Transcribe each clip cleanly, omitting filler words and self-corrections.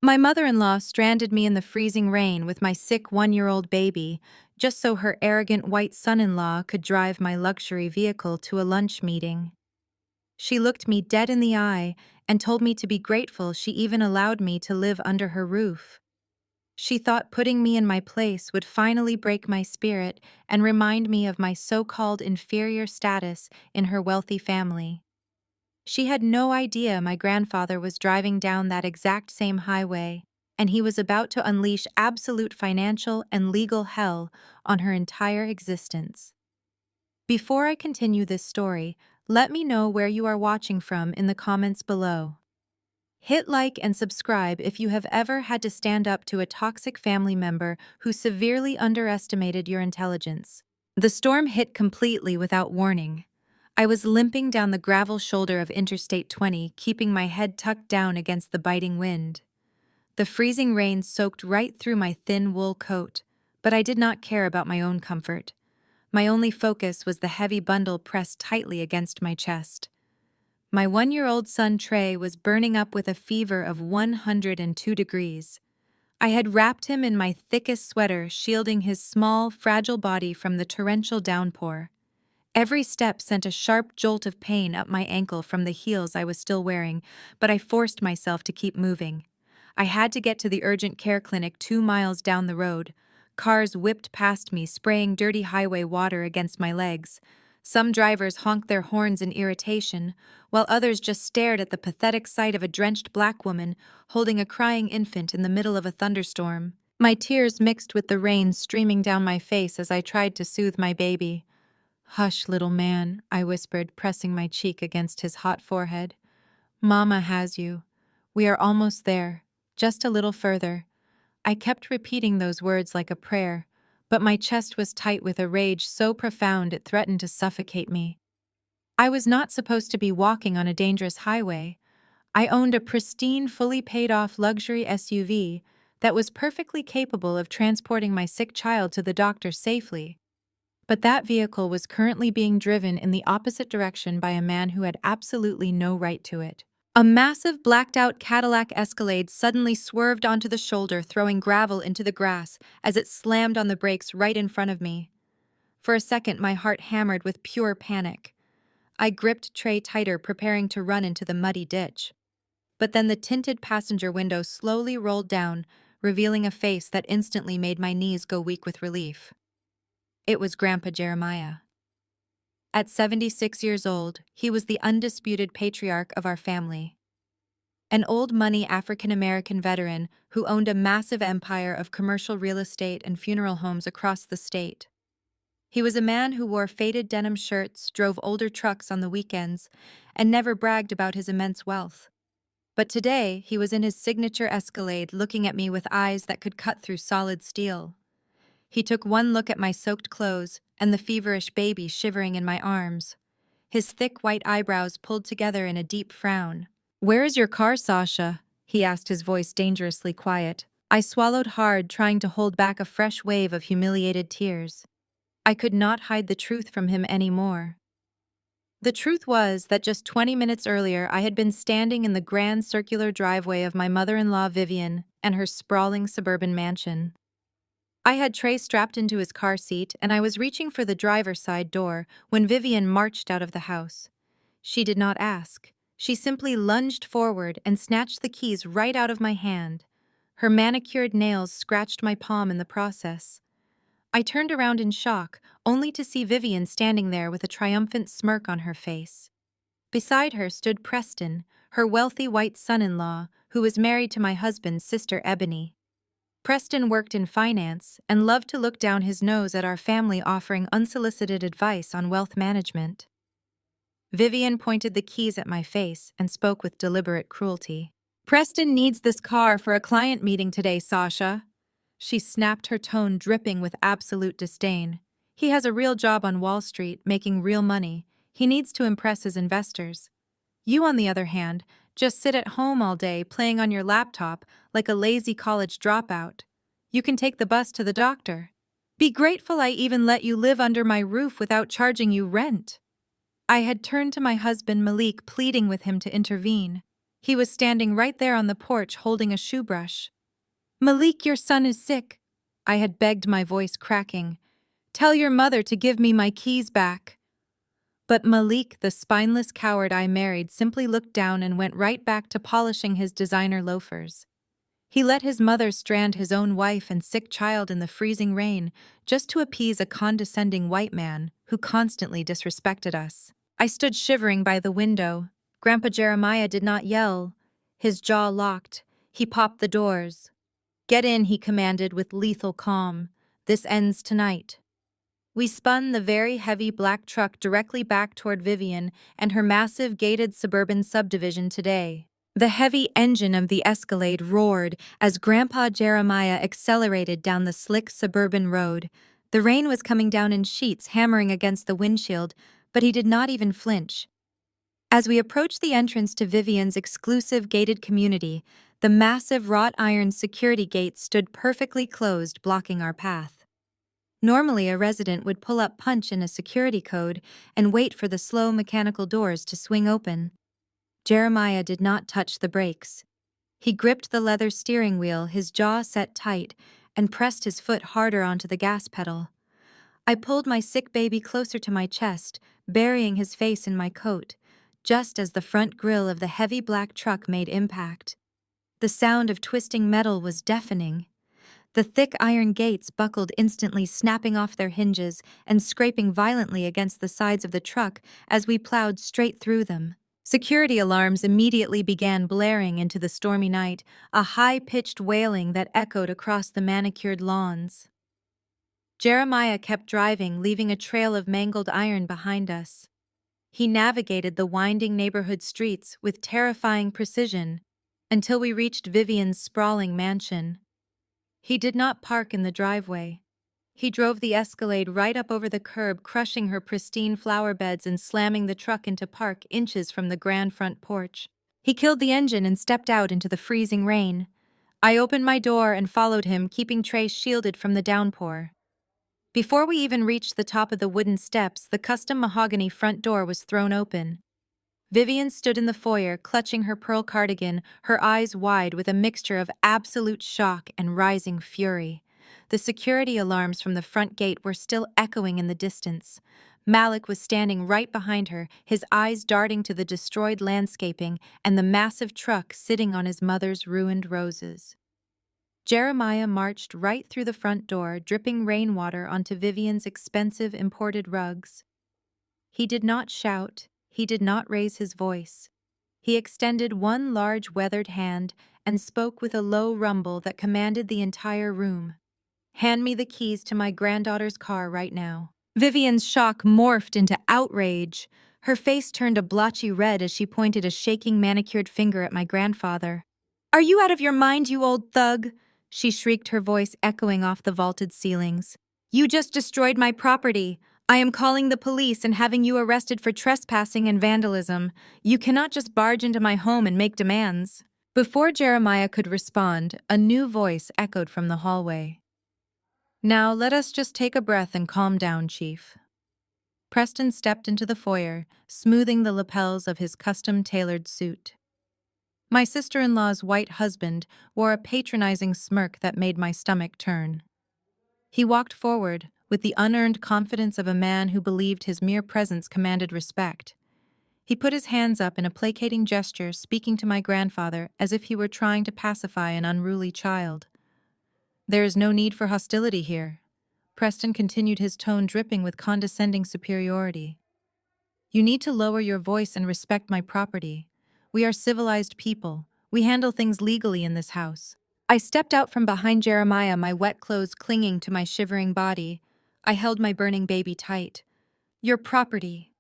My mother-in-law stranded me in the freezing rain with my sick one-year-old baby, just so her arrogant white son-in-law could drive my luxury vehicle to a lunch meeting. She looked me dead in the eye and told me to be grateful she even allowed me to live under her roof. She thought putting me in my place would finally break my spirit and remind me of my so-called inferior status in her wealthy family. She had no idea my grandfather was driving down that exact same highway, and he was about to unleash absolute financial and legal hell on her entire existence. Before I continue this story, let me know where you are watching from in the comments below. Hit like and subscribe if you have ever had to stand up to a toxic family member who severely underestimated your intelligence. The storm hit completely without warning. I was limping down the gravel shoulder of Interstate 20, keeping my head tucked down against the biting wind. The freezing rain soaked right through my thin wool coat, but I did not care about my own comfort. My only focus was the heavy bundle pressed tightly against my chest. My one-year-old son Trey was burning up with a fever of 102 degrees. I had wrapped him in my thickest sweater, shielding his small, fragile body from the torrential downpour. Every step sent a sharp jolt of pain up my ankle from the heels I was still wearing, but I forced myself to keep moving. I had to get to the urgent care clinic 2 miles down the road. Cars whipped past me, spraying dirty highway water against my legs. Some drivers honked their horns in irritation, while others just stared at the pathetic sight of a drenched black woman holding a crying infant in the middle of a thunderstorm. My tears mixed with the rain streaming down my face as I tried to soothe my baby. "Hush, little man," I whispered, pressing my cheek against his hot forehead. "Mama has you. We are almost there. Just a little further." I kept repeating those words like a prayer, but my chest was tight with a rage so profound it threatened to suffocate me. I was not supposed to be walking on a dangerous highway. I owned a pristine, fully paid-off luxury SUV that was perfectly capable of transporting my sick child to the doctor safely. But that vehicle was currently being driven in the opposite direction by a man who had absolutely no right to it. A massive blacked-out Cadillac Escalade suddenly swerved onto the shoulder, throwing gravel into the grass as it slammed on the brakes right in front of me. For a second, my heart hammered with pure panic. I gripped Trey tighter, preparing to run into the muddy ditch. But then the tinted passenger window slowly rolled down, revealing a face that instantly made my knees go weak with relief. It was Grandpa Jeremiah. At 76 years old, he was the undisputed patriarch of our family. An old-money African-American veteran who owned a massive empire of commercial real estate and funeral homes across the state. He was a man who wore faded denim shirts, drove older trucks on the weekends, and never bragged about his immense wealth. But today, he was in his signature Escalade, looking at me with eyes that could cut through solid steel. He took one look at my soaked clothes and the feverish baby shivering in my arms. His thick white eyebrows pulled together in a deep frown. "Where is your car, Sasha?" he asked, his voice dangerously quiet. I swallowed hard, trying to hold back a fresh wave of humiliated tears. I could not hide the truth from him anymore. The truth was that just 20 minutes earlier I had been standing in the grand circular driveway of my mother-in-law Vivian and her sprawling suburban mansion. I had Trey strapped into his car seat, and I was reaching for the driver's side door when Vivian marched out of the house. She did not ask. She simply lunged forward and snatched the keys right out of my hand. Her manicured nails scratched my palm in the process. I turned around in shock, only to see Vivian standing there with a triumphant smirk on her face. Beside her stood Preston, her wealthy white son-in-law, who was married to my husband's sister Ebony. Preston worked in finance and loved to look down his nose at our family offering unsolicited advice on wealth management. Vivian pointed the keys at my face and spoke with deliberate cruelty. "Preston needs this car for a client meeting today, Sasha." She snapped, her tone dripping with absolute disdain. "He has a real job on Wall Street, making real money. He needs to impress his investors. You, on the other hand, just sit at home all day playing on your laptop like a lazy college dropout. You can take the bus to the doctor. Be grateful I even let you live under my roof without charging you rent." I had turned to my husband Malik, pleading with him to intervene. He was standing right there on the porch holding a shoe brush. "Malik, your son is sick," I had begged, my voice cracking. "Tell your mother to give me my keys back." But Malik, the spineless coward I married, simply looked down and went right back to polishing his designer loafers. He let his mother strand his own wife and sick child in the freezing rain just to appease a condescending white man who constantly disrespected us. I stood shivering by the window. Grandpa Jeremiah did not yell. His jaw locked. He popped the doors. "Get in," he commanded with lethal calm. "This ends tonight." We spun the very heavy black truck directly back toward Vivian and her massive gated suburban subdivision today. The heavy engine of the Escalade roared as Grandpa Jeremiah accelerated down the slick suburban road. The rain was coming down in sheets, hammering against the windshield, but he did not even flinch. As we approached the entrance to Vivian's exclusive gated community, the massive wrought iron security gate stood perfectly closed, blocking our path. Normally, a resident would pull up, punch in a security code, and wait for the slow mechanical doors to swing open. Jeremiah did not touch the brakes. He gripped the leather steering wheel, his jaw set tight, and pressed his foot harder onto the gas pedal. I pulled my sick baby closer to my chest, burying his face in my coat, just as the front grille of the heavy black truck made impact. The sound of twisting metal was deafening. The thick iron gates buckled instantly, snapping off their hinges and scraping violently against the sides of the truck as we plowed straight through them. Security alarms immediately began blaring into the stormy night, a high-pitched wailing that echoed across the manicured lawns. Jeremiah kept driving, leaving a trail of mangled iron behind us. He navigated the winding neighborhood streets with terrifying precision until we reached Vivian's sprawling mansion. He did not park in the driveway. He drove the Escalade right up over the curb, crushing her pristine flower beds and slamming the truck into park inches from the grand front porch. He killed the engine and stepped out into the freezing rain. I opened my door and followed him, keeping Trace shielded from the downpour. Before we even reached the top of the wooden steps, the custom mahogany front door was thrown open. Vivian stood in the foyer, clutching her pearl cardigan, her eyes wide with a mixture of absolute shock and rising fury. The security alarms from the front gate were still echoing in the distance. Malik was standing right behind her, his eyes darting to the destroyed landscaping and the massive truck sitting on his mother's ruined roses. Jeremiah marched right through the front door, dripping rainwater onto Vivian's expensive imported rugs. He did not shout. He did not raise his voice. He extended one large weathered hand and spoke with a low rumble that commanded the entire room. "Hand me the keys to my granddaughter's car right now." Vivian's shock morphed into outrage. Her face turned a blotchy red as she pointed a shaking manicured finger at my grandfather. "Are you out of your mind, you old thug?" she shrieked, her voice echoing off the vaulted ceilings. "You just destroyed my property. I am calling the police and having you arrested for trespassing and vandalism. You cannot just barge into my home and make demands." Before Jeremiah could respond, a new voice echoed from the hallway. "Now let us just take a breath and calm down, Chief." Preston stepped into the foyer, smoothing the lapels of his custom-tailored suit. My sister-in-law's white husband wore a patronizing smirk that made my stomach turn. He walked forward, with the unearned confidence of a man who believed his mere presence commanded respect. He put his hands up in a placating gesture, speaking to my grandfather as if he were trying to pacify an unruly child. "There is no need for hostility here." Preston continued, his tone dripping with condescending superiority. "You need to lower your voice and respect my property. We are civilized people. We handle things legally in this house." I stepped out from behind Jeremiah, my wet clothes clinging to my shivering body. I held my burning baby tight. "Your property?"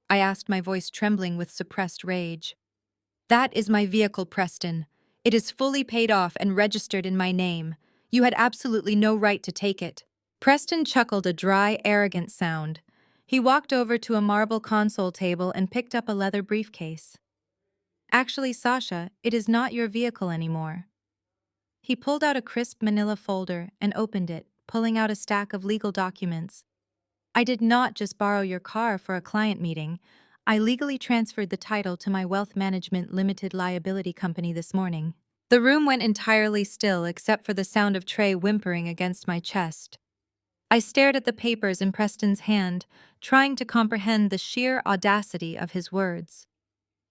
I asked, my voice trembling with suppressed rage. "That is my vehicle, Preston. It is fully paid off and registered in my name. You had absolutely no right to take it." Preston chuckled, a dry, arrogant sound. He walked over to a marble console table and picked up a leather briefcase. "Actually, Sasha, it is not your vehicle anymore." He pulled out a crisp manila folder and opened it, pulling out a stack of legal documents. "I did not just borrow your car for a client meeting. I legally transferred the title to my wealth management limited liability company this morning. The room went entirely still except for the sound of Trey whimpering against my chest. I stared at the papers in Preston's hand, trying to comprehend the sheer audacity of his words.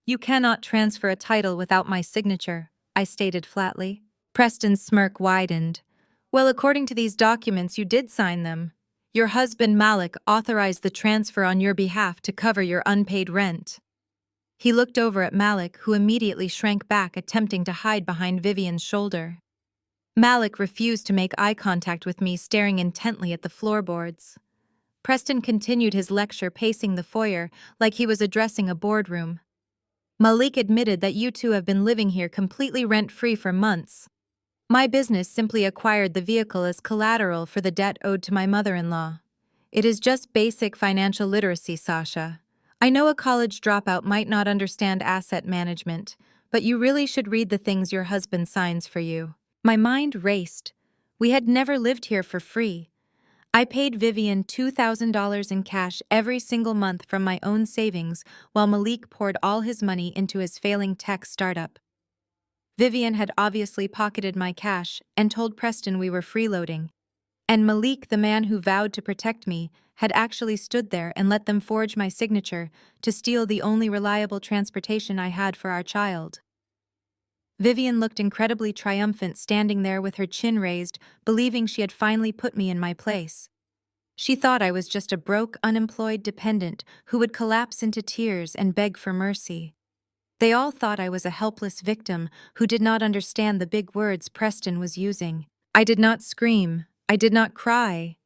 "You cannot transfer a title without my signature," I stated flatly. Preston's smirk widened. "Well, according to these documents, you did sign them. Your husband Malik authorized the transfer on your behalf to cover your unpaid rent." He looked over at Malik, who immediately shrank back, attempting to hide behind Vivian's shoulder. Malik refused to make eye contact with me, staring intently at the floorboards. Preston continued his lecture, pacing the foyer like he was addressing a boardroom. "Malik admitted that you two have been living here completely rent-free for months. My business simply acquired the vehicle as collateral for the debt owed to my mother-in-law. It is just basic financial literacy, Sasha. I know a college dropout might not understand asset management, but you really should read the things your husband signs for you." My mind raced. We had never lived here for free. I paid Vivian $2,000 in cash every single month from my own savings, while Malik poured all his money into his failing tech startup. Vivian had obviously pocketed my cash and told Preston we were freeloading. And Malik, the man who vowed to protect me, had actually stood there and let them forge my signature to steal the only reliable transportation I had for our child. Vivian looked incredibly triumphant, standing there with her chin raised, believing she had finally put me in my place. She thought I was just a broke, unemployed dependent who would collapse into tears and beg for mercy. They all thought I was a helpless victim who did not understand the big words Preston was using. I did not scream. I did not cry.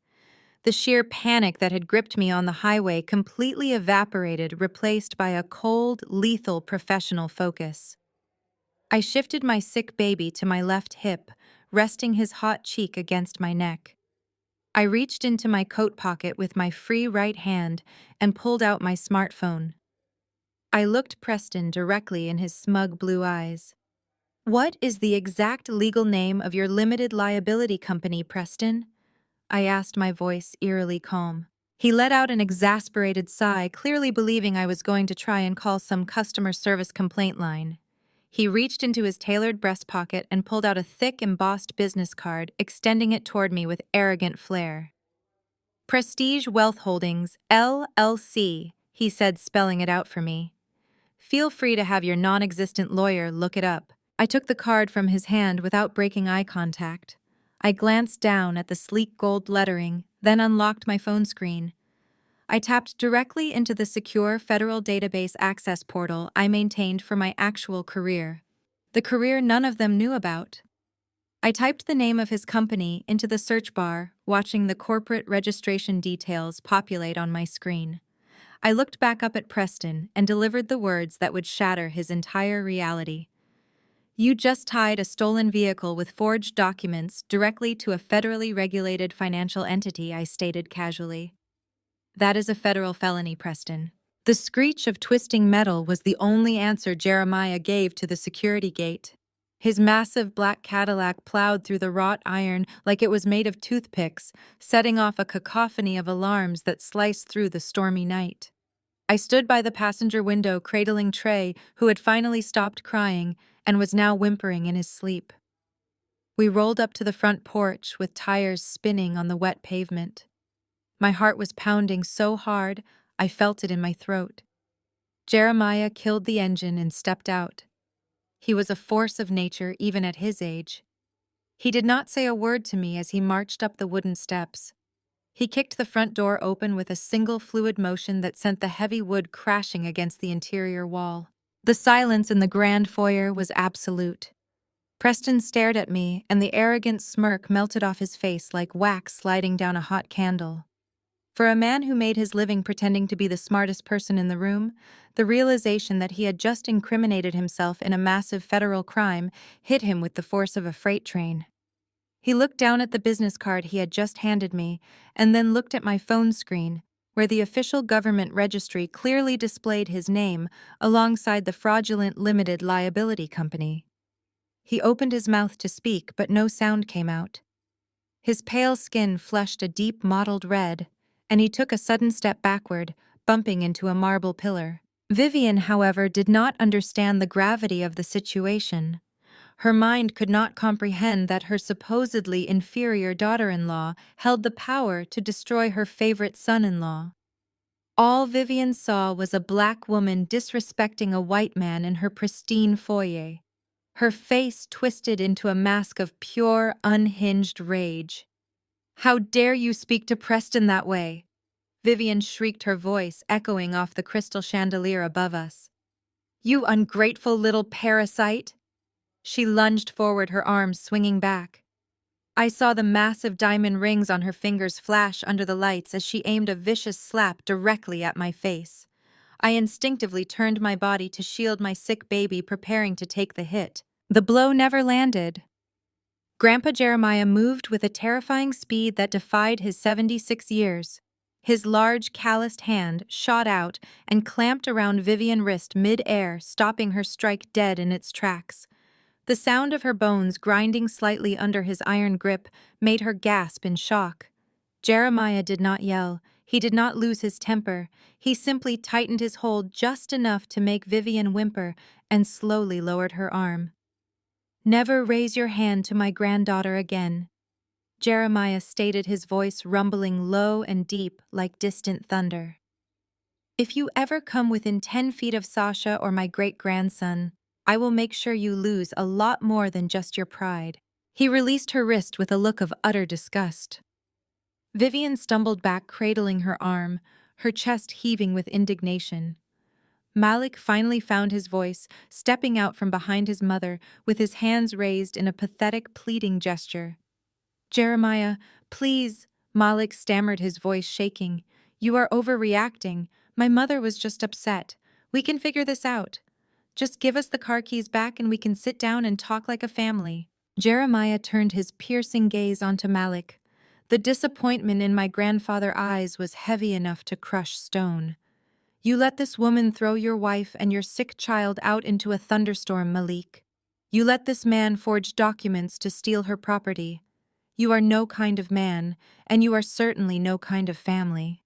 The sheer panic that had gripped me on the highway completely evaporated, replaced by a cold, lethal professional focus. I shifted my sick baby to my left hip, resting his hot cheek against my neck. I reached into my coat pocket with my free right hand and pulled out my smartphone. I looked Preston directly in his smug blue eyes. "What is the exact legal name of your limited liability company, Preston?" I asked, my voice eerily calm. He let out an exasperated sigh, clearly believing I was going to try and call some customer service complaint line. He reached into his tailored breast pocket and pulled out a thick, embossed business card, extending it toward me with arrogant flair. "Prestige Wealth Holdings, LLC," he said, spelling it out for me. "Feel free to have your non-existent lawyer look it up." I took the card from his hand without breaking eye contact. I glanced down at the sleek gold lettering, then unlocked my phone screen. I tapped directly into the secure federal database access portal I maintained for my actual career. The career none of them knew about. I typed the name of his company into the search bar, watching the corporate registration details populate on my screen. I looked back up at Preston and delivered the words that would shatter his entire reality. "You just tied a stolen vehicle with forged documents directly to a federally regulated financial entity," I stated casually. "That is a federal felony, Preston." The screech of twisting metal was the only answer Jeremiah gave to the security gate. His massive black Cadillac plowed through the wrought iron like it was made of toothpicks, setting off a cacophony of alarms that sliced through the stormy night. I stood by the passenger window, cradling Trey, who had finally stopped crying and was now whimpering in his sleep. We rolled up to the front porch with tires spinning on the wet pavement. My heart was pounding so hard, I felt it in my throat. Jeremiah killed the engine and stepped out. He was a force of nature even at his age. He did not say a word to me as he marched up the wooden steps. He kicked the front door open with a single fluid motion that sent the heavy wood crashing against the interior wall. The silence in the grand foyer was absolute. Preston stared at me, and the arrogant smirk melted off his face like wax sliding down a hot candle. For a man who made his living pretending to be the smartest person in the room, the realization that he had just incriminated himself in a massive federal crime hit him with the force of a freight train. He looked down at the business card he had just handed me, and then looked at my phone screen, where the official government registry clearly displayed his name alongside the fraudulent limited liability company. He opened his mouth to speak, but no sound came out. His pale skin flushed a deep mottled red, and he took a sudden step backward, bumping into a marble pillar. Vivian, however, did not understand the gravity of the situation. Her mind could not comprehend that her supposedly inferior daughter-in-law held the power to destroy her favorite son-in-law. All Vivian saw was a black woman disrespecting a white man in her pristine foyer, her face twisted into a mask of pure, unhinged rage. "How dare you speak to Preston that way?" Vivian shrieked, her voice echoing off the crystal chandelier above us. "You ungrateful little parasite!" She lunged forward, her arms swinging back. I saw the massive diamond rings on her fingers flash under the lights as she aimed a vicious slap directly at my face. I instinctively turned my body to shield my sick baby, preparing to take the hit. The blow never landed. Grandpa Jeremiah moved with a terrifying speed that defied his 76 years. His large, calloused hand shot out and clamped around Vivian's wrist mid-air, stopping her strike dead in its tracks. The sound of her bones grinding slightly under his iron grip made her gasp in shock. Jeremiah did not yell. He did not lose his temper. He simply tightened his hold just enough to make Vivian whimper and slowly lowered her arm. "Never raise your hand to my granddaughter again," Jeremiah stated, his voice rumbling low and deep like distant thunder. "If you ever come within 10 feet of Sasha or my great-grandson, I will make sure you lose a lot more than just your pride." He released her wrist with a look of utter disgust. Vivian stumbled back, cradling her arm, her chest heaving with indignation. Malik finally found his voice, stepping out from behind his mother with his hands raised in a pathetic, pleading gesture. "Jeremiah, please," Malik stammered, his voice shaking. "You are overreacting. My mother was just upset. We can figure this out. Just give us the car keys back and we can sit down and talk like a family." Jeremiah turned his piercing gaze onto Malik. The disappointment in my grandfather's eyes was heavy enough to crush stone. "You let this woman throw your wife and your sick child out into a thunderstorm, Malik. You let this man forge documents to steal her property. You are no kind of man, and you are certainly no kind of family."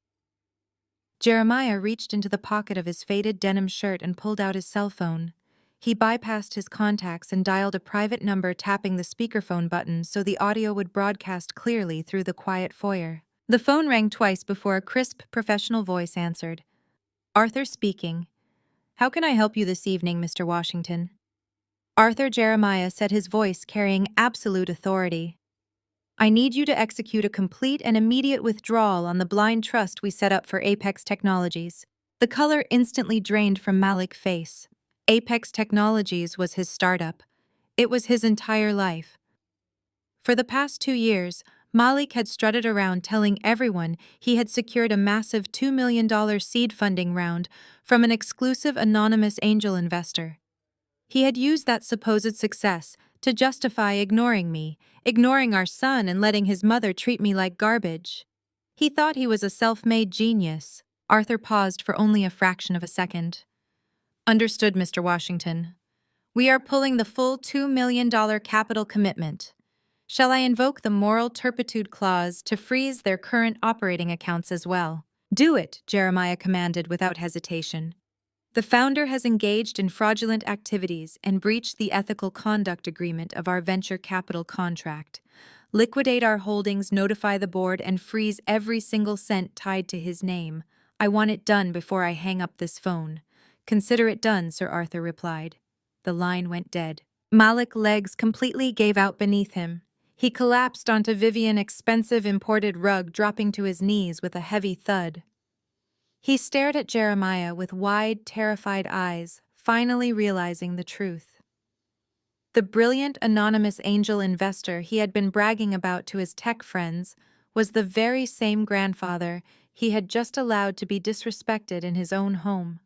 Jeremiah reached into the pocket of his faded denim shirt and pulled out his cell phone. He bypassed his contacts and dialed a private number, tapping the speakerphone button so the audio would broadcast clearly through the quiet foyer. The phone rang twice before a crisp, professional voice answered. "Arthur speaking. How can I help you this evening, Mr. Washington?" Arthur, Jeremiah said, his voice carrying absolute authority. "I need you to execute a complete and immediate withdrawal on the blind trust we set up for Apex Technologies." The color instantly drained from Malik's face. Apex Technologies was his startup. It was his entire life. For the past 2 years, Malik had strutted around telling everyone he had secured a massive $2 million seed funding round from an exclusive anonymous angel investor. He had used that supposed success to justify ignoring me, ignoring our son, and letting his mother treat me like garbage. He thought he was a self-made genius. Arthur paused for only a fraction of a second. "Understood, Mr. Washington. We are pulling the full $2 million capital commitment. Shall I invoke the moral turpitude clause to freeze their current operating accounts as well?" "Do it," Jeremiah commanded without hesitation. "The founder has engaged in fraudulent activities and breached the ethical conduct agreement of our venture capital contract. Liquidate our holdings, notify the board, and freeze every single cent tied to his name. I want it done before I hang up this phone." "Consider it done," Sir Arthur replied. The line went dead. Malik's legs completely gave out beneath him. He collapsed onto Vivian's expensive imported rug, dropping to his knees with a heavy thud. He stared at Jeremiah with wide, terrified eyes, finally realizing the truth. The brilliant anonymous angel investor he had been bragging about to his tech friends was the very same grandfather he had just allowed to be disrespected in his own home.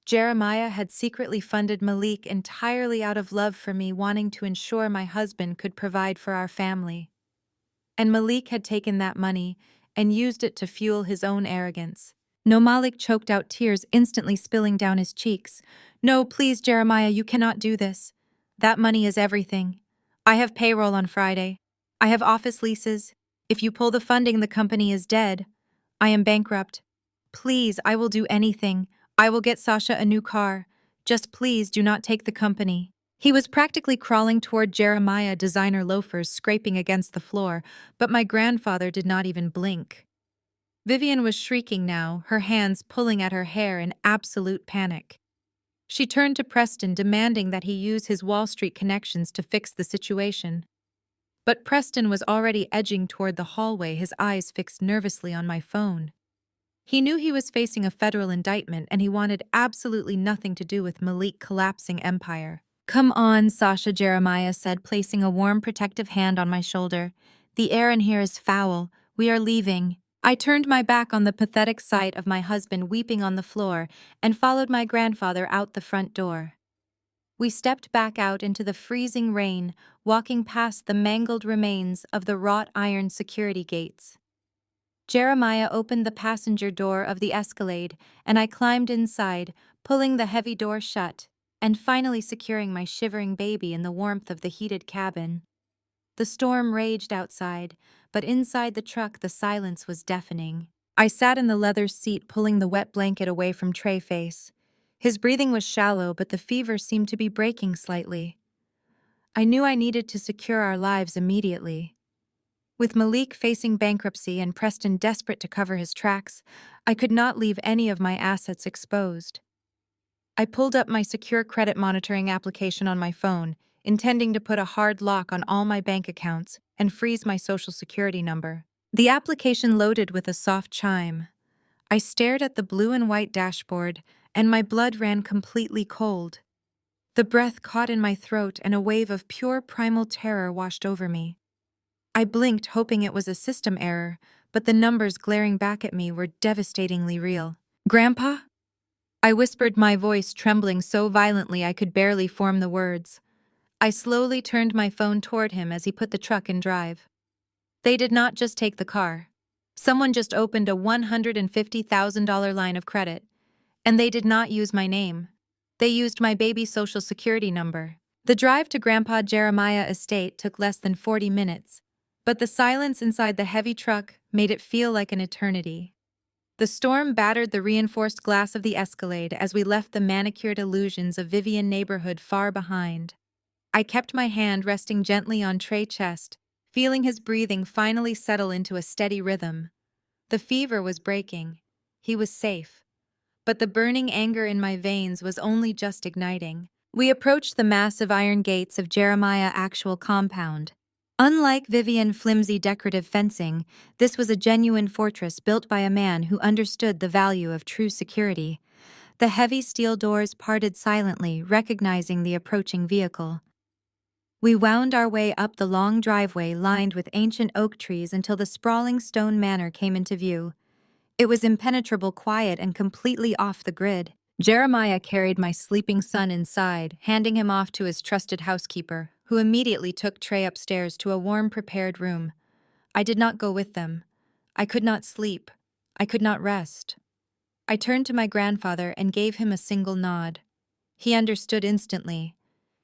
Jeremiah had secretly funded Malik entirely out of love for me, wanting to ensure my husband could provide for our family. And Malik had taken that money and used it to fuel his own arrogance. "No," Malik choked out, tears instantly spilling down his cheeks. "No, please, Jeremiah, you cannot do this. That money is everything. I have payroll on Friday. I have office leases. If you pull the funding, the company is dead. I am bankrupt. Please, I will do anything. I will get Sasha a new car. Just please do not take the company. He was practically crawling toward Jeremiah designer loafers scraping against the floor, but my grandfather did not even blink. Vivian was shrieking now, her hands pulling at her hair in absolute panic. She turned to Preston, demanding that he use his Wall Street connections to fix the situation. But Preston was already edging toward the hallway, his eyes fixed nervously on my phone. He knew he was facing a federal indictment and he wanted absolutely nothing to do with Malik's collapsing empire. Come on, Sasha, Jeremiah said, placing a warm, protective hand on my shoulder. The air in here is foul. We are leaving. I turned my back on the pathetic sight of my husband weeping on the floor and followed my grandfather out the front door. We stepped back out into the freezing rain, walking past the mangled remains of the wrought iron security gates. Jeremiah opened the passenger door of the Escalade, and I climbed inside, pulling the heavy door shut, and finally securing my shivering baby in the warmth of the heated cabin. The storm raged outside, but inside the truck the silence was deafening. I sat in the leather seat, pulling the wet blanket away from Trey's face. His breathing was shallow, but the fever seemed to be breaking slightly. I knew I needed to secure our lives immediately. With Malik facing bankruptcy and Preston desperate to cover his tracks, I could not leave any of my assets exposed. I pulled up my secure credit monitoring application on my phone, intending to put a hard lock on all my bank accounts and freeze my social security number. The application loaded with a soft chime. I stared at the blue and white dashboard, and my blood ran completely cold. The breath caught in my throat and a wave of pure primal terror washed over me. I blinked, hoping it was a system error, but the numbers glaring back at me were devastatingly real. Grandpa? I whispered, my voice trembling so violently I could barely form the words. I slowly turned my phone toward him as he put the truck in drive. They did not just take the car. Someone just opened a $150,000 line of credit. And they did not use my name. They used my baby's social security number. The drive to Grandpa Jeremiah estate took less than 40 minutes, but the silence inside the heavy truck made it feel like an eternity. The storm battered the reinforced glass of the Escalade as we left the manicured illusions of Vivian neighborhood far behind. I kept my hand resting gently on Trey's chest, feeling his breathing finally settle into a steady rhythm. The fever was breaking. He was safe. But the burning anger in my veins was only just igniting. We approached the massive iron gates of Jeremiah's actual compound. Unlike Vivian's flimsy decorative fencing, this was a genuine fortress built by a man who understood the value of true security. The heavy steel doors parted silently, recognizing the approaching vehicle. We wound our way up the long driveway lined with ancient oak trees until the sprawling stone manor came into view. It was impenetrable quiet and completely off the grid. Jeremiah carried my sleeping son inside, handing him off to his trusted housekeeper, who immediately took Trey upstairs to a warm, prepared room. I did not go with them. I could not sleep. I could not rest. I turned to my grandfather and gave him a single nod. He understood instantly.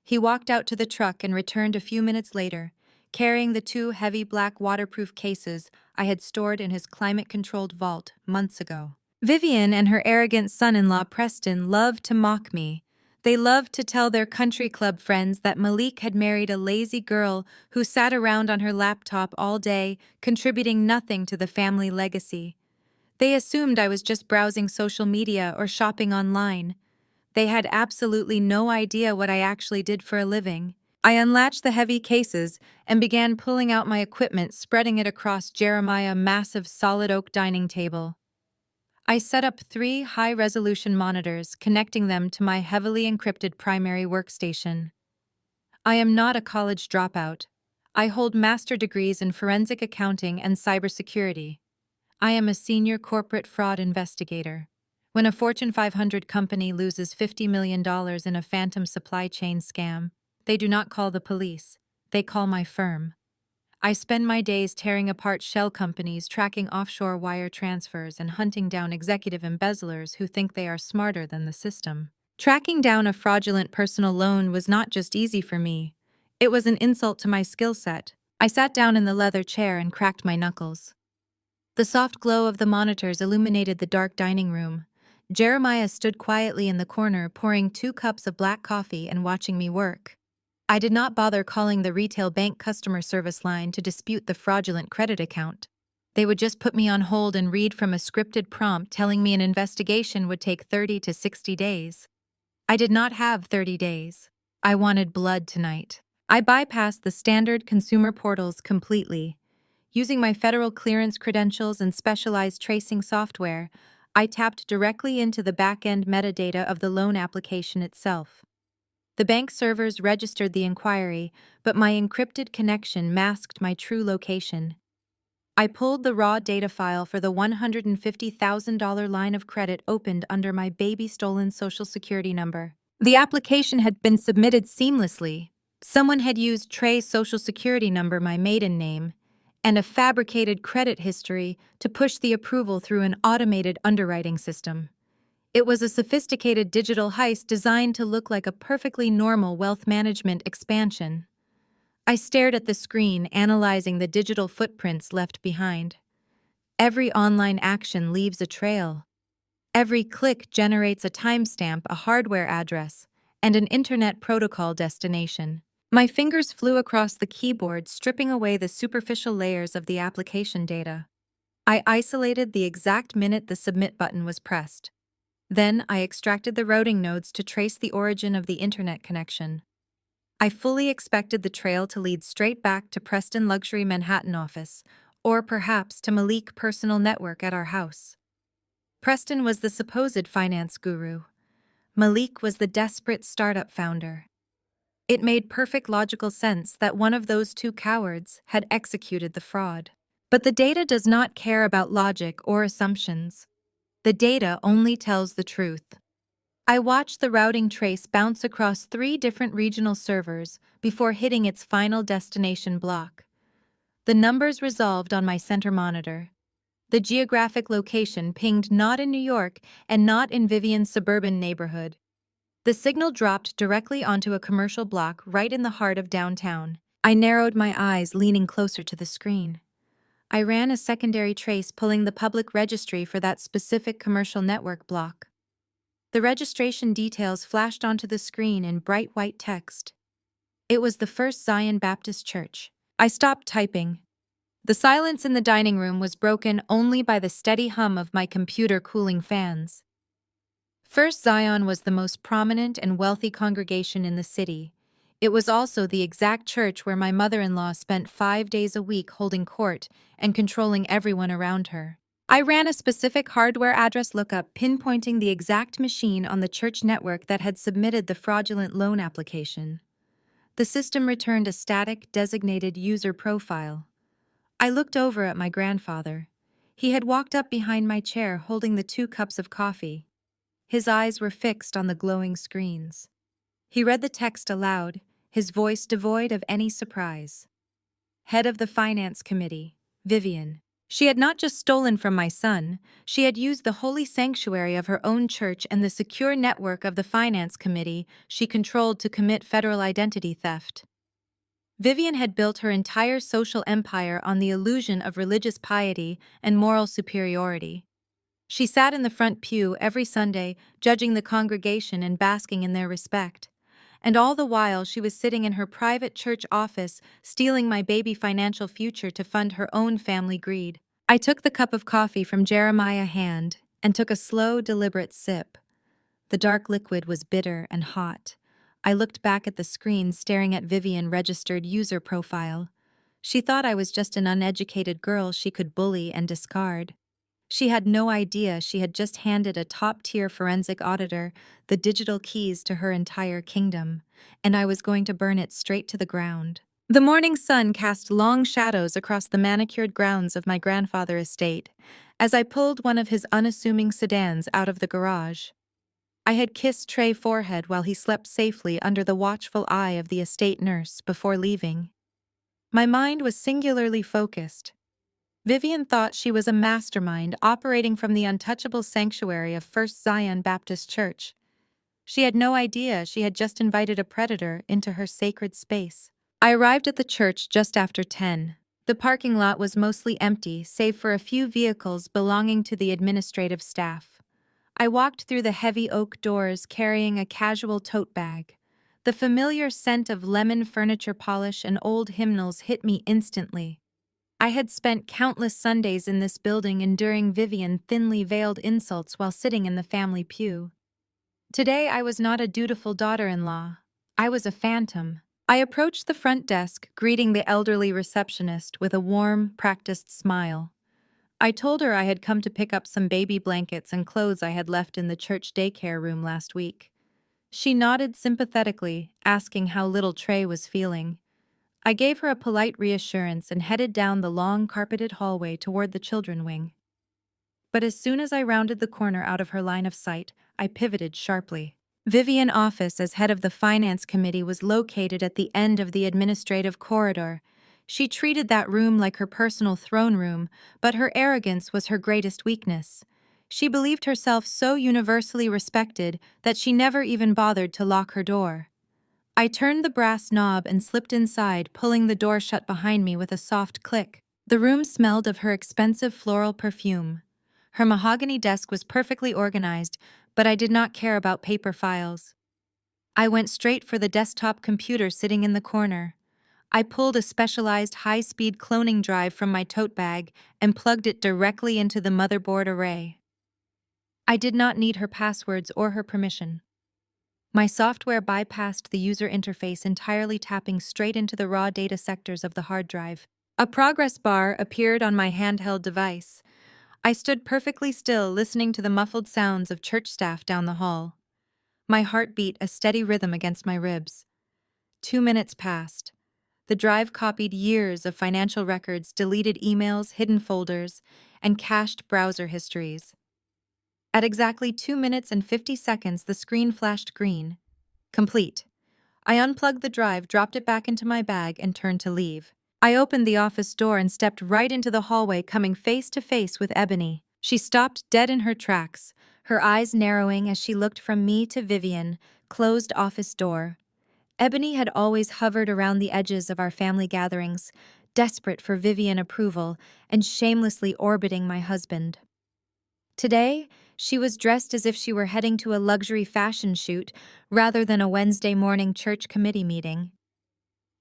He walked out to the truck and returned a few minutes later, carrying the two heavy black waterproof cases I had stored in his climate-controlled vault months ago. Vivian and her arrogant son-in-law Preston loved to mock me. They loved to tell their country club friends that Malik had married a lazy girl who sat around on her laptop all day, contributing nothing to the family legacy. They assumed I was just browsing social media or shopping online. They had absolutely no idea what I actually did for a living. I unlatched the heavy cases and began pulling out my equipment, spreading it across Jeremiah's massive solid oak dining table. I set up 3 high-resolution monitors, connecting them to my heavily encrypted primary workstation. I am not a college dropout. I hold master degrees in forensic accounting and cybersecurity. I am a senior corporate fraud investigator. When a Fortune 500 company loses $50 million in a phantom supply chain scam, they do not call the police. They call my firm. I spend my days tearing apart shell companies, tracking offshore wire transfers, and hunting down executive embezzlers who think they are smarter than the system. Tracking down a fraudulent personal loan was not just easy for me. It was an insult to my skill set. I sat down in the leather chair and cracked my knuckles. The soft glow of the monitors illuminated the dark dining room. Jeremiah stood quietly in the corner, pouring 2 cups of black coffee and watching me work. I did not bother calling the retail bank customer service line to dispute the fraudulent credit account. They would just put me on hold and read from a scripted prompt telling me an investigation would take 30 to 60 days. I did not have 30 days. I wanted blood tonight. I bypassed the standard consumer portals completely. Using my federal clearance credentials and specialized tracing software, I tapped directly into the back-end metadata of the loan application itself. The bank servers registered the inquiry, but my encrypted connection masked my true location. I pulled the raw data file for the $150,000 line of credit opened under my baby-stolen Social Security number. The application had been submitted seamlessly. Someone had used Trey's Social Security number, my maiden name, and a fabricated credit history to push the approval through an automated underwriting system. It was a sophisticated digital heist designed to look like a perfectly normal wealth management expansion. I stared at the screen, analyzing the digital footprints left behind. Every online action leaves a trail. Every click generates a timestamp, a hardware address, and an internet protocol destination. My fingers flew across the keyboard, stripping away the superficial layers of the application data. I isolated the exact minute the submit button was pressed. Then I extracted the routing nodes to trace the origin of the internet connection. I fully expected the trail to lead straight back to Preston Luxury Manhattan office, or perhaps to Malik personal network at our house. Preston was the supposed finance guru. Malik was the desperate startup founder. It made perfect logical sense that one of those two cowards had executed the fraud. But the data does not care about logic or assumptions. The data only tells the truth. I watched the routing trace bounce across 3 different regional servers before hitting its final destination block. The numbers resolved on my center monitor. The geographic location pinged not in New York and not in Vivian's suburban neighborhood. The signal dropped directly onto a commercial block right in the heart of downtown. I narrowed my eyes, leaning closer to the screen. I ran a secondary trace, pulling the public registry for that specific commercial network block. The registration details flashed onto the screen in bright white text. It was the First Zion Baptist Church. I stopped typing. The silence in the dining room was broken only by the steady hum of my computer cooling fans. First Zion was the most prominent and wealthy congregation in the city. It was also the exact church where my mother-in-law spent 5 days a week holding court and controlling everyone around her. I ran a specific hardware address lookup, pinpointing the exact machine on the church network that had submitted the fraudulent loan application. The system returned a static, designated user profile. I looked over at my grandfather. He had walked up behind my chair, holding the 2 cups of coffee. His eyes were fixed on the glowing screens. He read the text aloud, his voice devoid of any surprise. Head of the Finance Committee, Vivian. She had not just stolen from my son, she had used the holy sanctuary of her own church and the secure network of the Finance Committee she controlled to commit federal identity theft. Vivian had built her entire social empire on the illusion of religious piety and moral superiority. She sat in the front pew every Sunday, judging the congregation and basking in their respect. And all the while she was sitting in her private church office, stealing my baby financial future to fund her own family greed. I took the cup of coffee from Jeremiah's hand and took a slow, deliberate sip. The dark liquid was bitter and hot. I looked back at the screen, staring at Vivian's registered user profile. She thought I was just an uneducated girl she could bully and discard. She had no idea she had just handed a top-tier forensic auditor the digital keys to her entire kingdom, and I was going to burn it straight to the ground. The morning sun cast long shadows across the manicured grounds of my grandfather's estate as I pulled one of his unassuming sedans out of the garage. I had kissed Trey's forehead while he slept safely under the watchful eye of the estate nurse before leaving. My mind was singularly focused. Vivian thought she was a mastermind operating from the untouchable sanctuary of First Zion Baptist Church. She had no idea she had just invited a predator into her sacred space. I arrived at the church just after 10. The parking lot was mostly empty, save for a few vehicles belonging to the administrative staff. I walked through the heavy oak doors carrying a casual tote bag. The familiar scent of lemon furniture polish and old hymnals hit me instantly. I had spent countless Sundays in this building enduring Vivian thinly veiled insults while sitting in the family pew. Today I was not a dutiful daughter-in-law. I was a phantom. I approached the front desk, greeting the elderly receptionist with a warm, practiced smile. I told her I had come to pick up some baby blankets and clothes I had left in the church daycare room last week. She nodded sympathetically, asking how little Trey was feeling. I gave her a polite reassurance and headed down the long carpeted hallway toward the children wing. But as soon as I rounded the corner out of her line of sight, I pivoted sharply. Vivian's office as head of the finance committee was located at the end of the administrative corridor. She treated that room like her personal throne room, but her arrogance was her greatest weakness. She believed herself so universally respected that she never even bothered to lock her door. I turned the brass knob and slipped inside, pulling the door shut behind me with a soft click. The room smelled of her expensive floral perfume. Her mahogany desk was perfectly organized, but I did not care about paper files. I went straight for the desktop computer sitting in the corner. I pulled a specialized high-speed cloning drive from my tote bag and plugged it directly into the motherboard array. I did not need her passwords or her permission. My software bypassed the user interface entirely, tapping straight into the raw data sectors of the hard drive. A progress bar appeared on my handheld device. I stood perfectly still, listening to the muffled sounds of church staff down the hall. My heart beat a steady rhythm against my ribs. 2 minutes passed. The drive copied years of financial records, deleted emails, hidden folders, and cached browser histories. At exactly 2 minutes and 50 seconds, the screen flashed green. Complete. I unplugged the drive, dropped it back into my bag, and turned to leave. I opened the office door and stepped right into the hallway, coming face to face with Ebony. She stopped dead in her tracks, her eyes narrowing as she looked from me to Vivian, closed office door. Ebony had always hovered around the edges of our family gatherings, desperate for Vivian approval and shamelessly orbiting my husband. Today, she was dressed as if she were heading to a luxury fashion shoot rather than a Wednesday morning church committee meeting.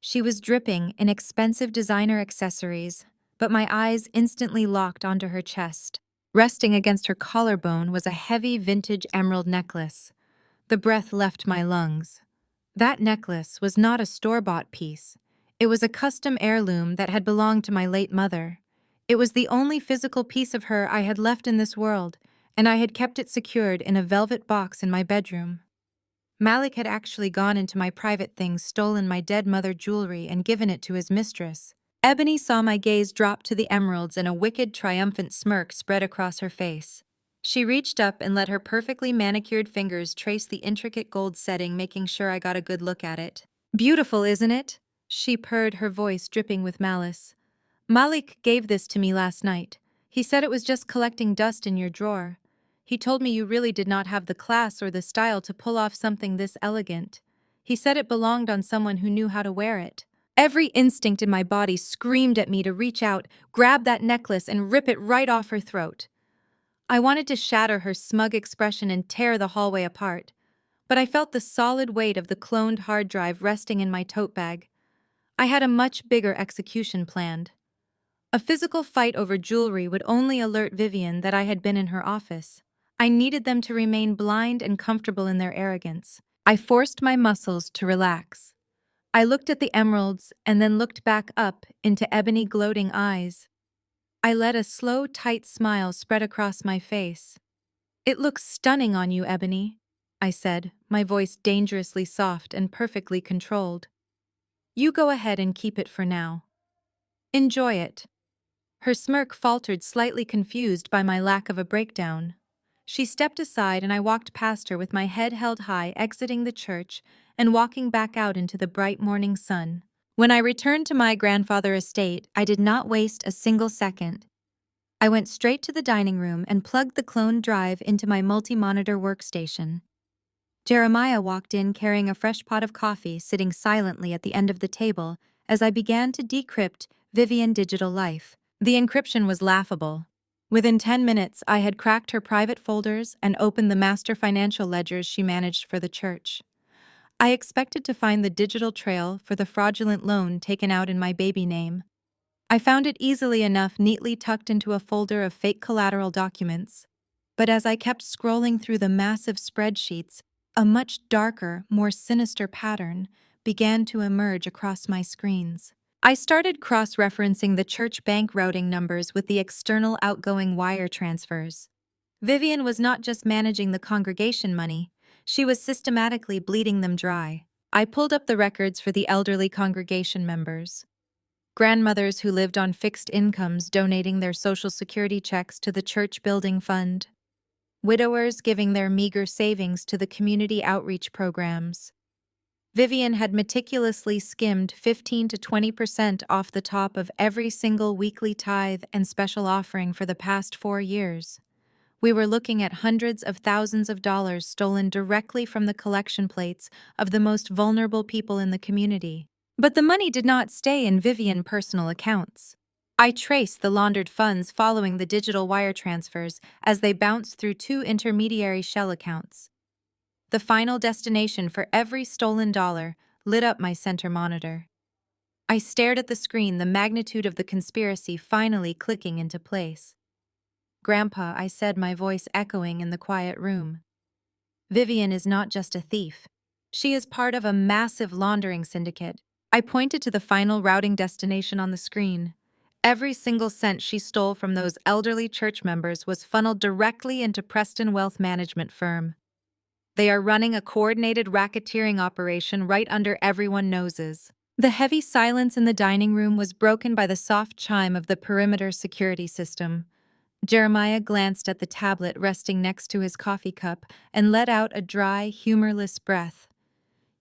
She was dripping in expensive designer accessories, but my eyes instantly locked onto her chest. Resting against her collarbone was a heavy vintage emerald necklace. The breath left my lungs. That necklace was not a store-bought piece. It was a custom heirloom that had belonged to my late mother. It was the only physical piece of her I had left in this world, and I had kept it secured in a velvet box in my bedroom. Malik had actually gone into my private things, stolen my dead mother jewelry, and given it to his mistress. Ebony saw my gaze drop to the emeralds, and a wicked, triumphant smirk spread across her face. She reached up and let her perfectly manicured fingers trace the intricate gold setting, making sure I got a good look at it. "Beautiful, isn't it?" she purred, her voice dripping with malice. "Malik gave this to me last night. He said it was just collecting dust in your drawer. He told me you really did not have the class or the style to pull off something this elegant. He said it belonged on someone who knew how to wear it." Every instinct in my body screamed at me to reach out, grab that necklace, and rip it right off her throat. I wanted to shatter her smug expression and tear the hallway apart, but I felt the solid weight of the cloned hard drive resting in my tote bag. I had a much bigger execution planned. A physical fight over jewelry would only alert Vivian that I had been in her office. I needed them to remain blind and comfortable in their arrogance. I forced my muscles to relax. I looked at the emeralds and then looked back up into Ebony gloating eyes. I let a slow, tight smile spread across my face. "It looks stunning on you, Ebony," I said, my voice dangerously soft and perfectly controlled. "You go ahead and keep it for now. Enjoy it." Her smirk faltered, slightly confused by my lack of a breakdown. She stepped aside and I walked past her with my head held high, exiting the church and walking back out into the bright morning sun. When I returned to my grandfather's estate, I did not waste a single second. I went straight to the dining room and plugged the clone drive into my multi-monitor workstation. Jeremiah walked in carrying a fresh pot of coffee, sitting silently at the end of the table as I began to decrypt Vivian Digital Life. The encryption was laughable. Within 10 minutes, I had cracked her private folders and opened the master financial ledgers she managed for the church. I expected to find the digital trail for the fraudulent loan taken out in my baby name. I found it easily enough neatly tucked into a folder of fake collateral documents. But as I kept scrolling through the massive spreadsheets, a much darker, more sinister pattern began to emerge across my screens. I started cross-referencing the church bank routing numbers with the external outgoing wire transfers. Vivian was not just managing the congregation money, she was systematically bleeding them dry. I pulled up the records for the elderly congregation members. Grandmothers who lived on fixed incomes donating their Social Security checks to the church building fund. Widowers giving their meager savings to the community outreach programs. Vivian had meticulously skimmed 15 to 20% off the top of every single weekly tithe and special offering for the past 4 years. We were looking at hundreds of thousands of dollars stolen directly from the collection plates of the most vulnerable people in the community. But the money did not stay in Vivian personal accounts. I traced the laundered funds following the digital wire transfers as they bounced through 2 intermediary shell accounts. The final destination for every stolen dollar lit up my center monitor. I stared at the screen, the magnitude of the conspiracy finally clicking into place. "Grandpa," I said, my voice echoing in the quiet room. "Vivian is not just a thief. She is part of a massive laundering syndicate." I pointed to the final routing destination on the screen. Every single cent she stole from those elderly church members was funneled directly into Preston Wealth Management Firm. They are running a coordinated racketeering operation right under everyone's noses. The heavy silence in the dining room was broken by the soft chime of the perimeter security system. Jeremiah glanced at the tablet resting next to his coffee cup and let out a dry, humorless breath.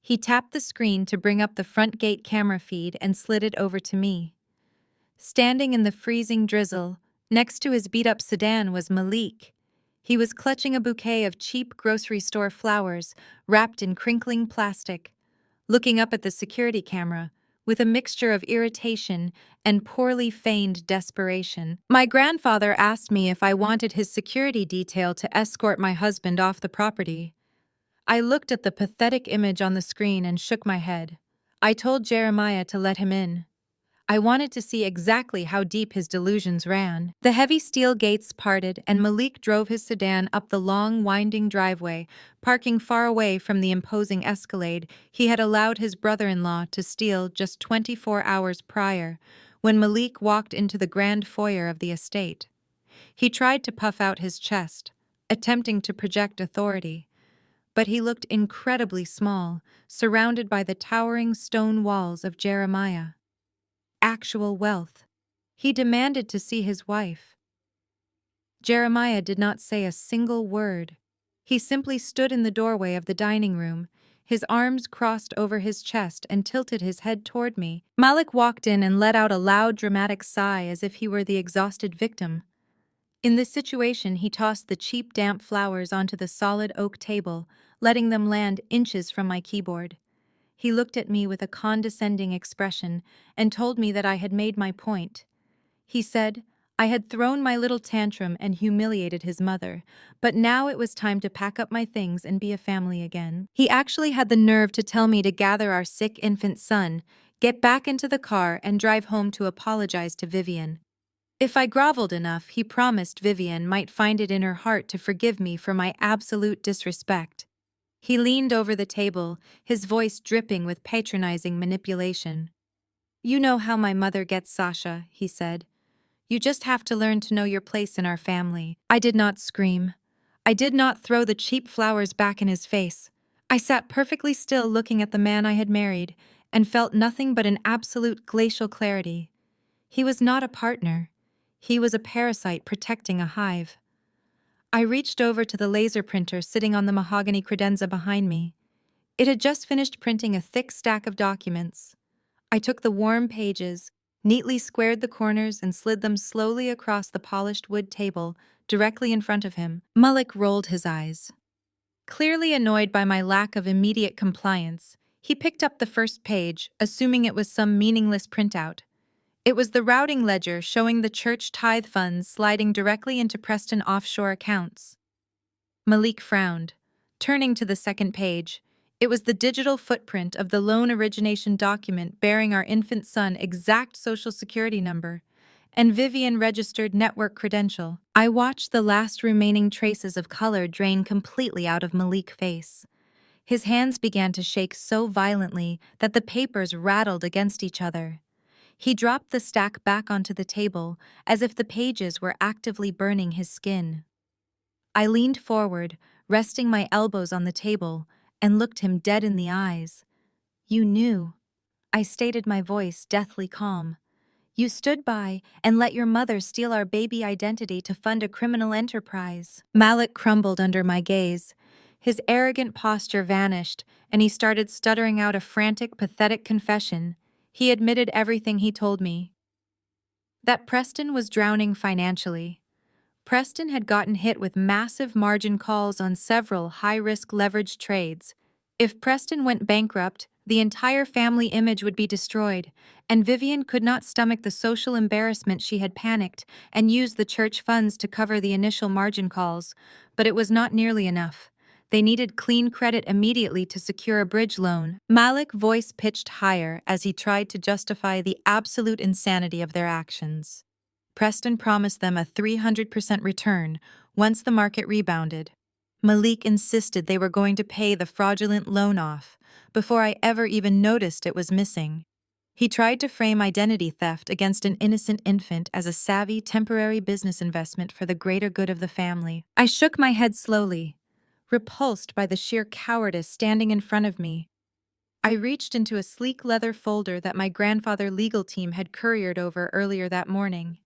He tapped the screen to bring up the front gate camera feed and slid it over to me. Standing in the freezing drizzle, next to his beat-up sedan was Malik. He was clutching a bouquet of cheap grocery store flowers wrapped in crinkling plastic, looking up at the security camera with a mixture of irritation and poorly feigned desperation. My grandfather asked me if I wanted his security detail to escort my husband off the property. I looked at the pathetic image on the screen and shook my head. I told Jeremiah to let him in. I wanted to see exactly how deep his delusions ran. The heavy steel gates parted and Malik drove his sedan up the long, winding driveway, parking far away from the imposing Escalade he had allowed his brother-in-law to steal just 24 hours prior, when Malik walked into the grand foyer of the estate. He tried to puff out his chest, attempting to project authority, but he looked incredibly small, surrounded by the towering stone walls of Jeremiah. Actual wealth. He demanded to see his wife. Jeremiah did not say a single word. He simply stood in the doorway of the dining room, his arms crossed over his chest and tilted his head toward me. Malik walked in and let out a loud, dramatic sigh as if he were the exhausted victim. In this situation, he tossed the cheap, damp flowers onto the solid oak table, letting them land inches from my keyboard. He looked at me with a condescending expression and told me that I had made my point. He said, I had thrown my little tantrum and humiliated his mother, but now it was time to pack up my things and be a family again. He actually had the nerve to tell me to gather our sick infant son, get back into the car, and drive home to apologize to Vivian. If I groveled enough, he promised Vivian might find it in her heart to forgive me for my absolute disrespect. He leaned over the table, his voice dripping with patronizing manipulation. "You know how my mother gets, Sasha," he said. "You just have to learn to know your place in our family." I did not scream. I did not throw the cheap flowers back in his face. I sat perfectly still looking at the man I had married and felt nothing but an absolute glacial clarity. He was not a partner. He was a parasite protecting a hive. I reached over to the laser printer sitting on the mahogany credenza behind me. It had just finished printing a thick stack of documents. I took the warm pages, neatly squared the corners, and slid them slowly across the polished wood table directly in front of him. Malik rolled his eyes. Clearly annoyed by my lack of immediate compliance, he picked up the first page, assuming it was some meaningless printout. It was the routing ledger showing the church tithe funds sliding directly into Preston offshore accounts. Malik frowned, turning to the second page. It was the digital footprint of the loan origination document bearing our infant son's exact social security number and Vivian registered network credential. I watched the last remaining traces of color drain completely out of Malik's face. His hands began to shake so violently that the papers rattled against each other. He dropped the stack back onto the table as if the pages were actively burning his skin. I leaned forward, resting my elbows on the table, and looked him dead in the eyes. "You knew," I stated, my voice deathly calm. "You stood by and let your mother steal our baby identity to fund a criminal enterprise." Malik crumbled under my gaze. His arrogant posture vanished, and he started stuttering out a frantic, pathetic confession. He admitted everything he told me. That Preston was drowning financially. Preston had gotten hit with massive margin calls on several high-risk leveraged trades. If Preston went bankrupt, the entire family image would be destroyed, and Vivian could not stomach the social embarrassment. She had panicked and used the church funds to cover the initial margin calls, but it was not nearly enough. They needed clean credit immediately to secure a bridge loan. Malik's voice pitched higher as he tried to justify the absolute insanity of their actions. Preston promised them a 300% return once the market rebounded. Malik insisted they were going to pay the fraudulent loan off before I ever even noticed it was missing. He tried to frame identity theft against an innocent infant as a savvy, temporary business investment for the greater good of the family. I shook my head slowly, repulsed by the sheer cowardice standing in front of me. I reached into a sleek leather folder that my grandfather's legal team had couriered over earlier that morning.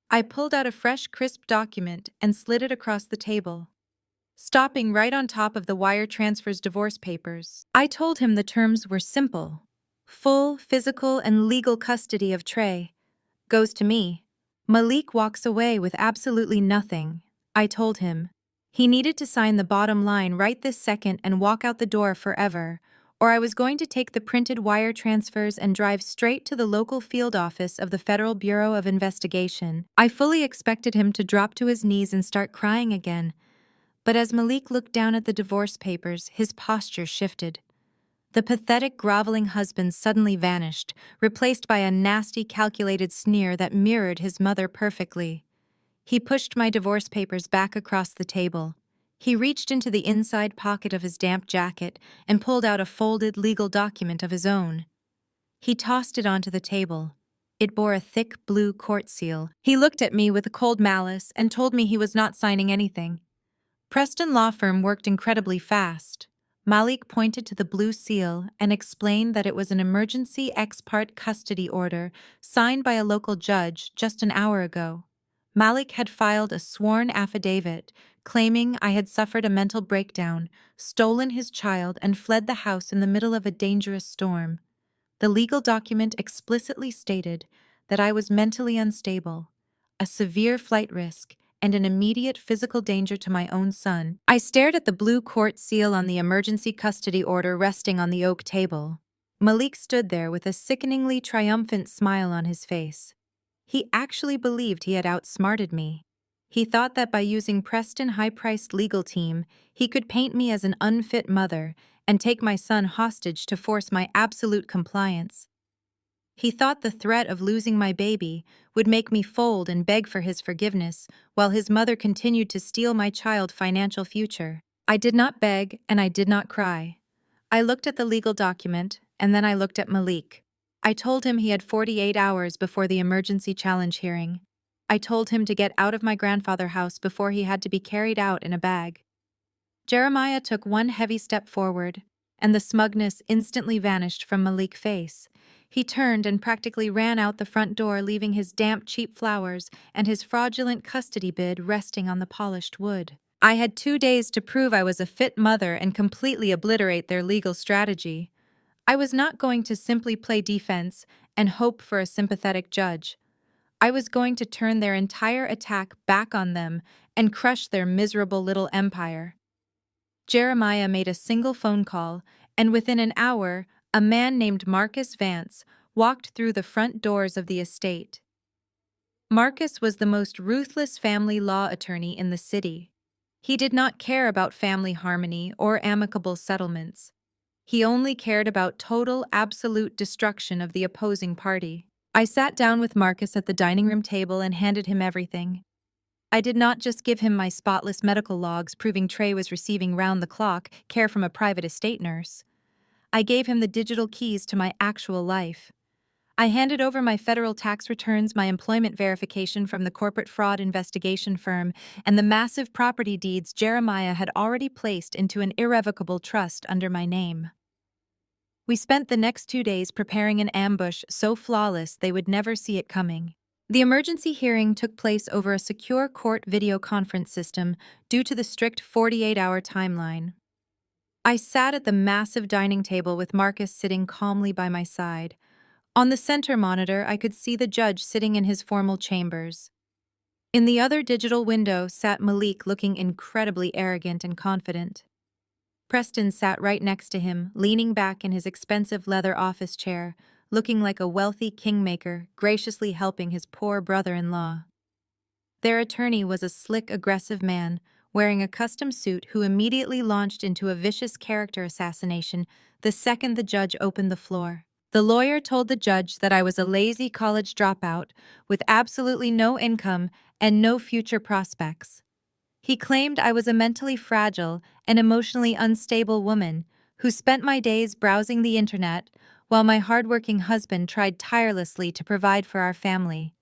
I pulled out a fresh, crisp document and slid it across the table, stopping right on top of the wire transfer's divorce papers. I told him the terms were simple: full physical and legal custody of Trey goes to me. Malik walks away with absolutely nothing, I told him. He needed to sign the bottom line right this second and walk out the door forever, or I was going to take the printed wire transfers and drive straight to the local field office of the Federal Bureau of Investigation. I fully expected him to drop to his knees and start crying again, but as Malik looked down at the divorce papers, his posture shifted. The pathetic, groveling husband suddenly vanished, replaced by a nasty, calculated sneer that mirrored his mother perfectly. He pushed my divorce papers back across the table. He reached into the inside pocket of his damp jacket and pulled out a folded legal document of his own. He tossed it onto the table. It bore a thick blue court seal. He looked at me with a cold malice and told me he was not signing anything. Preston Law Firm worked incredibly fast. Malik pointed to the blue seal and explained that it was an emergency ex parte custody order signed by a local judge just an hour ago. Malik had filed a sworn affidavit claiming I had suffered a mental breakdown, stolen his child, and fled the house in the middle of a dangerous storm. The legal document explicitly stated that I was mentally unstable, a severe flight risk, and an immediate physical danger to my own son. I stared at the blue court seal on the emergency custody order resting on the oak table. Malik stood there with a sickeningly triumphant smile on his face. He actually believed he had outsmarted me. He thought that by using Preston's high-priced legal team, he could paint me as an unfit mother and take my son hostage to force my absolute compliance. He thought the threat of losing my baby would make me fold and beg for his forgiveness, while his mother continued to steal my child's financial future. I did not beg, and I did not cry. I looked at the legal document, and then I looked at Malik. I told him he had 48 hours before the emergency challenge hearing. I told him to get out of my grandfather's house before he had to be carried out in a bag. Jeremiah took one heavy step forward, and the smugness instantly vanished from Malik's face. He turned and practically ran out the front door, leaving his damp, cheap flowers and his fraudulent custody bid resting on the polished wood. I had 2 days to prove I was a fit mother and completely obliterate their legal strategy. I was not going to simply play defense and hope for a sympathetic judge. I was going to turn their entire attack back on them and crush their miserable little empire. Jeremiah made a single phone call, and within an hour, a man named Marcus Vance walked through the front doors of the estate. Marcus was the most ruthless family law attorney in the city. He did not care about family harmony or amicable settlements. He only cared about total, absolute destruction of the opposing party. I sat down with Marcus at the dining room table and handed him everything. I did not just give him my spotless medical logs proving Trey was receiving round-the-clock care from a private estate nurse. I gave him the digital keys to my actual life. I handed over my federal tax returns, my employment verification from the corporate fraud investigation firm, and the massive property deeds Jeremiah had already placed into an irrevocable trust under my name. We spent the next 2 days preparing an ambush so flawless they would never see it coming. The emergency hearing took place over a secure court video conference system due to the strict 48-hour timeline. I sat at the massive dining table with Marcus sitting calmly by my side. On the center monitor, I could see the judge sitting in his formal chambers. In the other digital window sat Malik looking incredibly arrogant and confident. Preston sat right next to him, leaning back in his expensive leather office chair, looking like a wealthy kingmaker, graciously helping his poor brother-in-law. Their attorney was a slick, aggressive man, wearing a custom suit who immediately launched into a vicious character assassination the second the judge opened the floor. The lawyer told the judge that I was a lazy college dropout with absolutely no income and no future prospects. He claimed I was a mentally fragile and emotionally unstable woman who spent my days browsing the internet while my hardworking husband tried tirelessly to provide for our family.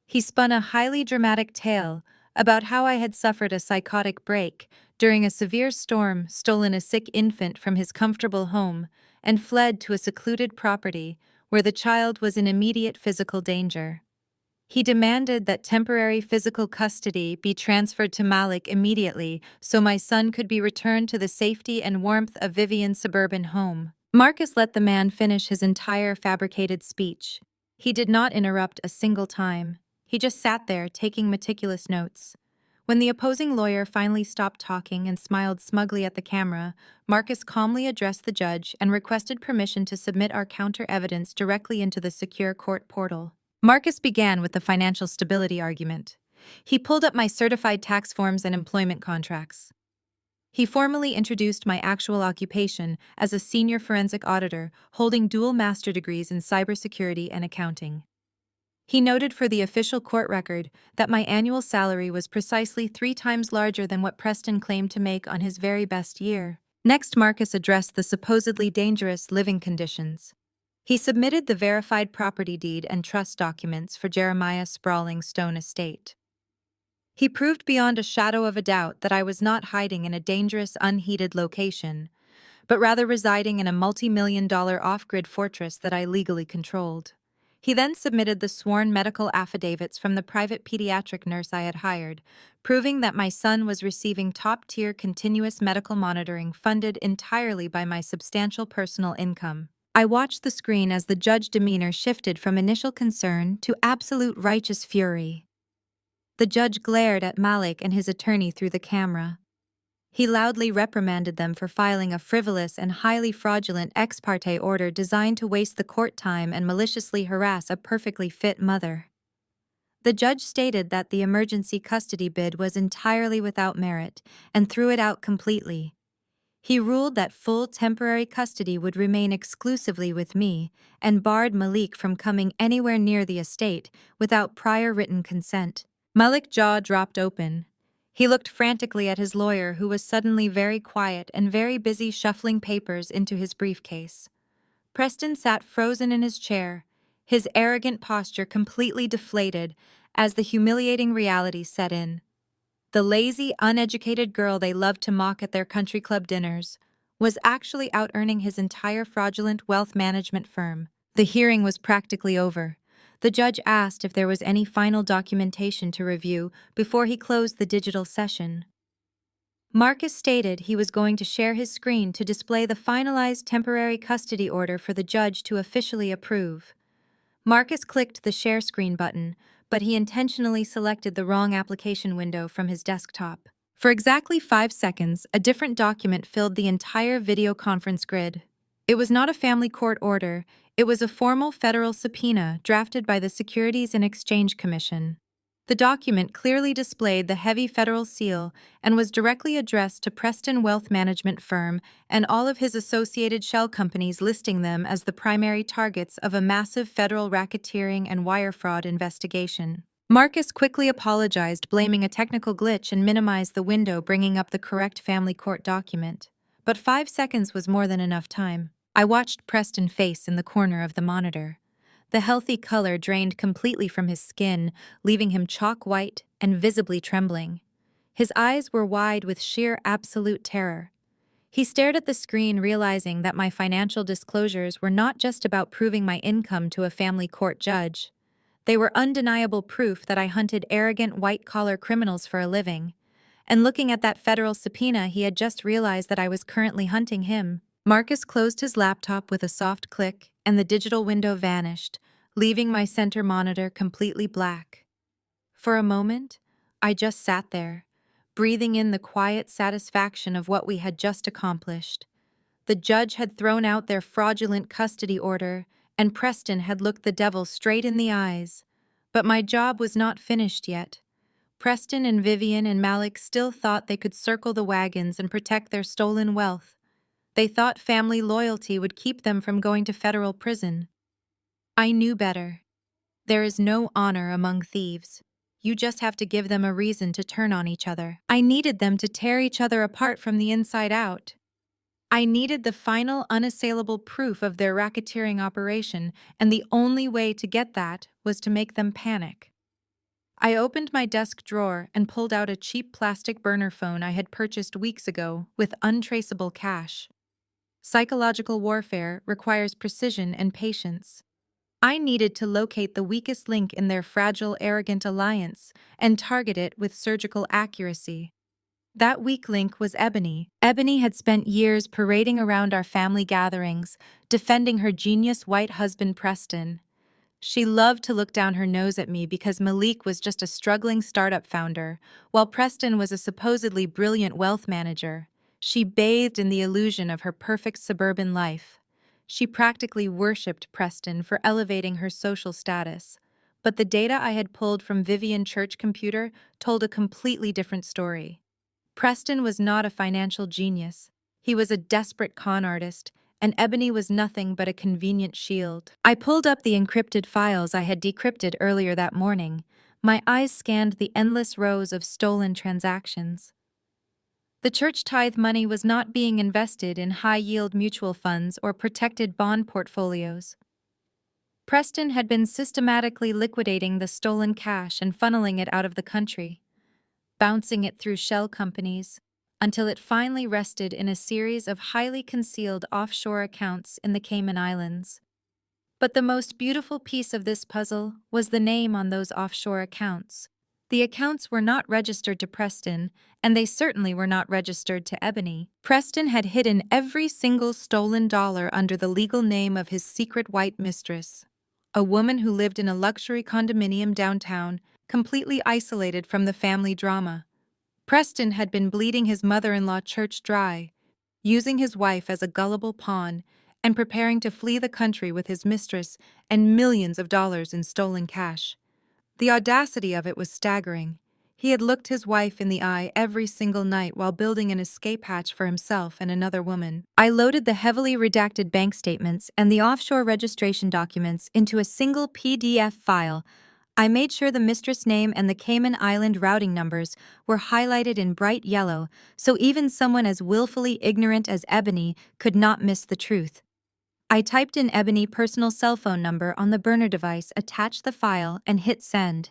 He spun a highly dramatic tale about how I had suffered a psychotic break during a severe storm, stolen a sick infant from his comfortable home, and fled to a secluded property where the child was in immediate physical danger. He demanded that temporary physical custody be transferred to Malik immediately so my son could be returned to the safety and warmth of Vivian's suburban home. Marcus let the man finish his entire fabricated speech. He did not interrupt a single time. He just sat there, taking meticulous notes. When the opposing lawyer finally stopped talking and smiled smugly at the camera, Marcus calmly addressed the judge and requested permission to submit our counter-evidence directly into the secure court portal. Marcus began with the financial stability argument. He pulled up my certified tax forms and employment contracts. He formally introduced my actual occupation as a senior forensic auditor holding dual master degrees in cybersecurity and accounting. He noted for the official court record that my annual salary was precisely 3 times larger than what Preston claimed to make on his very best year. Next, Marcus addressed the supposedly dangerous living conditions. He submitted the verified property deed and trust documents for Jeremiah's sprawling stone estate. He proved beyond a shadow of a doubt that I was not hiding in a dangerous, unheated location, but rather residing in a multi-million-dollar off-grid fortress that I legally controlled. He then submitted the sworn medical affidavits from the private pediatric nurse I had hired, proving that my son was receiving top-tier continuous medical monitoring funded entirely by my substantial personal income. I watched the screen as the judge's demeanor shifted from initial concern to absolute righteous fury. The judge glared at Malik and his attorney through the camera. He loudly reprimanded them for filing a frivolous and highly fraudulent ex parte order designed to waste the court time and maliciously harass a perfectly fit mother. The judge stated that the emergency custody bid was entirely without merit and threw it out completely. He ruled that full temporary custody would remain exclusively with me and barred Malik from coming anywhere near the estate without prior written consent. Malik's jaw dropped open. He looked frantically at his lawyer, who was suddenly very quiet and very busy shuffling papers into his briefcase. Preston sat frozen in his chair, his arrogant posture completely deflated as the humiliating reality set in. The lazy, uneducated girl they loved to mock at their country club dinners was actually out-earning his entire fraudulent wealth management firm. The hearing was practically over. The judge asked if there was any final documentation to review before he closed the digital session. Marcus stated he was going to share his screen to display the finalized temporary custody order for the judge to officially approve. Marcus clicked the share screen button, but he intentionally selected the wrong application window from his desktop. For exactly 5 seconds, a different document filled the entire video conference grid. It was not a family court order, It was a formal federal subpoena drafted by the Securities and Exchange Commission. The document clearly displayed the heavy federal seal and was directly addressed to Preston Wealth Management Firm and all of his associated shell companies, listing them as the primary targets of a massive federal racketeering and wire fraud investigation. Marcus quickly apologized, blaming a technical glitch, and minimized the window, bringing up the correct family court document. But 5 seconds was more than enough time. I watched Preston face in the corner of the monitor. The healthy color drained completely from his skin, leaving him chalk white and visibly trembling. His eyes were wide with sheer absolute terror. He stared at the screen, realizing that my financial disclosures were not just about proving my income to a family court judge. They were undeniable proof that I hunted arrogant white-collar criminals for a living. And looking at that federal subpoena, he had just realized that I was currently hunting him. Marcus closed his laptop with a soft click, and the digital window vanished, leaving my center monitor completely black. For a moment, I just sat there, breathing in the quiet satisfaction of what we had just accomplished. The judge had thrown out their fraudulent custody order, and Preston had looked the devil straight in the eyes. But my job was not finished yet. Preston and Vivian and Malik still thought they could circle the wagons and protect their stolen wealth. They thought family loyalty would keep them from going to federal prison. I knew better. There is no honor among thieves. You just have to give them a reason to turn on each other. I needed them to tear each other apart from the inside out. I needed the final unassailable proof of their racketeering operation, and the only way to get that was to make them panic. I opened my desk drawer and pulled out a cheap plastic burner phone I had purchased weeks ago with untraceable cash. Psychological warfare requires precision and patience. I needed to locate the weakest link in their fragile, arrogant alliance and target it with surgical accuracy. That weak link was Ebony. Ebony had spent years parading around our family gatherings, defending her genius white husband Preston. She loved to look down her nose at me because Malik was just a struggling startup founder, while Preston was a supposedly brilliant wealth manager. She bathed in the illusion of her perfect suburban life. She practically worshipped Preston for elevating her social status. But the data I had pulled from Vivian Church computer told a completely different story. Preston was not a financial genius. He was a desperate con artist, and Ebony was nothing but a convenient shield. I pulled up the encrypted files I had decrypted earlier that morning. My eyes scanned the endless rows of stolen transactions. The church tithe money was not being invested in high-yield mutual funds or protected bond portfolios. Preston had been systematically liquidating the stolen cash and funneling it out of the country, bouncing it through shell companies, until it finally rested in a series of highly concealed offshore accounts in the Cayman Islands. But the most beautiful piece of this puzzle was the name on those offshore accounts. The accounts were not registered to Preston, and they certainly were not registered to Ebony. Preston had hidden every single stolen dollar under the legal name of his secret white mistress, a woman who lived in a luxury condominium downtown, completely isolated from the family drama. Preston had been bleeding his mother-in-law Church dry, using his wife as a gullible pawn, and preparing to flee the country with his mistress and millions of dollars in stolen cash. The audacity of it was staggering. He had looked his wife in the eye every single night while building an escape hatch for himself and another woman. I loaded the heavily redacted bank statements and the offshore registration documents into a single PDF file. I made sure the mistress name and the Cayman Island routing numbers were highlighted in bright yellow, so even someone as willfully ignorant as Ebony could not miss the truth. I typed in Ebony's personal cell phone number on the burner device, attached the file, and hit send.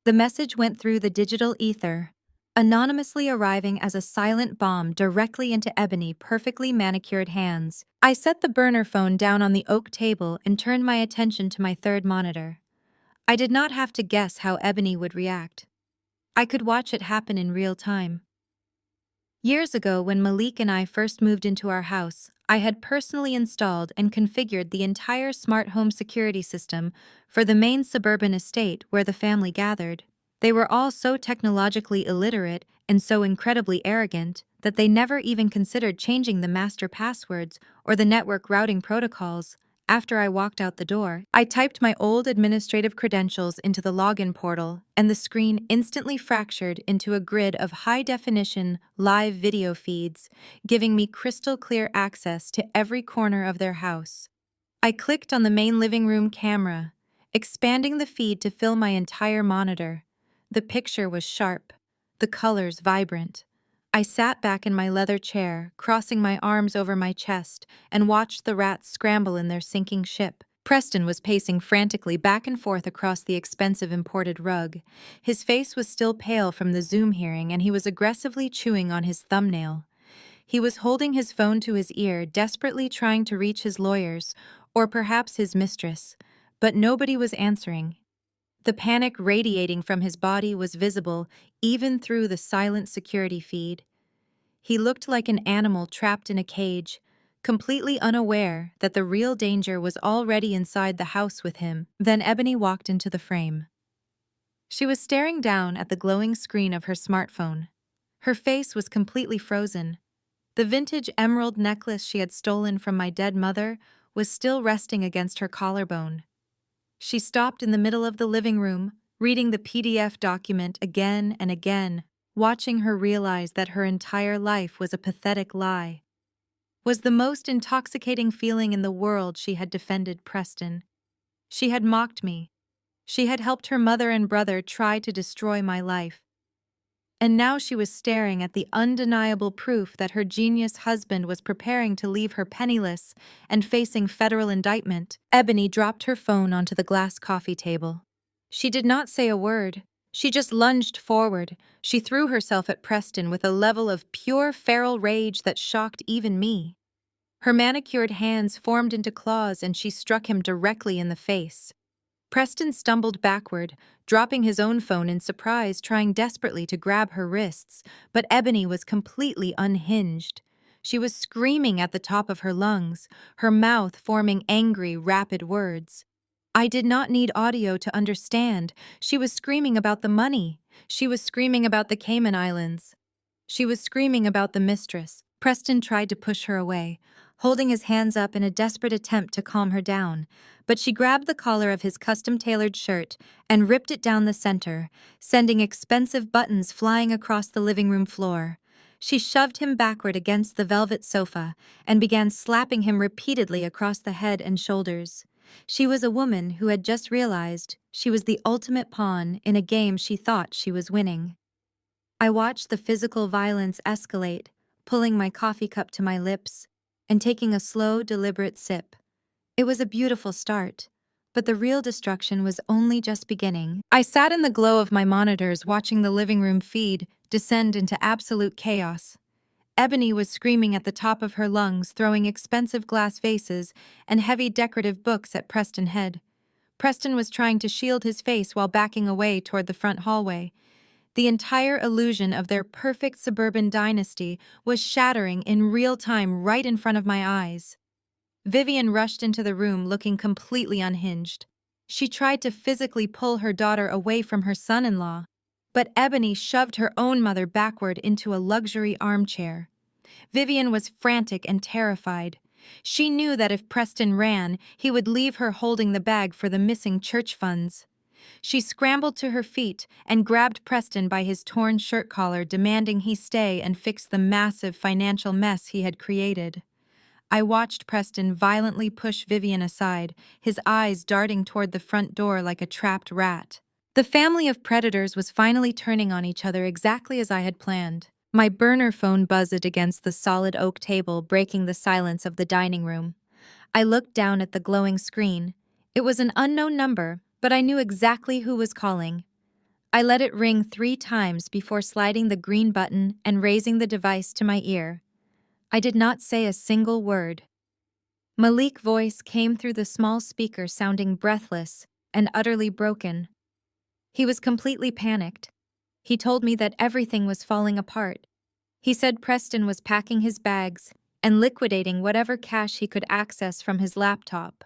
The message went through the digital ether, anonymously arriving as a silent bomb directly into Ebony's perfectly manicured hands. I set the burner phone down on the oak table and turned my attention to my third monitor. I did not have to guess how Ebony would react. I could watch it happen in real time. Years ago, when Malik and I first moved into our house, I had personally installed and configured the entire smart home security system for the main suburban estate where the family gathered. They were all so technologically illiterate and so incredibly arrogant that they never even considered changing the master passwords or the network routing protocols. After I walked out the door, I typed my old administrative credentials into the login portal, and the screen instantly fractured into a grid of high-definition live video feeds, giving me crystal clear access to every corner of their house. I clicked on the main living room camera, expanding the feed to fill my entire monitor. The picture was sharp, the colors vibrant. I sat back in my leather chair, crossing my arms over my chest, and watched the rats scramble in their sinking ship. Preston was pacing frantically back and forth across the expensive imported rug. His face was still pale from the Zoom hearing, and he was aggressively chewing on his thumbnail. He was holding his phone to his ear, desperately trying to reach his lawyers, or perhaps his mistress, but nobody was answering. The panic radiating from his body was visible even through the silent security feed. He looked like an animal trapped in a cage, completely unaware that the real danger was already inside the house with him. Then Ebony walked into the frame. She was staring down at the glowing screen of her smartphone. Her face was completely frozen. The vintage emerald necklace she had stolen from my dead mother was still resting against her collarbone. She stopped in the middle of the living room, reading the PDF document again and again, watching her realize that her entire life was a pathetic lie. Was the most intoxicating feeling in the world she had defended Preston. She had mocked me. She had helped her mother and brother try to destroy my life. And now she was staring at the undeniable proof that her genius husband was preparing to leave her penniless and facing federal indictment. Ebony dropped her phone onto the glass coffee table. She did not say a word. She just lunged forward. She threw herself at Preston with a level of pure feral rage that shocked even me. Her manicured hands formed into claws and she struck him directly in the face. Preston stumbled backward, dropping his own phone in surprise, trying desperately to grab her wrists, but Ebony was completely unhinged. She was screaming at the top of her lungs, her mouth forming angry, rapid words. I did not need audio to understand. She was screaming about the money. She was screaming about the Cayman Islands. She was screaming about the mistress. Preston tried to push her away, holding his hands up in a desperate attempt to calm her down, but she grabbed the collar of his custom-tailored shirt and ripped it down the center, sending expensive buttons flying across the living room floor. She shoved him backward against the velvet sofa and began slapping him repeatedly across the head and shoulders. She was a woman who had just realized she was the ultimate pawn in a game she thought she was winning. I watched the physical violence escalate, pulling my coffee cup to my lips and taking a slow, deliberate sip. It was a beautiful start, but the real destruction was only just beginning. I sat in the glow of my monitors watching the living room feed descend into absolute chaos. Ebony was screaming at the top of her lungs, throwing expensive glass vases and heavy decorative books at Preston's head. Preston was trying to shield his face while backing away toward the front hallway. The entire illusion of their perfect suburban dynasty was shattering in real time right in front of my eyes. Vivian rushed into the room looking completely unhinged. She tried to physically pull her daughter away from her son-in-law, but Ebony shoved her own mother backward into a luxury armchair. Vivian was frantic and terrified. She knew that if Preston ran, he would leave her holding the bag for the missing church funds. She scrambled to her feet and grabbed Preston by his torn shirt collar, demanding he stay and fix the massive financial mess he had created. I watched Preston violently push Vivian aside, his eyes darting toward the front door like a trapped rat. The family of predators was finally turning on each other exactly as I had planned. My burner phone buzzed against the solid oak table, breaking the silence of the dining room. I looked down at the glowing screen. It was an unknown number, but I knew exactly who was calling. I let it ring 3 times before sliding the green button and raising the device to my ear. I did not say a single word. Malik's voice came through the small speaker, sounding breathless and utterly broken. He was completely panicked. He told me that everything was falling apart. He said Preston was packing his bags and liquidating whatever cash he could access from his laptop.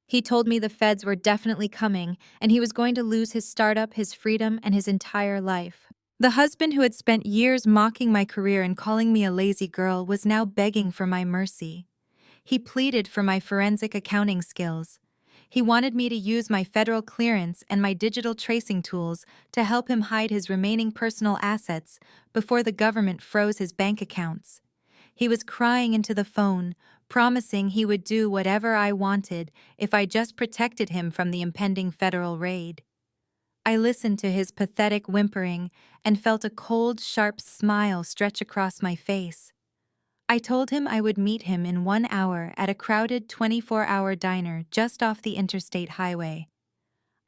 He told me the feds were definitely coming, and he was going to lose his startup, his freedom, and his entire life. The husband who had spent years mocking my career and calling me a lazy girl was now begging for my mercy. He pleaded for my forensic accounting skills. He wanted me to use my federal clearance and my digital tracing tools to help him hide his remaining personal assets before the government froze his bank accounts. He was crying into the phone, promising he would do whatever I wanted if I just protected him from the impending federal raid. I listened to his pathetic whimpering and felt a cold, sharp smile stretch across my face. I told him I would meet him in 1 hour at a crowded 24-hour diner just off the interstate highway.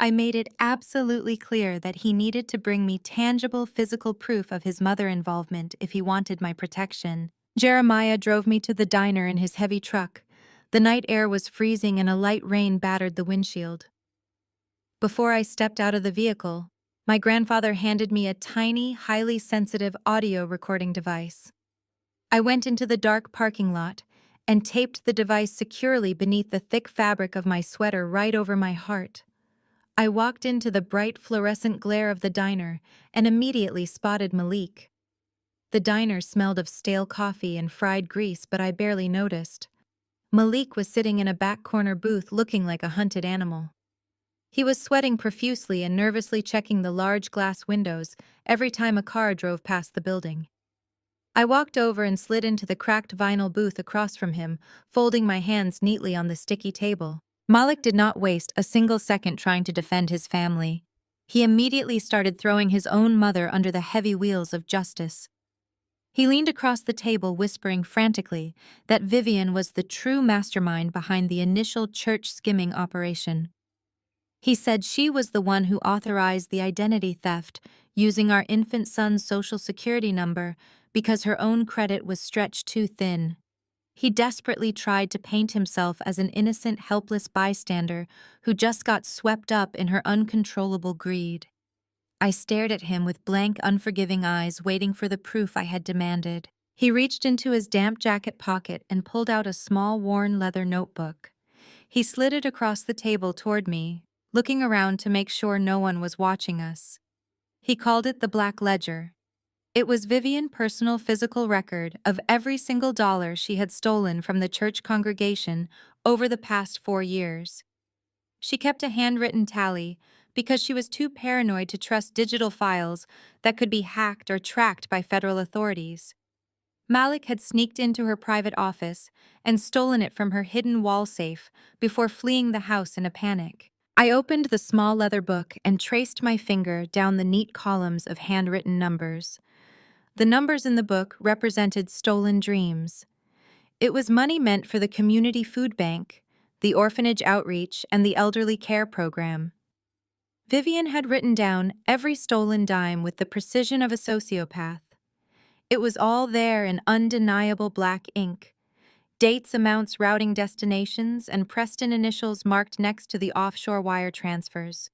I made it absolutely clear that he needed to bring me tangible physical proof of his mother involvement if he wanted my protection. Jeremiah drove me to the diner in his heavy truck. The night air was freezing and a light rain battered the windshield. Before I stepped out of the vehicle, my grandfather handed me a tiny, highly sensitive audio recording device. I went into the dark parking lot and taped the device securely beneath the thick fabric of my sweater right over my heart. I walked into the bright fluorescent glare of the diner and immediately spotted Malik. The diner smelled of stale coffee and fried grease, but I barely noticed. Malik was sitting in a back corner booth looking like a hunted animal. He was sweating profusely and nervously checking the large glass windows every time a car drove past the building. I walked over and slid into the cracked vinyl booth across from him, folding my hands neatly on the sticky table. Malik did not waste a single second trying to defend his family. He immediately started throwing his own mother under the heavy wheels of justice. He leaned across the table, whispering frantically that Vivian was the true mastermind behind the initial church skimming operation. He said she was the one who authorized the identity theft, using our infant son's social security number because her own credit was stretched too thin. He desperately tried to paint himself as an innocent, helpless bystander who just got swept up in her uncontrollable greed. I stared at him with blank, unforgiving eyes, waiting for the proof I had demanded. He reached into his damp jacket pocket and pulled out a small, worn leather notebook. He slid it across the table toward me, looking around to make sure no one was watching us. He called it the Black Ledger. It was Vivian's personal physical record of every single dollar she had stolen from the church congregation over the past 4 years. She kept a handwritten tally because she was too paranoid to trust digital files that could be hacked or tracked by federal authorities. Malik had sneaked into her private office and stolen it from her hidden wall safe before fleeing the house in a panic. I opened the small leather book and traced my finger down the neat columns of handwritten numbers. The numbers in the book represented stolen dreams. It was money meant for the community food bank, the orphanage outreach, and the elderly care program. Vivian had written down every stolen dime with the precision of a sociopath. It was all there in undeniable black ink. Dates, amounts, routing destinations, and Preston initials marked next to the offshore wire transfers.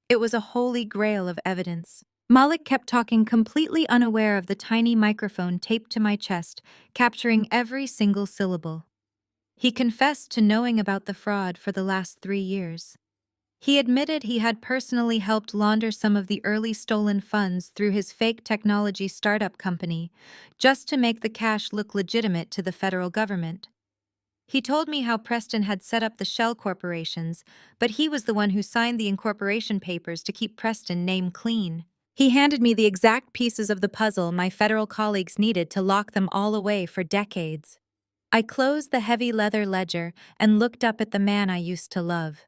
It was a holy grail of evidence. Malik kept talking, completely unaware of the tiny microphone taped to my chest, capturing every single syllable. He confessed to knowing about the fraud for the last 3 years. He admitted he had personally helped launder some of the early stolen funds through his fake technology startup company, just to make the cash look legitimate to the federal government. He told me how Preston had set up the shell corporations, but he was the one who signed the incorporation papers to keep Preston's name clean. He handed me the exact pieces of the puzzle my federal colleagues needed to lock them all away for decades. I closed the heavy leather ledger and looked up at the man I used to love.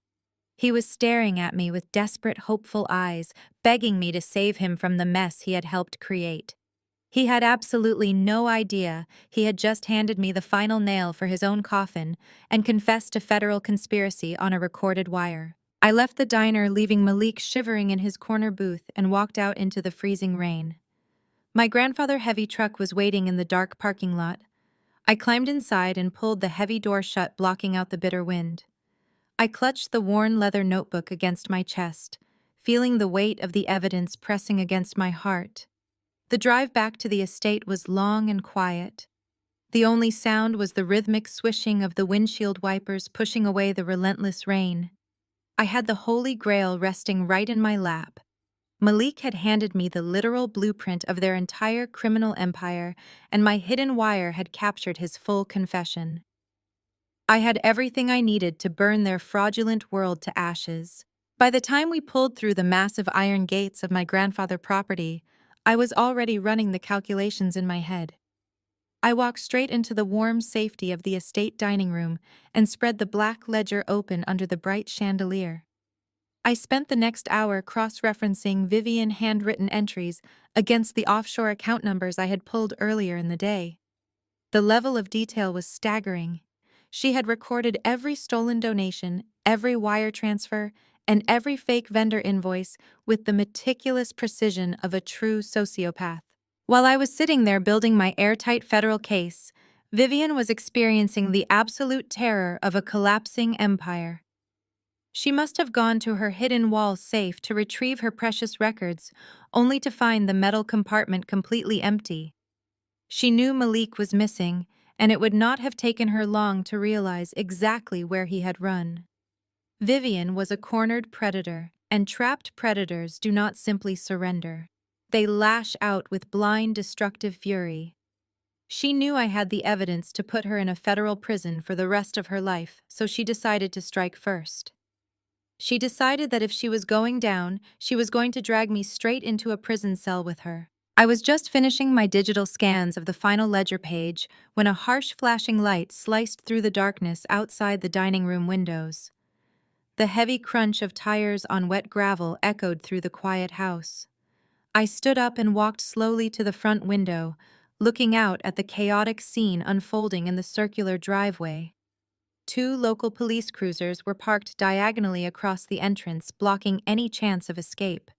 He was staring at me with desperate, hopeful eyes, begging me to save him from the mess he had helped create. He had absolutely no idea he had just handed me the final nail for his own coffin and confessed to federal conspiracy on a recorded wire. I left the diner, leaving Malik shivering in his corner booth, and walked out into the freezing rain. My grandfather's heavy truck was waiting in the dark parking lot. I climbed inside and pulled the heavy door shut, blocking out the bitter wind. I clutched the worn leather notebook against my chest, feeling the weight of the evidence pressing against my heart. The drive back to the estate was long and quiet. The only sound was the rhythmic swishing of the windshield wipers pushing away the relentless rain. I had the Holy Grail resting right in my lap. Malik had handed me the literal blueprint of their entire criminal empire, and my hidden wire had captured his full confession. I had everything I needed to burn their fraudulent world to ashes. By the time we pulled through the massive iron gates of my grandfather's property, I was already running the calculations in my head. I walked straight into the warm safety of the estate dining room and spread the black ledger open under the bright chandelier. I spent the next hour cross-referencing Vivian handwritten entries against the offshore account numbers I had pulled earlier in the day. The level of detail was staggering. She had recorded every stolen donation, every wire transfer, and every fake vendor invoice with the meticulous precision of a true sociopath. While I was sitting there building my airtight federal case, Vivian was experiencing the absolute terror of a collapsing empire. She must have gone to her hidden wall safe to retrieve her precious records, only to find the metal compartment completely empty. She knew Malik was missing, and it would not have taken her long to realize exactly where he had run. Vivian was a cornered predator, and trapped predators do not simply surrender. They lash out with blind, destructive fury. She knew I had the evidence to put her in a federal prison for the rest of her life, so she decided to strike first. She decided that if she was going down, she was going to drag me straight into a prison cell with her. I was just finishing my digital scans of the final ledger page when a harsh flashing light sliced through the darkness outside the dining room windows. The heavy crunch of tires on wet gravel echoed through the quiet house. I stood up and walked slowly to the front window, looking out at the chaotic scene unfolding in the circular driveway. 2 local police cruisers were parked diagonally across the entrance, blocking any chance of escape.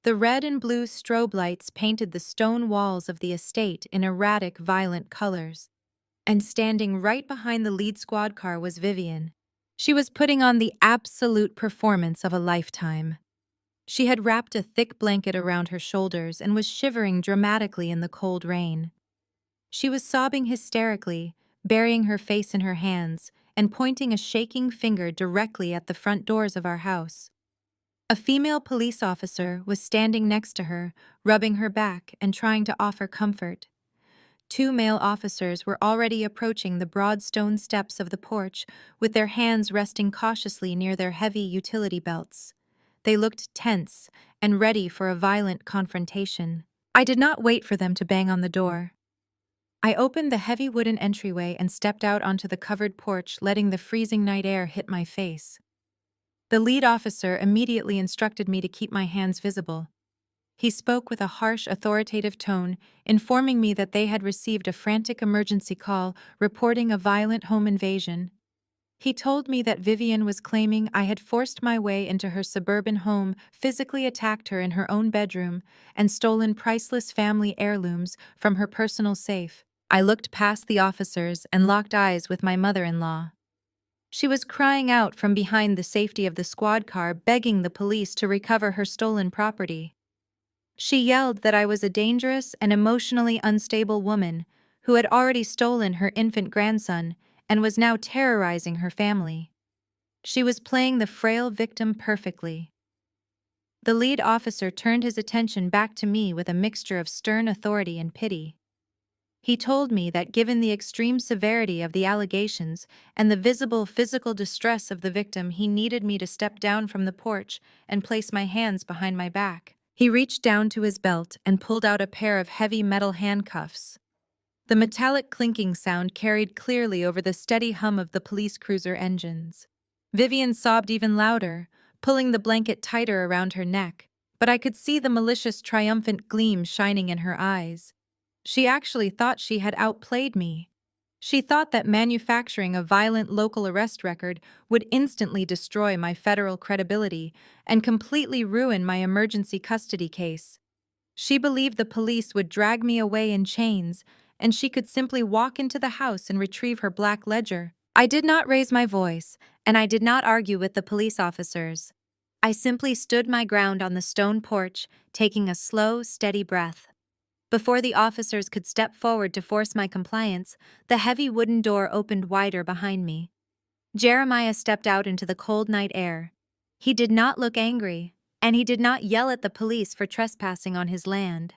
The red and blue strobe lights painted the stone walls of the estate in erratic, violent colors. And standing right behind the lead squad car was Vivian. She was putting on the absolute performance of a lifetime. She had wrapped a thick blanket around her shoulders and was shivering dramatically in the cold rain. She was sobbing hysterically, burying her face in her hands, and pointing a shaking finger directly at the front doors of our house. A female police officer was standing next to her, rubbing her back and trying to offer comfort. 2 male officers were already approaching the broad stone steps of the porch, with their hands resting cautiously near their heavy utility belts. They looked tense and ready for a violent confrontation. I did not wait for them to bang on the door. I opened the heavy wooden entryway and stepped out onto the covered porch, letting the freezing night air hit my face. The lead officer immediately instructed me to keep my hands visible. He spoke with a harsh, authoritative tone, informing me that they had received a frantic emergency call reporting a violent home invasion. He told me that Vivian was claiming I had forced my way into her suburban home, physically attacked her in her own bedroom, and stolen priceless family heirlooms from her personal safe. I looked past the officers and locked eyes with my mother-in-law. She was crying out from behind the safety of the squad car, begging the police to recover her stolen property. She yelled that I was a dangerous and emotionally unstable woman who had already stolen her infant grandson and was now terrorizing her family. She was playing the frail victim perfectly. The lead officer turned his attention back to me with a mixture of stern authority and pity. He told me that given the extreme severity of the allegations and the visible physical distress of the victim, he needed me to step down from the porch and place my hands behind my back. He reached down to his belt and pulled out a pair of heavy metal handcuffs. The metallic clinking sound carried clearly over the steady hum of the police cruiser engines. Vivian sobbed even louder, pulling the blanket tighter around her neck, but I could see the malicious, triumphant gleam shining in her eyes. She actually thought she had outplayed me. She thought that manufacturing a violent local arrest record would instantly destroy my federal credibility and completely ruin my emergency custody case. She believed the police would drag me away in chains, and she could simply walk into the house and retrieve her black ledger. I did not raise my voice, and I did not argue with the police officers. I simply stood my ground on the stone porch, taking a slow, steady breath. Before the officers could step forward to force my compliance, the heavy wooden door opened wider behind me. Jeremiah stepped out into the cold night air. He did not look angry, and he did not yell at the police for trespassing on his land.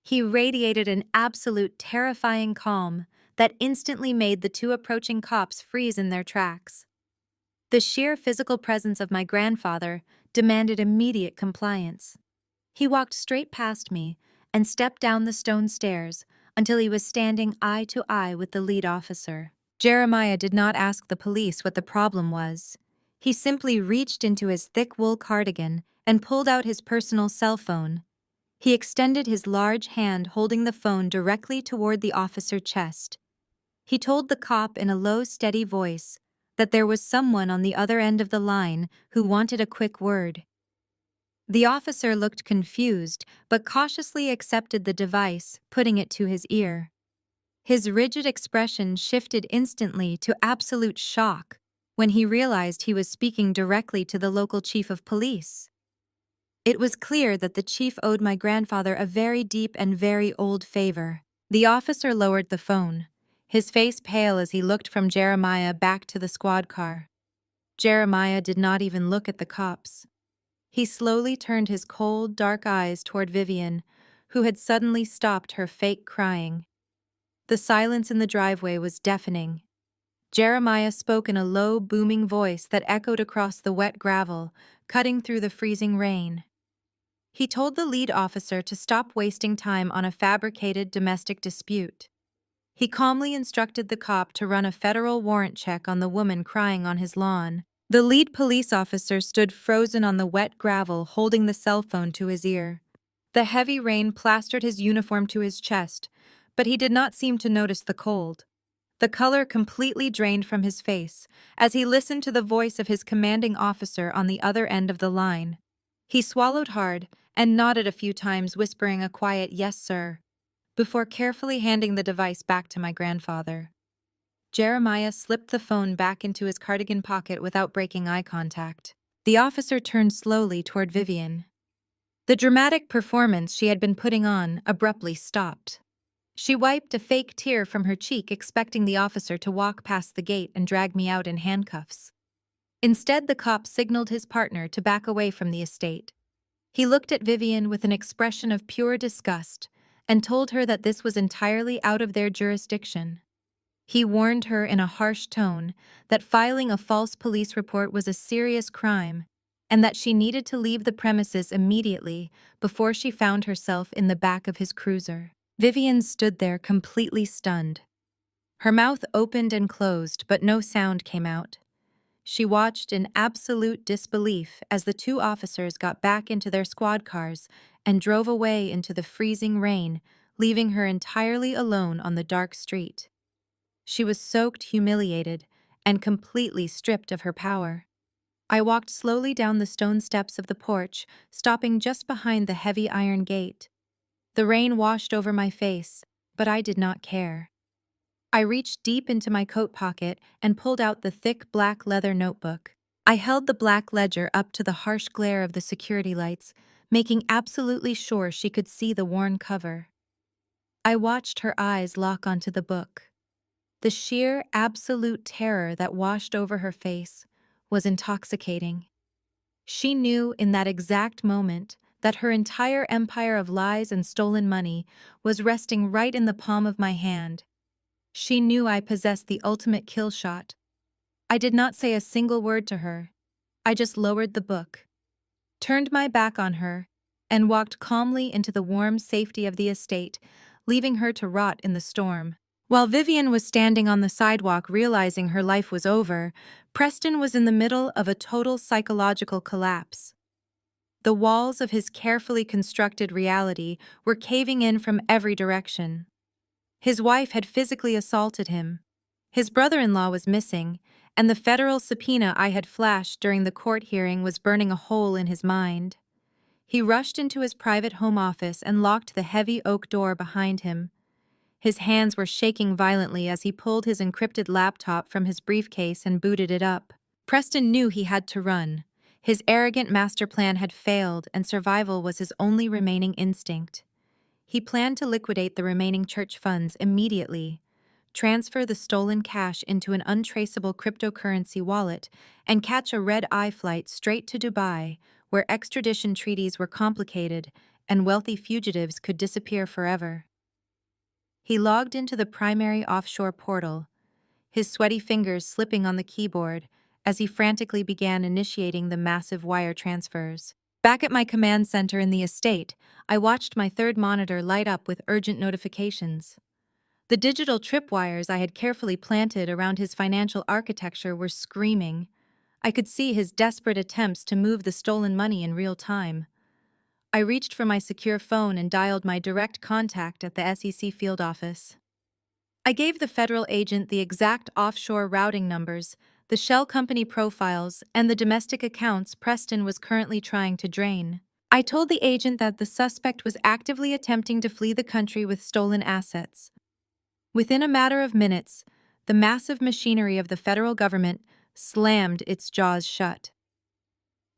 He radiated an absolute terrifying calm, that instantly made the two approaching cops freeze in their tracks. The sheer physical presence of my grandfather demanded immediate compliance. He walked straight past me and stepped down the stone stairs until he was standing eye to eye with the lead officer. Jeremiah did not ask the police what the problem was. He simply reached into his thick wool cardigan and pulled out his personal cell phone. He extended his large hand holding the phone directly toward the officer's chest. He told the cop in a low, steady voice that there was someone on the other end of the line who wanted a quick word. The officer looked confused, but cautiously accepted the device, putting it to his ear. His rigid expression shifted instantly to absolute shock when he realized he was speaking directly to the local chief of police. It was clear that the chief owed my grandfather a very deep and very old favor. The officer lowered the phone, his face pale as he looked from Jeremiah back to the squad car. Jeremiah did not even look at the cops. He slowly turned his cold, dark eyes toward Vivian, who had suddenly stopped her fake crying. The silence in the driveway was deafening. Jeremiah spoke in a low, booming voice that echoed across the wet gravel, cutting through the freezing rain. He told the lead officer to stop wasting time on a fabricated domestic dispute. He calmly instructed the cop to run a federal warrant check on the woman crying on his lawn. The lead police officer stood frozen on the wet gravel, holding the cell phone to his ear. The heavy rain plastered his uniform to his chest, but he did not seem to notice the cold. The color completely drained from his face as he listened to the voice of his commanding officer on the other end of the line. He swallowed hard and nodded a few times, whispering a quiet "yes, sir," before carefully handing the device back to my grandfather. Jeremiah slipped the phone back into his cardigan pocket without breaking eye contact. The officer turned slowly toward Vivian. The dramatic performance she had been putting on abruptly stopped. She wiped a fake tear from her cheek, expecting the officer to walk past the gate and drag me out in handcuffs. Instead, the cop signaled his partner to back away from the estate. He looked at Vivian with an expression of pure disgust and told her that this was entirely out of their jurisdiction. He warned her in a harsh tone that filing a false police report was a serious crime and that she needed to leave the premises immediately before she found herself in the back of his cruiser. Vivian stood there completely stunned. Her mouth opened and closed, but no sound came out. She watched in absolute disbelief as the two officers got back into their squad cars and drove away into the freezing rain, leaving her entirely alone on the dark street. She was soaked, humiliated, and completely stripped of her power. I walked slowly down the stone steps of the porch, stopping just behind the heavy iron gate. The rain washed over my face, but I did not care. I reached deep into my coat pocket and pulled out the thick black leather notebook. I held the black ledger up to the harsh glare of the security lights, making absolutely sure she could see the worn cover. I watched her eyes lock onto the book. The sheer, absolute terror that washed over her face was intoxicating. She knew in that exact moment that her entire empire of lies and stolen money was resting right in the palm of my hand. She knew I possessed the ultimate kill shot. I did not say a single word to her. I just lowered the book, turned my back on her, and walked calmly into the warm safety of the estate, leaving her to rot in the storm. While Vivian was standing on the sidewalk realizing her life was over, Preston was in the middle of a total psychological collapse. The walls of his carefully constructed reality were caving in from every direction. His wife had physically assaulted him. His brother-in-law was missing, and the federal subpoena I had flashed during the court hearing was burning a hole in his mind. He rushed into his private home office and locked the heavy oak door behind him. His hands were shaking violently as he pulled his encrypted laptop from his briefcase and booted it up. Preston knew he had to run. His arrogant master plan had failed, and survival was his only remaining instinct. He planned to liquidate the remaining church funds immediately, transfer the stolen cash into an untraceable cryptocurrency wallet, and catch a red-eye flight straight to Dubai, where extradition treaties were complicated and wealthy fugitives could disappear forever. He logged into the primary offshore portal, his sweaty fingers slipping on the keyboard as he frantically began initiating the massive wire transfers. Back at my command center in the estate, I watched my third monitor light up with urgent notifications. The digital tripwires I had carefully planted around his financial architecture were screaming. I could see his desperate attempts to move the stolen money in real time. I reached for my secure phone and dialed my direct contact at the SEC field office. I gave the federal agent the exact offshore routing numbers, the shell company profiles, and the domestic accounts Preston was currently trying to drain. I told the agent that the suspect was actively attempting to flee the country with stolen assets. Within a matter of minutes, the massive machinery of the federal government slammed its jaws shut.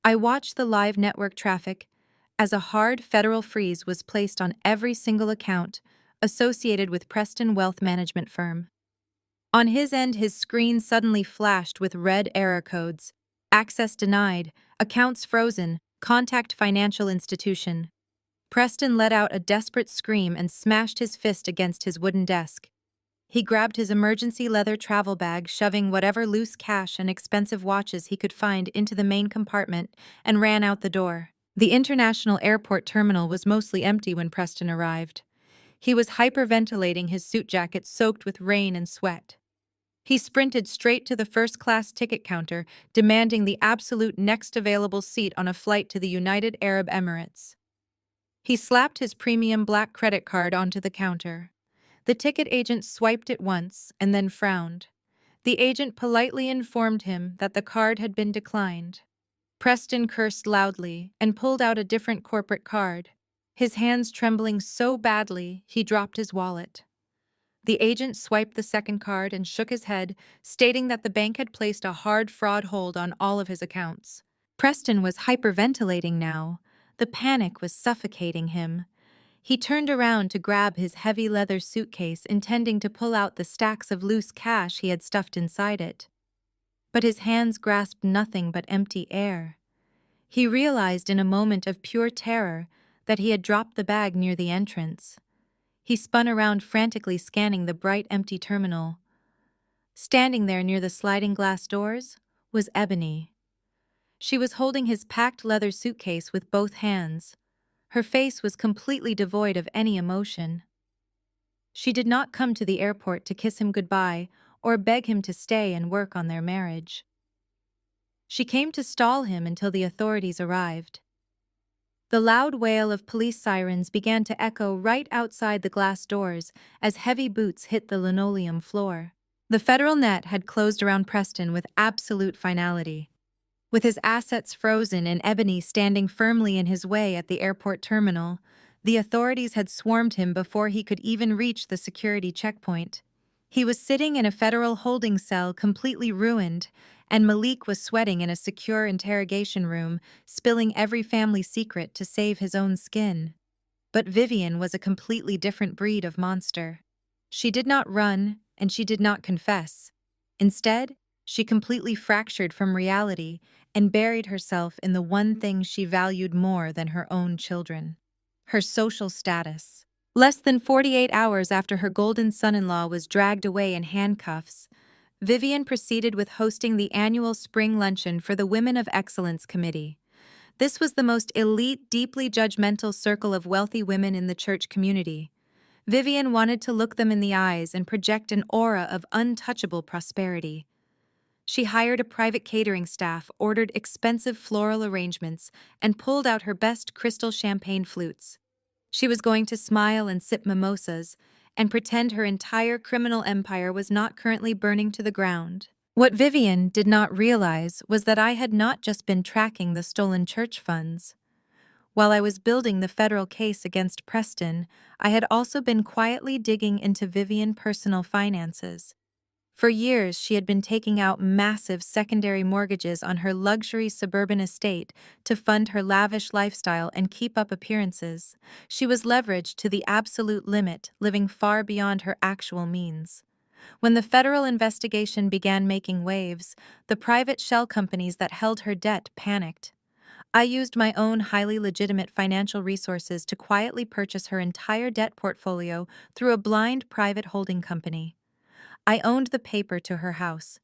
I watched the live network traffic as a hard federal freeze was placed on every single account associated with Preston Wealth Management Firm. On his end, his screen suddenly flashed with red error codes: access denied, accounts frozen, contact financial institution. Preston let out a desperate scream and smashed his fist against his wooden desk. He grabbed his emergency leather travel bag, shoving whatever loose cash and expensive watches he could find into the main compartment, and ran out the door. The international airport terminal was mostly empty when Preston arrived. He was hyperventilating, his suit jacket soaked with rain and sweat. He sprinted straight to the first-class ticket counter, demanding the absolute next available seat on a flight to the United Arab Emirates. He slapped his premium black credit card onto the counter. The ticket agent swiped it once and then frowned. The agent politely informed him that the card had been declined. Preston cursed loudly and pulled out a different corporate card, his hands trembling so badly he dropped his wallet. The agent swiped the second card and shook his head, stating that the bank had placed a hard fraud hold on all of his accounts. Preston was hyperventilating now. The panic was suffocating him. He turned around to grab his heavy leather suitcase, intending to pull out the stacks of loose cash he had stuffed inside it. But his hands grasped nothing but empty air. He realized in a moment of pure terror that he had dropped the bag near the entrance. He spun around, frantically scanning the bright, empty terminal. Standing there near the sliding glass doors was Ebony. She was holding his packed leather suitcase with both hands. Her face was completely devoid of any emotion. She did not come to the airport to kiss him goodbye or beg him to stay and work on their marriage. She came to stall him until the authorities arrived. The loud wail of police sirens began to echo right outside the glass doors as heavy boots hit the linoleum floor. The federal net had closed around Preston with absolute finality. With his assets frozen and Ebony standing firmly in his way at the airport terminal, the authorities had swarmed him before he could even reach the security checkpoint. He was sitting in a federal holding cell, completely ruined, and Malik was sweating in a secure interrogation room, spilling every family secret to save his own skin. But Vivian was a completely different breed of monster. She did not run, and she did not confess. Instead, she completely fractured from reality and buried herself in the one thing she valued more than her own children: her social status. Less than 48 hours after her golden son-in-law was dragged away in handcuffs, Vivian proceeded with hosting the annual spring luncheon for the Women of Excellence Committee. This was the most elite, deeply judgmental circle of wealthy women in the church community. Vivian wanted to look them in the eyes and project an aura of untouchable prosperity. She hired a private catering staff, ordered expensive floral arrangements, and pulled out her best crystal champagne flutes. She was going to smile and sip mimosas and pretend her entire criminal empire was not currently burning to the ground. What Vivian did not realize was that I had not just been tracking the stolen church funds. While I was building the federal case against Preston, I had also been quietly digging into Vivian's personal finances. For years, she had been taking out massive secondary mortgages on her luxury suburban estate to fund her lavish lifestyle and keep up appearances. She was leveraged to the absolute limit, living far beyond her actual means. When the federal investigation began making waves, the private shell companies that held her debt panicked. I used my own highly legitimate financial resources to quietly purchase her entire debt portfolio through a blind private holding company. I owned the paper to her house.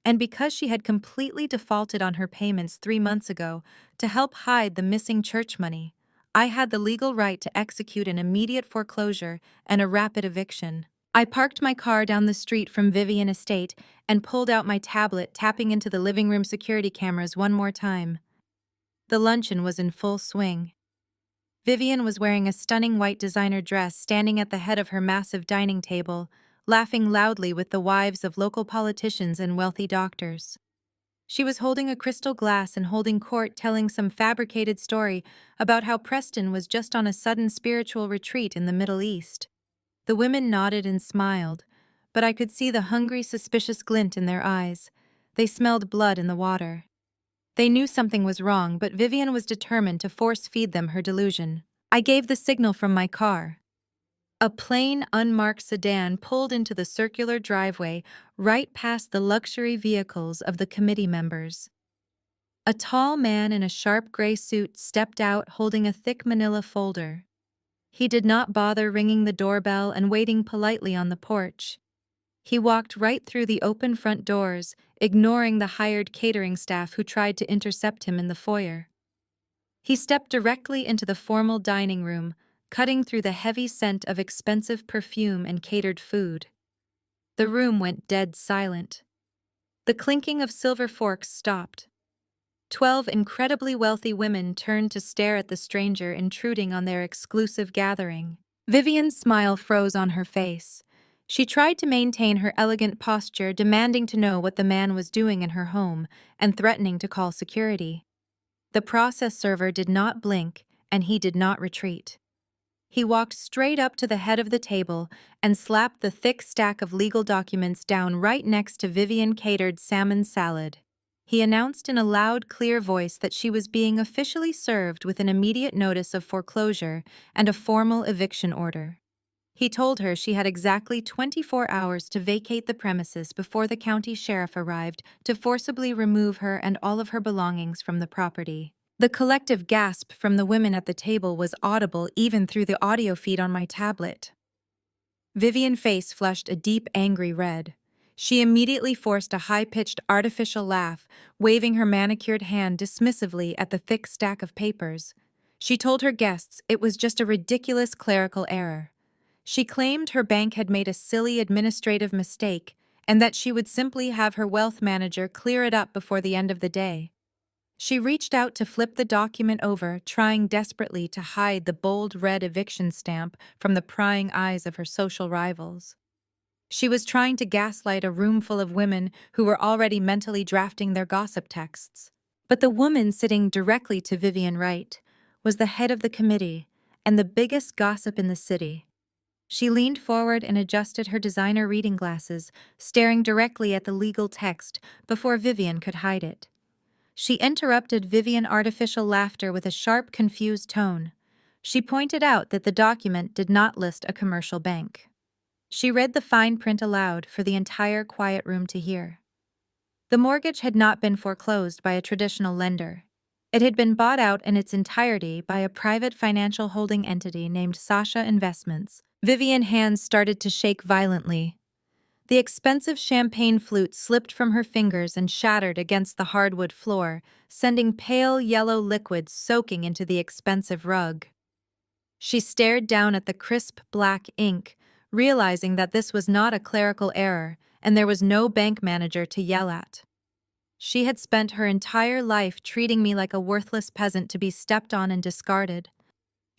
And because she had completely defaulted on her payments 3 months ago, to help hide the missing church money, I had the legal right to execute an immediate foreclosure and a rapid eviction. I parked my car down the street from Vivian Estate and pulled out my tablet, tapping into the living room security cameras one more time. The luncheon was in full swing. Vivian was wearing a stunning white designer dress, standing at the head of her massive dining table, laughing loudly with the wives of local politicians and wealthy doctors. She was holding a crystal glass and holding court, telling some fabricated story about how Preston was just on a sudden spiritual retreat in the Middle East. The women nodded and smiled, but I could see the hungry, suspicious glint in their eyes. They smelled blood in the water. They knew something was wrong, but Vivian was determined to force-feed them her delusion. I gave the signal from my car. A plain, unmarked sedan pulled into the circular driveway right past the luxury vehicles of the committee members. A tall man in a sharp gray suit stepped out holding a thick manila folder. He did not bother ringing the doorbell and waiting politely on the porch. He walked right through the open front doors, ignoring the hired catering staff who tried to intercept him in the foyer. He stepped directly into the formal dining room, cutting through the heavy scent of expensive perfume and catered food. The room went dead silent. The clinking of silver forks stopped. 12 incredibly wealthy women turned to stare at the stranger intruding on their exclusive gathering. Vivian's smile froze on her face. She tried to maintain her elegant posture, demanding to know what the man was doing in her home and threatening to call security. The process server did not blink, and he did not retreat. He walked straight up to the head of the table and slapped the thick stack of legal documents down right next to Vivian catered salmon salad. He announced in a loud, clear voice that she was being officially served with an immediate notice of foreclosure and a formal eviction order. He told her she had exactly 24 hours to vacate the premises before the county sheriff arrived to forcibly remove her and all of her belongings from the property. The collective gasp from the women at the table was audible even through the audio feed on my tablet. Vivian's face flushed a deep, angry red. She immediately forced a high-pitched, artificial laugh, waving her manicured hand dismissively at the thick stack of papers. She told her guests it was just a ridiculous clerical error. She claimed her bank had made a silly administrative mistake and that she would simply have her wealth manager clear it up before the end of the day. She reached out to flip the document over, trying desperately to hide the bold red eviction stamp from the prying eyes of her social rivals. She was trying to gaslight a room full of women who were already mentally drafting their gossip texts. But the woman sitting directly to Vivian Wright was the head of the committee and the biggest gossip in the city. She leaned forward and adjusted her designer reading glasses, staring directly at the legal text before Vivian could hide it. She interrupted Vivian's artificial laughter with a sharp, confused tone. She pointed out that the document did not list a commercial bank. She read the fine print aloud for the entire quiet room to hear. The mortgage had not been foreclosed by a traditional lender. It had been bought out in its entirety by a private financial holding entity named Sasha Investments. Vivian's hands started to shake violently. The expensive champagne flute slipped from her fingers and shattered against the hardwood floor, sending pale yellow liquid soaking into the expensive rug. She stared down at the crisp black ink, realizing that this was not a clerical error and there was no bank manager to yell at. She had spent her entire life treating me like a worthless peasant to be stepped on and discarded.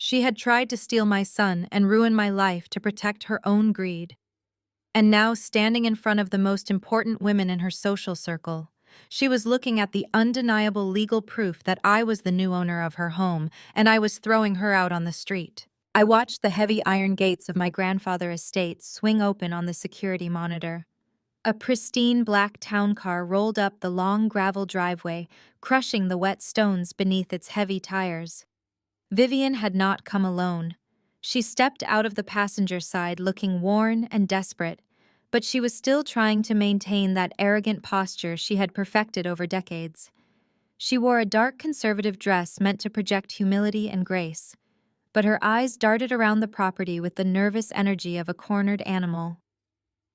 She had tried to steal my son and ruin my life to protect her own greed. And now, standing in front of the most important women in her social circle, she was looking at the undeniable legal proof that I was the new owner of her home and I was throwing her out on the street. I watched the heavy iron gates of my grandfather's estate swing open on the security monitor. A pristine black town car rolled up the long gravel driveway, crushing the wet stones beneath its heavy tires. Vivian had not come alone. She stepped out of the passenger side looking worn and desperate, but she was still trying to maintain that arrogant posture she had perfected over decades. She wore a dark conservative dress meant to project humility and grace, but her eyes darted around the property with the nervous energy of a cornered animal.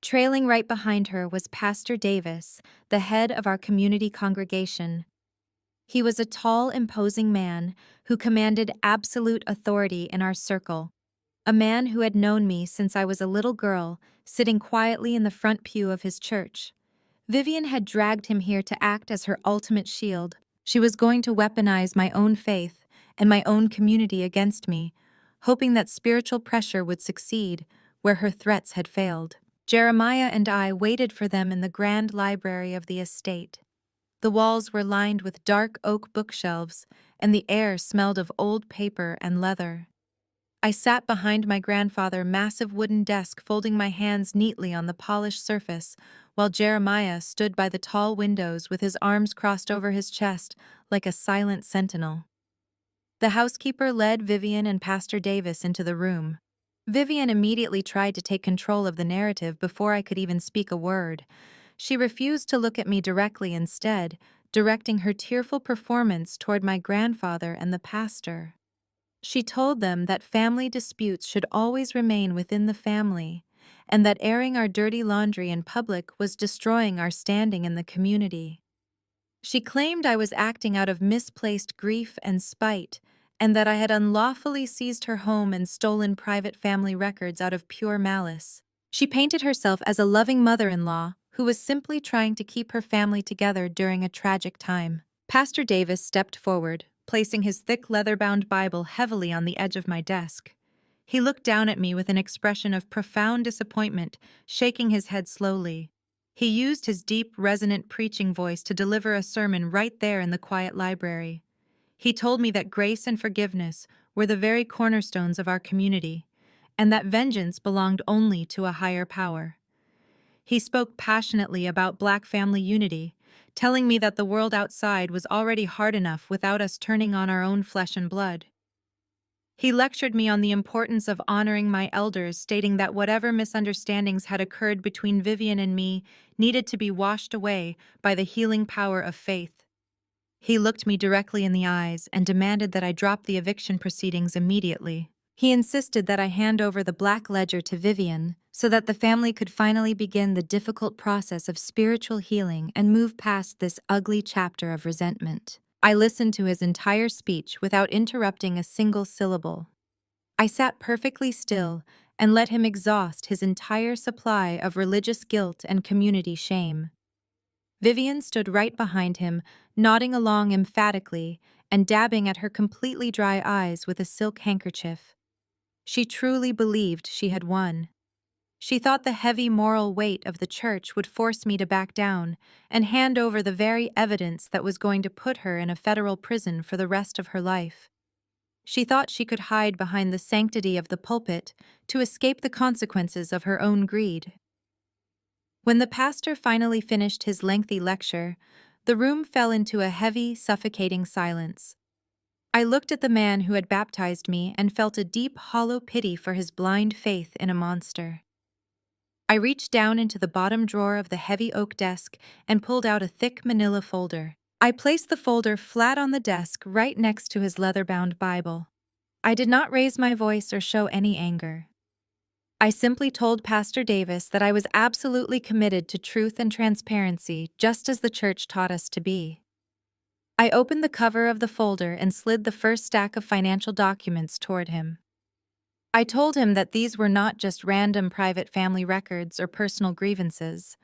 Trailing right behind her was Pastor Davis, the head of our community congregation. He was a tall, imposing man who commanded absolute authority in our circle. A man who had known me since I was a little girl, sitting quietly in the front pew of his church. Vivian had dragged him here to act as her ultimate shield. She was going to weaponize my own faith and my own community against me, hoping that spiritual pressure would succeed where her threats had failed. Jeremiah and I waited for them in the grand library of the estate. The walls were lined with dark oak bookshelves, and the air smelled of old paper and leather. I sat behind my grandfather's massive wooden desk, folding my hands neatly on the polished surface, while Jeremiah stood by the tall windows with his arms crossed over his chest like a silent sentinel. The housekeeper led Vivian and Pastor Davis into the room. Vivian immediately tried to take control of the narrative before I could even speak a word. She refused to look at me directly, instead, directing her tearful performance toward my grandfather and the pastor. She told them that family disputes should always remain within the family, and that airing our dirty laundry in public was destroying our standing in the community. She claimed I was acting out of misplaced grief and spite, and that I had unlawfully seized her home and stolen private family records out of pure malice. She painted herself as a loving mother-in-law who was simply trying to keep her family together during a tragic time. Pastor Davis stepped forward, placing his thick leather-bound Bible heavily on the edge of my desk. He looked down at me with an expression of profound disappointment, shaking his head slowly. He used his deep, resonant preaching voice to deliver a sermon right there in the quiet library. He told me that grace and forgiveness were the very cornerstones of our community, and that vengeance belonged only to a higher power. He spoke passionately about Black family unity, telling me that the world outside was already hard enough without us turning on our own flesh and blood. He lectured me on the importance of honoring my elders, stating that whatever misunderstandings had occurred between Vivian and me needed to be washed away by the healing power of faith. He looked me directly in the eyes and demanded that I drop the eviction proceedings immediately. He insisted that I hand over the black ledger to Vivian so that the family could finally begin the difficult process of spiritual healing and move past this ugly chapter of resentment. I listened to his entire speech without interrupting a single syllable. I sat perfectly still and let him exhaust his entire supply of religious guilt and community shame. Vivian stood right behind him, nodding along emphatically and dabbing at her completely dry eyes with a silk handkerchief. She truly believed she had won. She thought the heavy moral weight of the church would force me to back down and hand over the very evidence that was going to put her in a federal prison for the rest of her life. She thought she could hide behind the sanctity of the pulpit to escape the consequences of her own greed. When the pastor finally finished his lengthy lecture, the room fell into a heavy, suffocating silence. I looked at the man who had baptized me and felt a deep, hollow pity for his blind faith in a monster. I reached down into the bottom drawer of the heavy oak desk and pulled out a thick manila folder. I placed the folder flat on the desk right next to his leather-bound Bible. I did not raise my voice or show any anger. I simply told Pastor Davis that I was absolutely committed to truth and transparency, just as the church taught us to be. I opened the cover of the folder and slid the first stack of financial documents toward him. I told him that these were not just random private family records or personal grievances.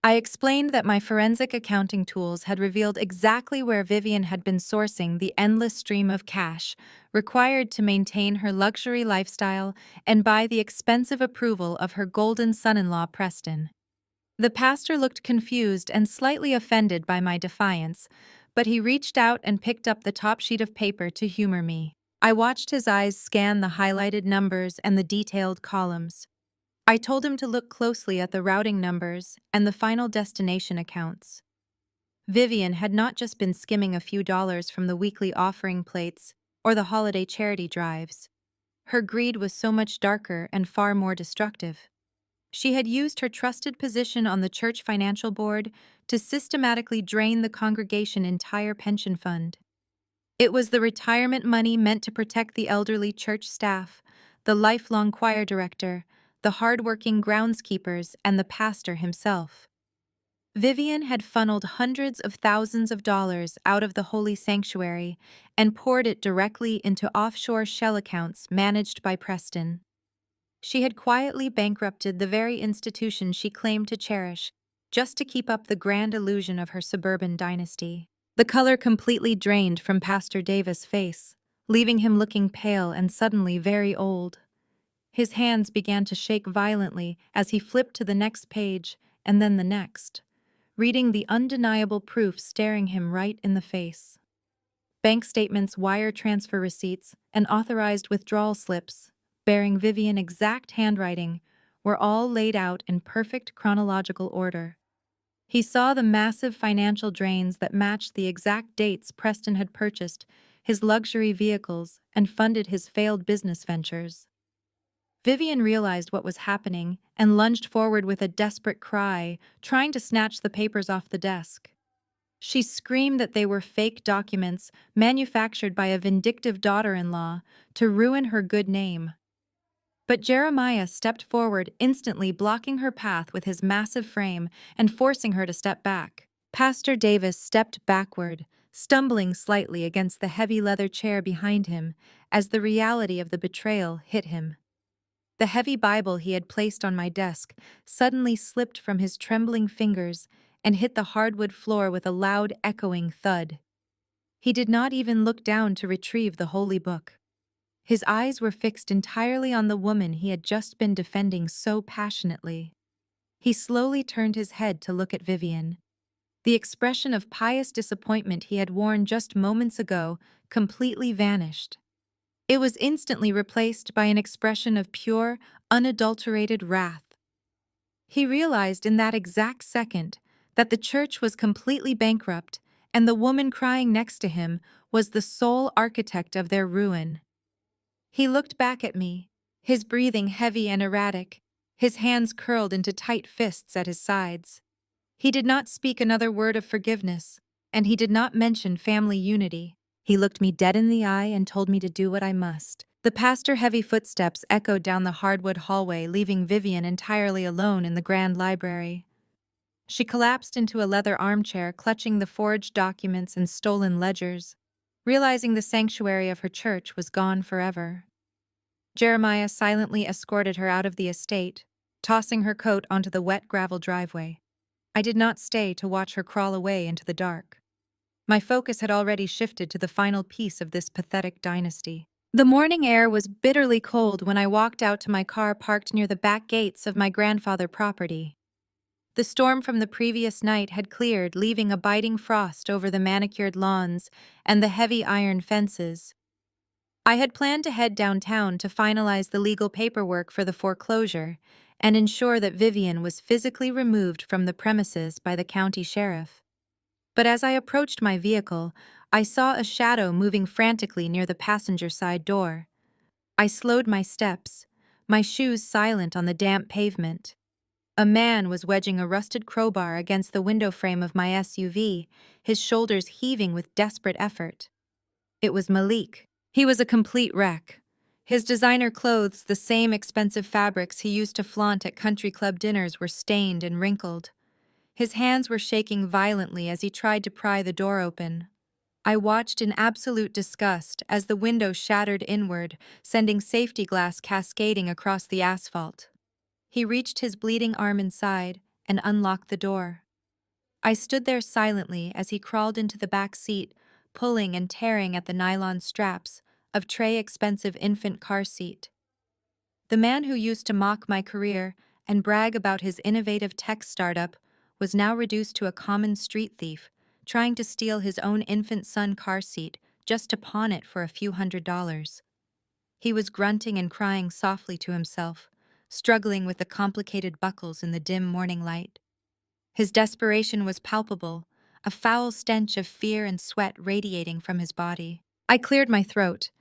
I explained that my forensic accounting tools had revealed exactly where Vivian had been sourcing the endless stream of cash required to maintain her luxury lifestyle and buy the expensive approval of her golden son-in-law Preston. The pastor looked confused and slightly offended by my defiance, but he reached out and picked up the top sheet of paper to humor me. I watched his eyes scan the highlighted numbers and the detailed columns. I told him to look closely at the routing numbers and the final destination accounts. Vivian had not just been skimming a few dollars from the weekly offering plates or the holiday charity drives. Her greed was so much darker and far more destructive. She had used her trusted position on the church financial board to systematically drain the congregation's entire pension fund. It was the retirement money meant to protect the elderly church staff, the lifelong choir director, the hard-working groundskeepers, and the pastor himself. Vivian had funneled hundreds of thousands of dollars out of the holy sanctuary and poured it directly into offshore shell accounts managed by Preston. She had quietly bankrupted the very institution she claimed to cherish, just to keep up the grand illusion of her suburban dynasty. The color completely drained from Pastor Davis' face, leaving him looking pale and suddenly very old. His hands began to shake violently as he flipped to the next page and then the next, reading the undeniable proof staring him right in the face. Bank statements, wire transfer receipts, and authorized withdrawal slips, bearing Vivian's exact handwriting, were all laid out in perfect chronological order. He saw the massive financial drains that matched the exact dates Preston had purchased his luxury vehicles and funded his failed business ventures. Vivian realized what was happening and lunged forward with a desperate cry, trying to snatch the papers off the desk. She screamed that they were fake documents manufactured by a vindictive daughter-in-law to ruin her good name. But Jeremiah stepped forward, instantly blocking her path with his massive frame and forcing her to step back. Pastor Davis stepped backward, stumbling slightly against the heavy leather chair behind him as the reality of the betrayal hit him. The heavy Bible he had placed on my desk suddenly slipped from his trembling fingers and hit the hardwood floor with a loud, echoing thud. He did not even look down to retrieve the holy book. His eyes were fixed entirely on the woman he had just been defending so passionately. He slowly turned his head to look at Vivian. The expression of pious disappointment he had worn just moments ago completely vanished. It was instantly replaced by an expression of pure, unadulterated wrath. He realized in that exact second that the church was completely bankrupt and the woman crying next to him was the sole architect of their ruin. He looked back at me, his breathing heavy and erratic, his hands curled into tight fists at his sides. He did not speak another word of forgiveness, and he did not mention family unity. He looked me dead in the eye and told me to do what I must. The pastor's heavy footsteps echoed down the hardwood hallway, leaving Vivian entirely alone in the grand library. She collapsed into a leather armchair, clutching the forged documents and stolen ledgers, realizing the sanctuary of her church was gone forever. Jeremiah silently escorted her out of the estate, tossing her coat onto the wet gravel driveway. I did not stay to watch her crawl away into the dark. My focus had already shifted to the final piece of this pathetic dynasty. The morning air was bitterly cold when I walked out to my car parked near the back gates of my grandfather's property. The storm from the previous night had cleared, leaving a biting frost over the manicured lawns and the heavy iron fences. I had planned to head downtown to finalize the legal paperwork for the foreclosure and ensure that Vivian was physically removed from the premises by the county sheriff. But as I approached my vehicle, I saw a shadow moving frantically near the passenger side door. I slowed my steps, my shoes silent on the damp pavement. A man was wedging a rusted crowbar against the window frame of my SUV, his shoulders heaving with desperate effort. It was Malik. He was a complete wreck. His designer clothes, the same expensive fabrics he used to flaunt at country club dinners, were stained and wrinkled. His hands were shaking violently as he tried to pry the door open. I watched in absolute disgust as the window shattered inward, sending safety glass cascading across the asphalt. He reached his bleeding arm inside and unlocked the door. I stood there silently as he crawled into the back seat, pulling and tearing at the nylon straps of Trey's expensive infant car seat. The man who used to mock my career and brag about his innovative tech startup was now reduced to a common street thief, trying to steal his own infant son car seat just to pawn it for a few $100s. He was grunting and crying softly to himself, struggling with the complicated buckles in the dim morning light. His desperation was palpable, a foul stench of fear and sweat radiating from his body. I cleared my throat.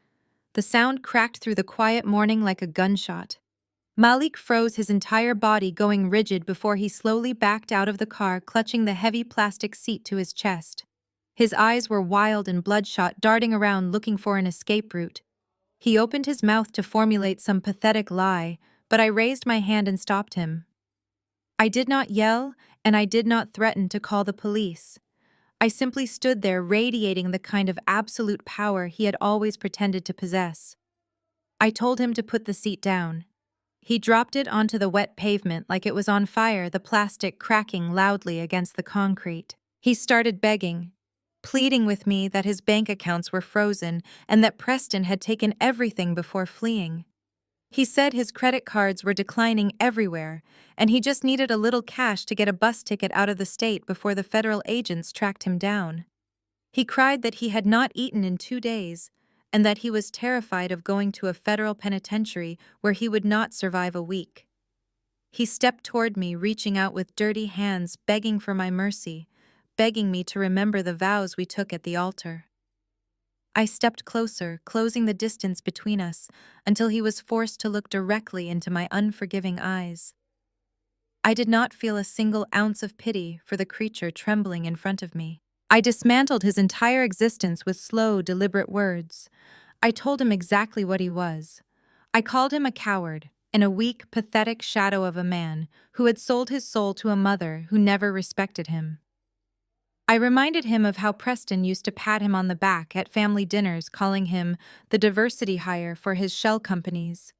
The sound cracked through the quiet morning like a gunshot. Malik froze, his entire body going rigid before he slowly backed out of the car, clutching the heavy plastic seat to his chest. His eyes were wild and bloodshot, darting around looking for an escape route. He opened his mouth to formulate some pathetic lie, but I raised my hand and stopped him. I did not yell, and I did not threaten to call the police. I simply stood there, radiating the kind of absolute power he had always pretended to possess. I told him to put the seat down. He dropped it onto the wet pavement like it was on fire, the plastic cracking loudly against the concrete. He started begging, pleading with me that his bank accounts were frozen and that Preston had taken everything before fleeing. He said his credit cards were declining everywhere, and he just needed a little cash to get a bus ticket out of the state before the federal agents tracked him down. He cried that he had not eaten in 2 days, and that he was terrified of going to a federal penitentiary where he would not survive a week. He stepped toward me, reaching out with dirty hands, begging for my mercy, begging me to remember the vows we took at the altar. I stepped closer, closing the distance between us, until he was forced to look directly into my unforgiving eyes. I did not feel a single ounce of pity for the creature trembling in front of me. I dismantled his entire existence with slow, deliberate words. I told him exactly what he was. I called him a coward and a weak, pathetic shadow of a man who had sold his soul to a mother who never respected him. I reminded him of how Preston used to pat him on the back at family dinners, calling him the diversity hire for his shell companies.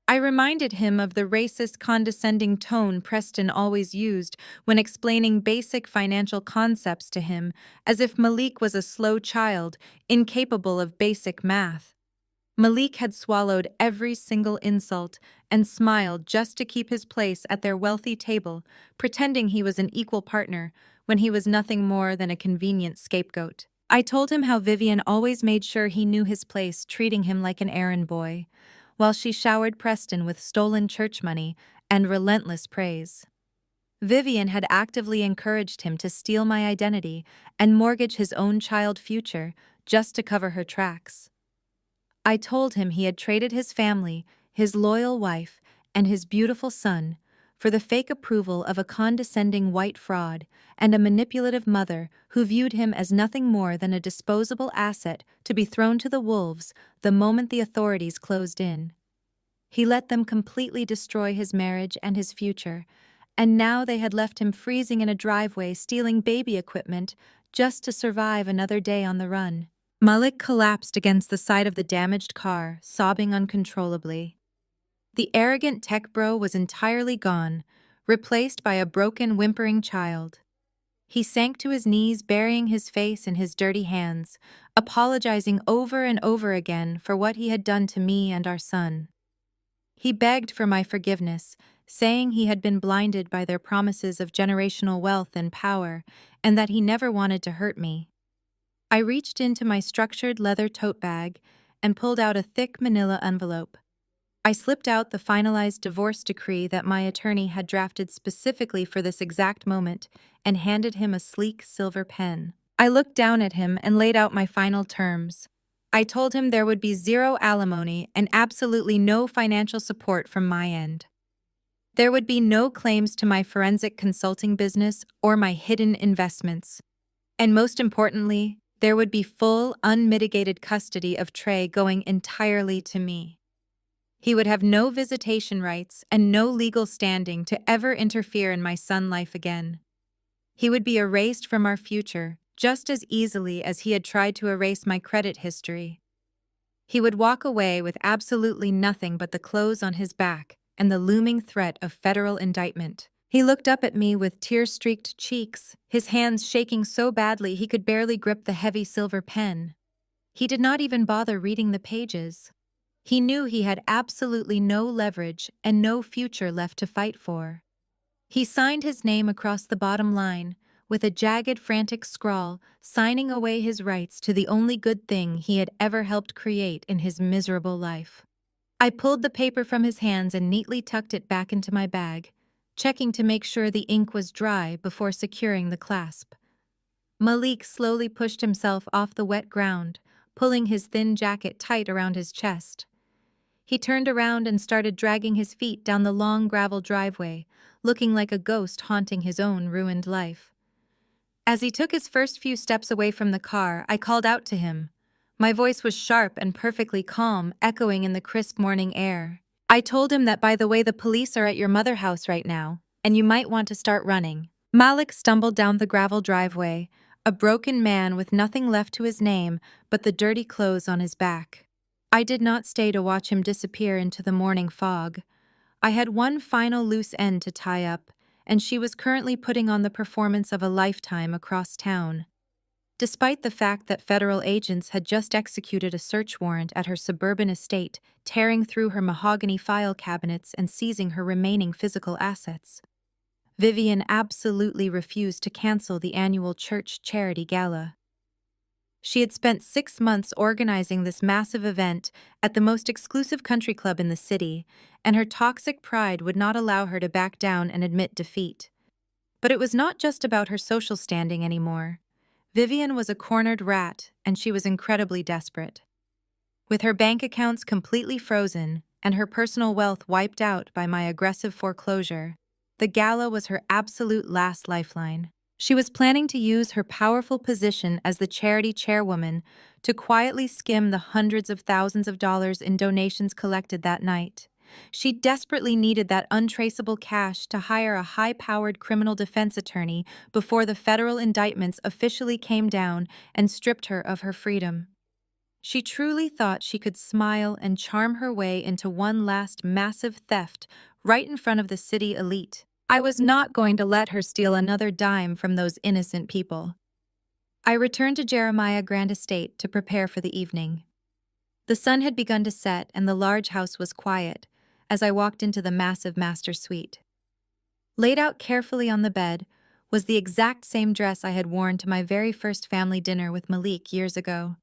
I reminded him of the racist, condescending tone Preston always used when explaining basic financial concepts to him, as if Malik was a slow child, incapable of basic math. Malik had swallowed every single insult and smiled just to keep his place at their wealthy table, pretending he was an equal partner when he was nothing more than a convenient scapegoat. I told him how Vivian always made sure he knew his place, treating him like an errand boy, while she showered Preston with stolen church money and relentless praise. Vivian had actively encouraged him to steal my identity and mortgage his own child's future just to cover her tracks. I told him he had traded his family, his loyal wife, and his beautiful son for the fake approval of a condescending white fraud and a manipulative mother who viewed him as nothing more than a disposable asset to be thrown to the wolves the moment the authorities closed in. He let them completely destroy his marriage and his future, and now they had left him freezing in a driveway, stealing baby equipment just to survive another day on the run. Malik collapsed against the side of the damaged car, sobbing uncontrollably. The arrogant tech bro was entirely gone, replaced by a broken, whimpering child. He sank to his knees, burying his face in his dirty hands, apologizing over and over again for what he had done to me and our son. He begged for my forgiveness, saying he had been blinded by their promises of generational wealth and power, and that he never wanted to hurt me. I reached into my structured leather tote bag and pulled out a thick manila envelope. I slipped out the finalized divorce decree that my attorney had drafted specifically for this exact moment and handed him a sleek silver pen. I looked down at him and laid out my final terms. I told him there would be zero alimony and absolutely no financial support from my end. There would be no claims to my forensic consulting business or my hidden investments. And most importantly, there would be full, unmitigated custody of Trey going entirely to me. He would have no visitation rights and no legal standing to ever interfere in my son's life again. He would be erased from our future just as easily as he had tried to erase my credit history. He would walk away with absolutely nothing but the clothes on his back and the looming threat of federal indictment. He looked up at me with tear-streaked cheeks, his hands shaking so badly he could barely grip the heavy silver pen. He did not even bother reading the pages. He knew he had absolutely no leverage and no future left to fight for. He signed his name across the bottom line, with a jagged, frantic scrawl, signing away his rights to the only good thing he had ever helped create in his miserable life. I pulled the paper from his hands and neatly tucked it back into my bag, checking to make sure the ink was dry before securing the clasp. Malik slowly pushed himself off the wet ground, pulling his thin jacket tight around his chest. He turned around and started dragging his feet down the long gravel driveway, looking like a ghost haunting his own ruined life. As he took his first few steps away from the car, I called out to him. My voice was sharp and perfectly calm, echoing in the crisp morning air. I told him that, by the way, the police are at your mother house right now, and you might want to start running. Malik stumbled down the gravel driveway, a broken man with nothing left to his name but the dirty clothes on his back. I did not stay to watch him disappear into the morning fog. I had one final loose end to tie up, and she was currently putting on the performance of a lifetime across town. Despite the fact that federal agents had just executed a search warrant at her suburban estate, tearing through her mahogany file cabinets and seizing her remaining physical assets, Vivian absolutely refused to cancel the annual church charity gala. She had spent 6 months organizing this massive event at the most exclusive country club in the city, and her toxic pride would not allow her to back down and admit defeat. But it was not just about her social standing anymore. Vivian was a cornered rat, and she was incredibly desperate. With her bank accounts completely frozen and her personal wealth wiped out by my aggressive foreclosure, the gala was her absolute last lifeline. She was planning to use her powerful position as the charity chairwoman to quietly skim the hundreds of thousands of dollars in donations collected that night. She desperately needed that untraceable cash to hire a high-powered criminal defense attorney before the federal indictments officially came down and stripped her of her freedom. She truly thought she could smile and charm her way into one last massive theft right in front of the city elite. I was not going to let her steal another dime from those innocent people. I returned to Jeremiah Grand Estate to prepare for the evening. The sun had begun to set and the large house was quiet as I walked into the massive master suite. Laid out carefully on the bed was the exact same dress I had worn to my very first family dinner with Malik years ago.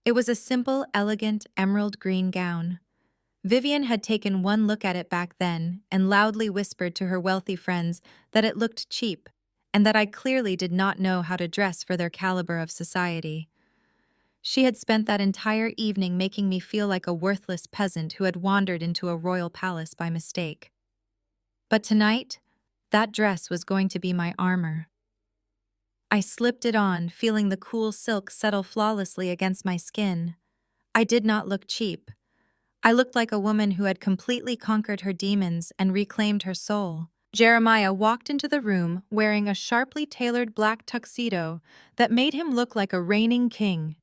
It was a simple, elegant, emerald green gown. Vivian had taken one look at it back then and loudly whispered to her wealthy friends that it looked cheap and that I clearly did not know how to dress for their caliber of society. She had spent that entire evening making me feel like a worthless peasant who had wandered into a royal palace by mistake. But tonight, that dress was going to be my armor. I slipped it on, feeling the cool silk settle flawlessly against my skin. I did not look cheap. I looked like a woman who had completely conquered her demons and reclaimed her soul. Jeremiah walked into the room wearing a sharply tailored black tuxedo that made him look like a reigning king.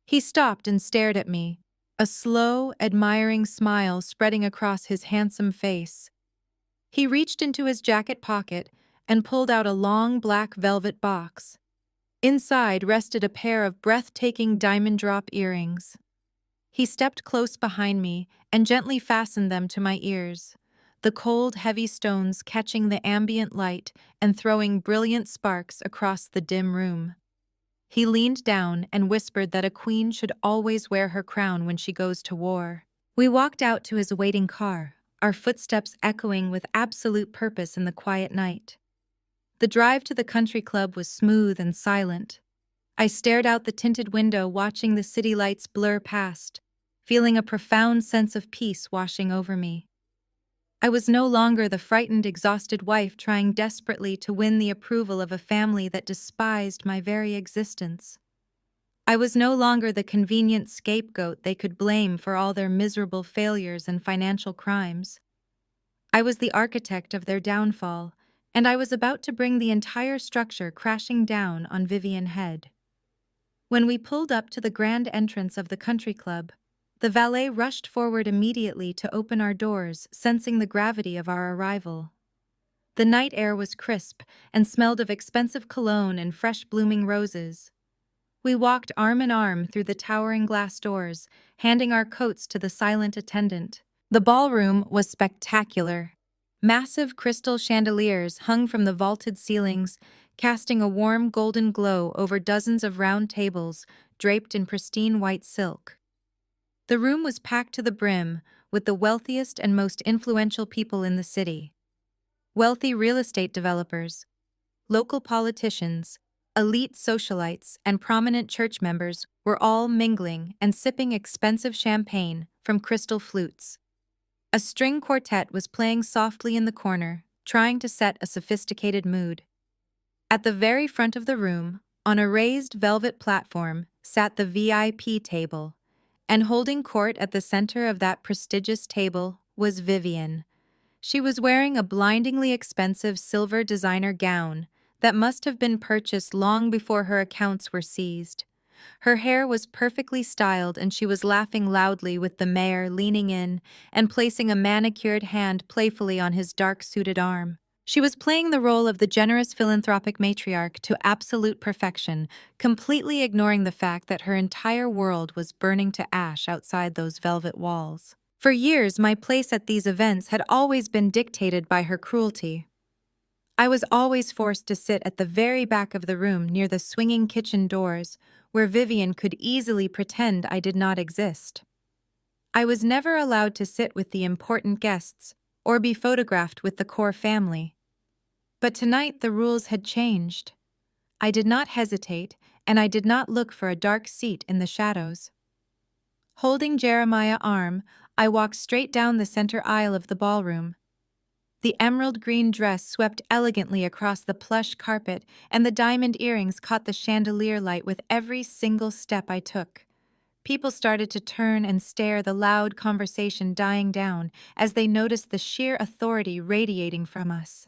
He stopped and stared at me, a slow, admiring smile spreading across his handsome face. He reached into his jacket pocket and pulled out a long black velvet box. Inside rested a pair of breathtaking diamond drop earrings. He stepped close behind me and gently fastened them to my ears, the cold, heavy stones catching the ambient light and throwing brilliant sparks across the dim room. He leaned down and whispered that a queen should always wear her crown when she goes to war. We walked out to his waiting car, our footsteps echoing with absolute purpose in the quiet night. The drive to the country club was smooth and silent. I stared out the tinted window, watching the city lights blur past, feeling a profound sense of peace washing over me. I was no longer the frightened, exhausted wife trying desperately to win the approval of a family that despised my very existence. I was no longer the convenient scapegoat they could blame for all their miserable failures and financial crimes. I was the architect of their downfall, and I was about to bring the entire structure crashing down on Vivian's head. When we pulled up to the grand entrance of the country club, the valet rushed forward immediately to open our doors, sensing the gravity of our arrival. The night air was crisp and smelled of expensive cologne and fresh blooming roses. We walked arm in arm through the towering glass doors, handing our coats to the silent attendant. The ballroom was spectacular. Massive crystal chandeliers hung from the vaulted ceilings, casting a warm golden glow over dozens of round tables draped in pristine white silk. The room was packed to the brim with the wealthiest and most influential people in the city. Wealthy real estate developers, local politicians, elite socialites, and prominent church members were all mingling and sipping expensive champagne from crystal flutes. A string quartet was playing softly in the corner, trying to set a sophisticated mood. At the very front of the room, on a raised velvet platform, sat the VIP table, and holding court at the center of that prestigious table was Vivian. She was wearing a blindingly expensive silver designer gown that must have been purchased long before her accounts were seized. Her hair was perfectly styled, and she was laughing loudly with the mayor leaning in and placing a manicured hand playfully on his dark-suited arm. She was playing the role of the generous philanthropic matriarch to absolute perfection, completely ignoring the fact that her entire world was burning to ash outside those velvet walls. For years, my place at these events had always been dictated by her cruelty. I was always forced to sit at the very back of the room near the swinging kitchen doors, where Vivian could easily pretend I did not exist. I was never allowed to sit with the important guests or be photographed with the core family. But tonight the rules had changed. I did not hesitate, and I did not look for a dark seat in the shadows. Holding Jeremiah's arm, I walked straight down the center aisle of the ballroom. The emerald green dress swept elegantly across the plush carpet, and the diamond earrings caught the chandelier light with every single step I took. People started to turn and stare, the loud conversation dying down as they noticed the sheer authority radiating from us.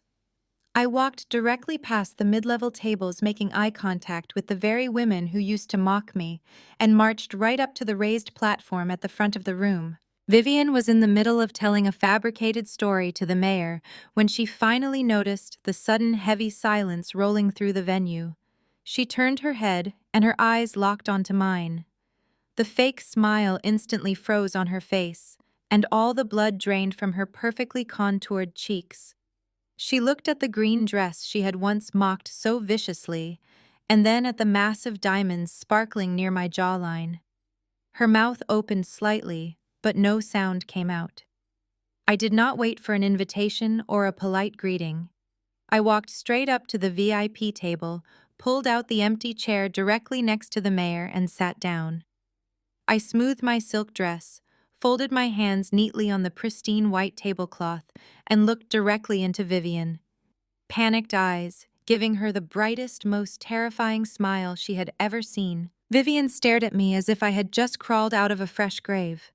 I walked directly past the mid-level tables, making eye contact with the very women who used to mock me, and marched right up to the raised platform at the front of the room. Vivian was in the middle of telling a fabricated story to the mayor when she finally noticed the sudden heavy silence rolling through the venue. She turned her head, and her eyes locked onto mine. The fake smile instantly froze on her face, and all the blood drained from her perfectly contoured cheeks. She looked at the green dress she had once mocked so viciously, and then at the massive diamonds sparkling near my jawline. Her mouth opened slightly, but no sound came out. I did not wait for an invitation or a polite greeting. I walked straight up to the VIP table, pulled out the empty chair directly next to the mayor, and sat down. I smoothed my silk dress, folded my hands neatly on the pristine white tablecloth, and looked directly into Vivian. Panicked eyes, giving her the brightest, most terrifying smile she had ever seen. Vivian stared at me as if I had just crawled out of a fresh grave.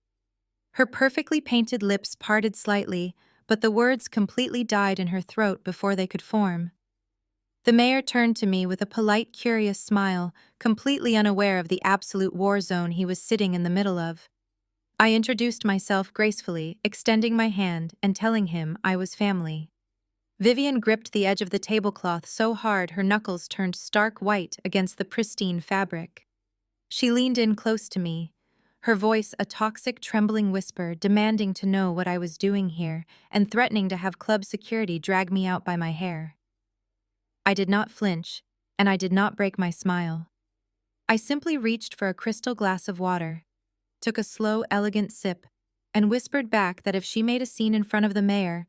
Her perfectly painted lips parted slightly, but the words completely died in her throat before they could form. The mayor turned to me with a polite, curious smile, completely unaware of the absolute war zone he was sitting in the middle of. I introduced myself gracefully, extending my hand and telling him I was family. Vivian gripped the edge of the tablecloth so hard her knuckles turned stark white against the pristine fabric. She leaned in close to me, her voice a toxic, trembling whisper, demanding to know what I was doing here and threatening to have club security drag me out by my hair. I did not flinch, and I did not break my smile. I simply reached for a crystal glass of water, took a slow, elegant sip, and whispered back that if she made a scene in front of the mayor,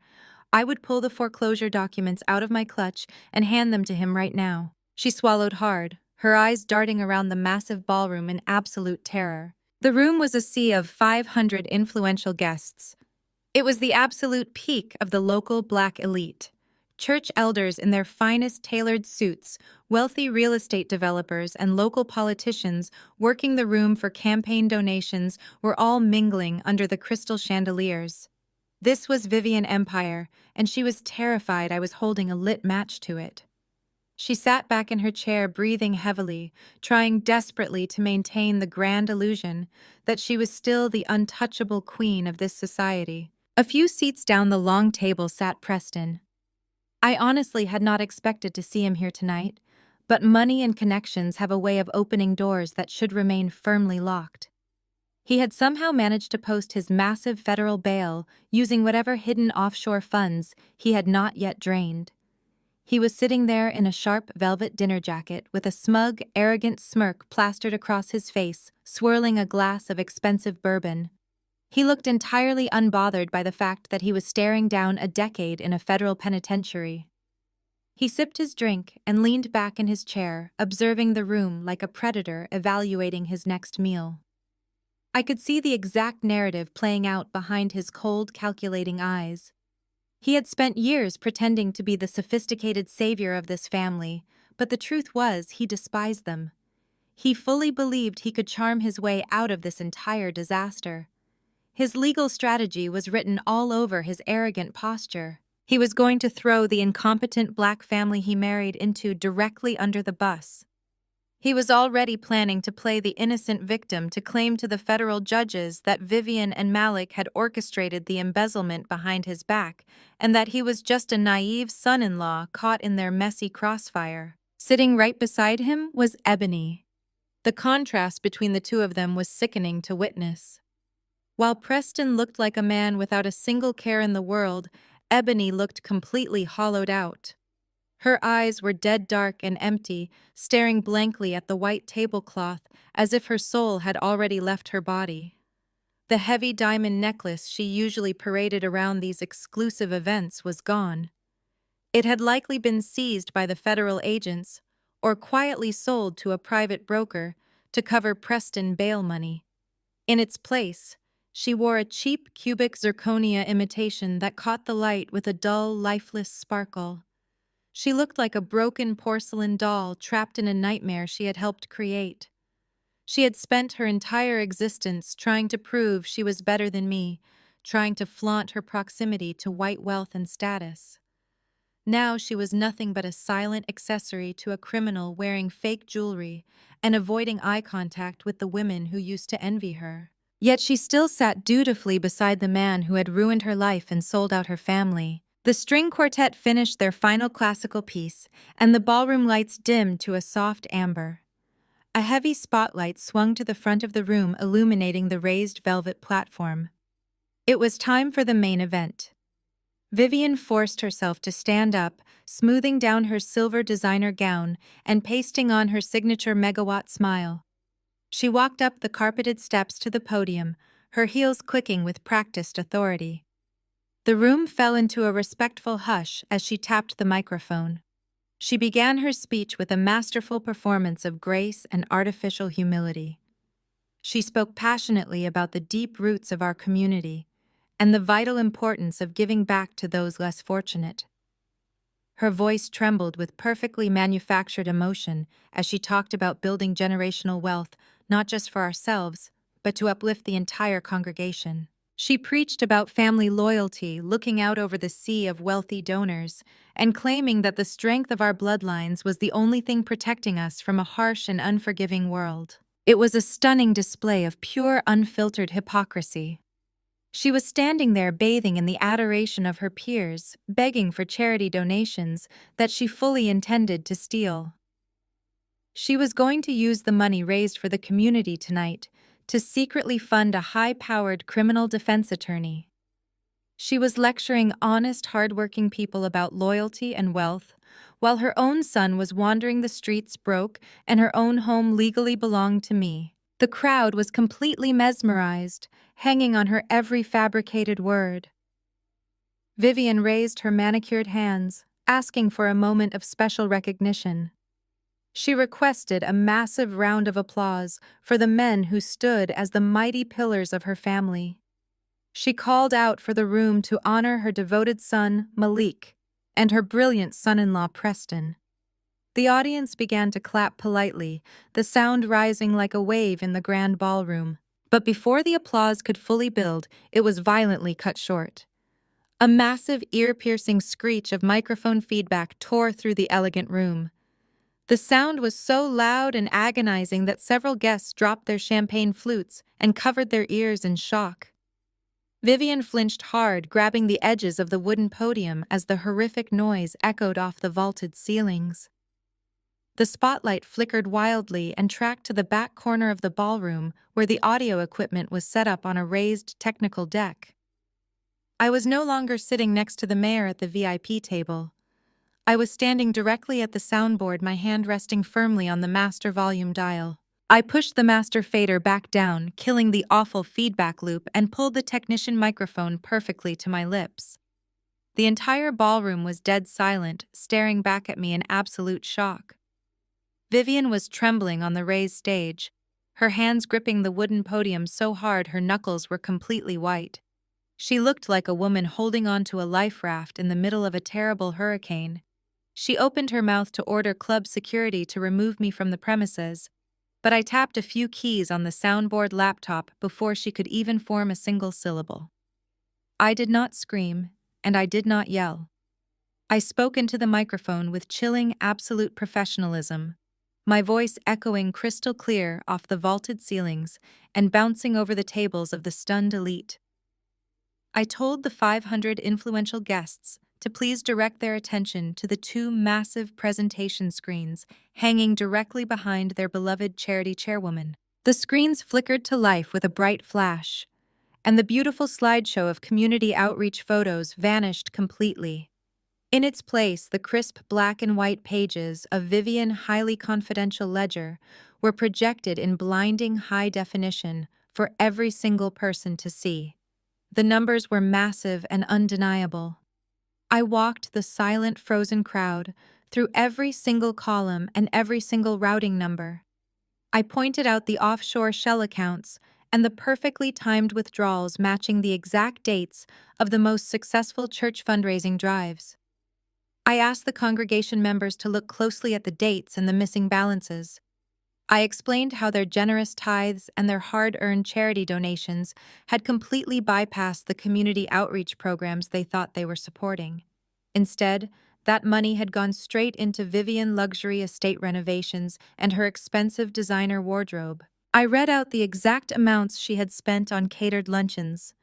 I would pull the foreclosure documents out of my clutch and hand them to him right now. She swallowed hard, her eyes darting around the massive ballroom in absolute terror. The room was a sea of 500 influential guests. It was the absolute peak of the local black elite. Church elders in their finest tailored suits, wealthy real estate developers, and local politicians working the room for campaign donations were all mingling under the crystal chandeliers. This was Vivian Empire, and she was terrified I was holding a lit match to it. She sat back in her chair, breathing heavily, trying desperately to maintain the grand illusion that she was still the untouchable queen of this society. A few seats down the long table sat Preston. I honestly had not expected to see him here tonight, but money and connections have a way of opening doors that should remain firmly locked. He had somehow managed to post his massive federal bail using whatever hidden offshore funds he had not yet drained. He was sitting there in a sharp velvet dinner jacket with a smug, arrogant smirk plastered across his face, swirling a glass of expensive bourbon. He looked entirely unbothered by the fact that he was staring down a decade in a federal penitentiary. He sipped his drink and leaned back in his chair, observing the room like a predator evaluating his next meal. I could see the exact narrative playing out behind his cold, calculating eyes. He had spent years pretending to be the sophisticated savior of this family, but the truth was he despised them. He fully believed he could charm his way out of this entire disaster. His legal strategy was written all over his arrogant posture. He was going to throw the incompetent black family he married into directly under the bus. He was already planning to play the innocent victim to claim to the federal judges that Vivian and Malik had orchestrated the embezzlement behind his back, and that he was just a naive son-in-law caught in their messy crossfire. Sitting right beside him was Ebony. The contrast between the two of them was sickening to witness. While Preston looked like a man without a single care in the world, Ebony looked completely hollowed out. Her eyes were dead dark and empty, staring blankly at the white tablecloth as if her soul had already left her body. The heavy diamond necklace she usually paraded around these exclusive events was gone. It had likely been seized by the federal agents or quietly sold to a private broker to cover Preston bail money. In its place, she wore a cheap cubic zirconia imitation that caught the light with a dull, lifeless sparkle. She looked like a broken porcelain doll trapped in a nightmare she had helped create. She had spent her entire existence trying to prove she was better than me, trying to flaunt her proximity to white wealth and status. Now she was nothing but a silent accessory to a criminal wearing fake jewelry and avoiding eye contact with the women who used to envy her. Yet she still sat dutifully beside the man who had ruined her life and sold out her family. The string quartet finished their final classical piece, and the ballroom lights dimmed to a soft amber. A heavy spotlight swung to the front of the room, illuminating the raised velvet platform. It was time for the main event. Vivian forced herself to stand up, smoothing down her silver designer gown and pasting on her signature megawatt smile. She walked up the carpeted steps to the podium, her heels clicking with practiced authority. The room fell into a respectful hush as she tapped the microphone. She began her speech with a masterful performance of grace and artificial humility. She spoke passionately about the deep roots of our community and the vital importance of giving back to those less fortunate. Her voice trembled with perfectly manufactured emotion as she talked about building generational wealth, not just for ourselves, but to uplift the entire congregation. She preached about family loyalty, looking out over the sea of wealthy donors, and claiming that the strength of our bloodlines was the only thing protecting us from a harsh and unforgiving world. It was a stunning display of pure, unfiltered hypocrisy. She was standing there bathing in the adoration of her peers, begging for charity donations that she fully intended to steal. She was going to use the money raised for the community tonight to secretly fund a high-powered criminal defense attorney. She was lecturing honest, hard-working people about loyalty and wealth, while her own son was wandering the streets broke and her own home legally belonged to me. The crowd was completely mesmerized, hanging on her every fabricated word. Vivian raised her manicured hands, asking for a moment of special recognition. She requested a massive round of applause for the men who stood as the mighty pillars of her family. She called out for the room to honor her devoted son, Malik, and her brilliant son-in-law, Preston. The audience began to clap politely, the sound rising like a wave in the grand ballroom. But before the applause could fully build, it was violently cut short. A massive, ear-piercing screech of microphone feedback tore through the elegant room. The sound was so loud and agonizing that several guests dropped their champagne flutes and covered their ears in shock. Vivian flinched hard, grabbing the edges of the wooden podium as the horrific noise echoed off the vaulted ceilings. The spotlight flickered wildly and tracked to the back corner of the ballroom where the audio equipment was set up on a raised technical deck. I was no longer sitting next to the mayor at the VIP table. I was standing directly at the soundboard, my hand resting firmly on the master volume dial. I pushed the master fader back down, killing the awful feedback loop, and pulled the technician microphone perfectly to my lips. The entire ballroom was dead silent, staring back at me in absolute shock. Vivian was trembling on the raised stage, her hands gripping the wooden podium so hard her knuckles were completely white. She looked like a woman holding onto a life raft in the middle of a terrible hurricane. She opened her mouth to order club security to remove me from the premises, but I tapped a few keys on the soundboard laptop before she could even form a single syllable. I did not scream, and I did not yell. I spoke into the microphone with chilling, absolute professionalism, my voice echoing crystal clear off the vaulted ceilings and bouncing over the tables of the stunned elite. I told the 500 influential guests to please direct their attention to the two massive presentation screens hanging directly behind their beloved charity chairwoman. The screens flickered to life with a bright flash, and the beautiful slideshow of community outreach photos vanished completely. In its place, the crisp black and white pages of Vivian highly confidential ledger were projected in blinding high definition for every single person to see. The numbers were massive and undeniable. I walked the silent, frozen crowd through every single column and every single routing number. I pointed out the offshore shell accounts and the perfectly timed withdrawals matching the exact dates of the most successful church fundraising drives. I asked the congregation members to look closely at the dates and the missing balances. I explained how their generous tithes and their hard-earned charity donations had completely bypassed the community outreach programs they thought they were supporting. Instead, that money had gone straight into Vivian luxury estate renovations and her expensive designer wardrobe. I read out the exact amounts she had spent on catered luncheons,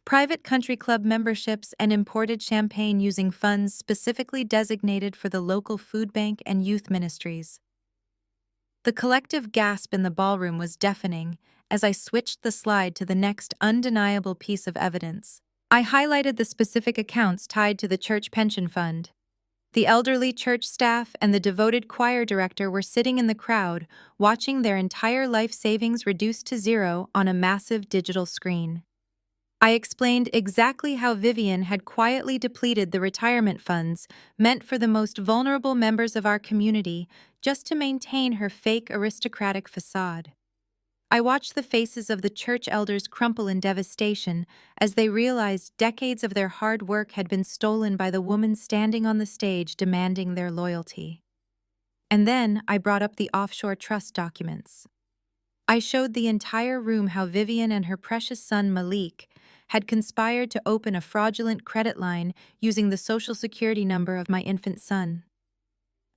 private country club memberships, and imported champagne using funds specifically designated for the local food bank and youth ministries. The collective gasp in the ballroom was deafening as I switched the slide to the next undeniable piece of evidence. I highlighted the specific accounts tied to the church pension fund. The elderly church staff and the devoted choir director were sitting in the crowd, watching their entire life savings reduced to zero on a massive digital screen. I explained exactly how Vivian had quietly depleted the retirement funds meant for the most vulnerable members of our community just to maintain her fake aristocratic facade. I watched the faces of the church elders crumple in devastation as they realized decades of their hard work had been stolen by the woman standing on the stage demanding their loyalty. And then I brought up the offshore trust documents. I showed the entire room how Vivian and her precious son Malik had conspired to open a fraudulent credit line using the social security number of my infant son.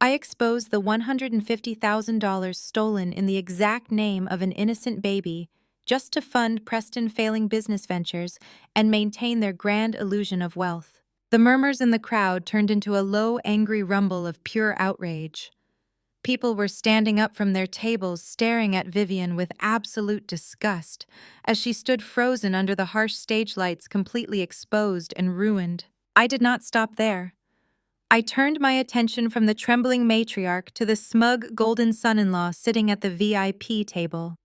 I exposed the $150,000 stolen in the exact name of an innocent baby just to fund Preston failing business ventures and maintain their grand illusion of wealth. The murmurs in the crowd turned into a low, angry rumble of pure outrage. People were standing up from their tables, staring at Vivian with absolute disgust as she stood frozen under the harsh stage lights, completely exposed and ruined. I did not stop there. I turned my attention from the trembling matriarch to the smug golden son-in-law sitting at the VIP table.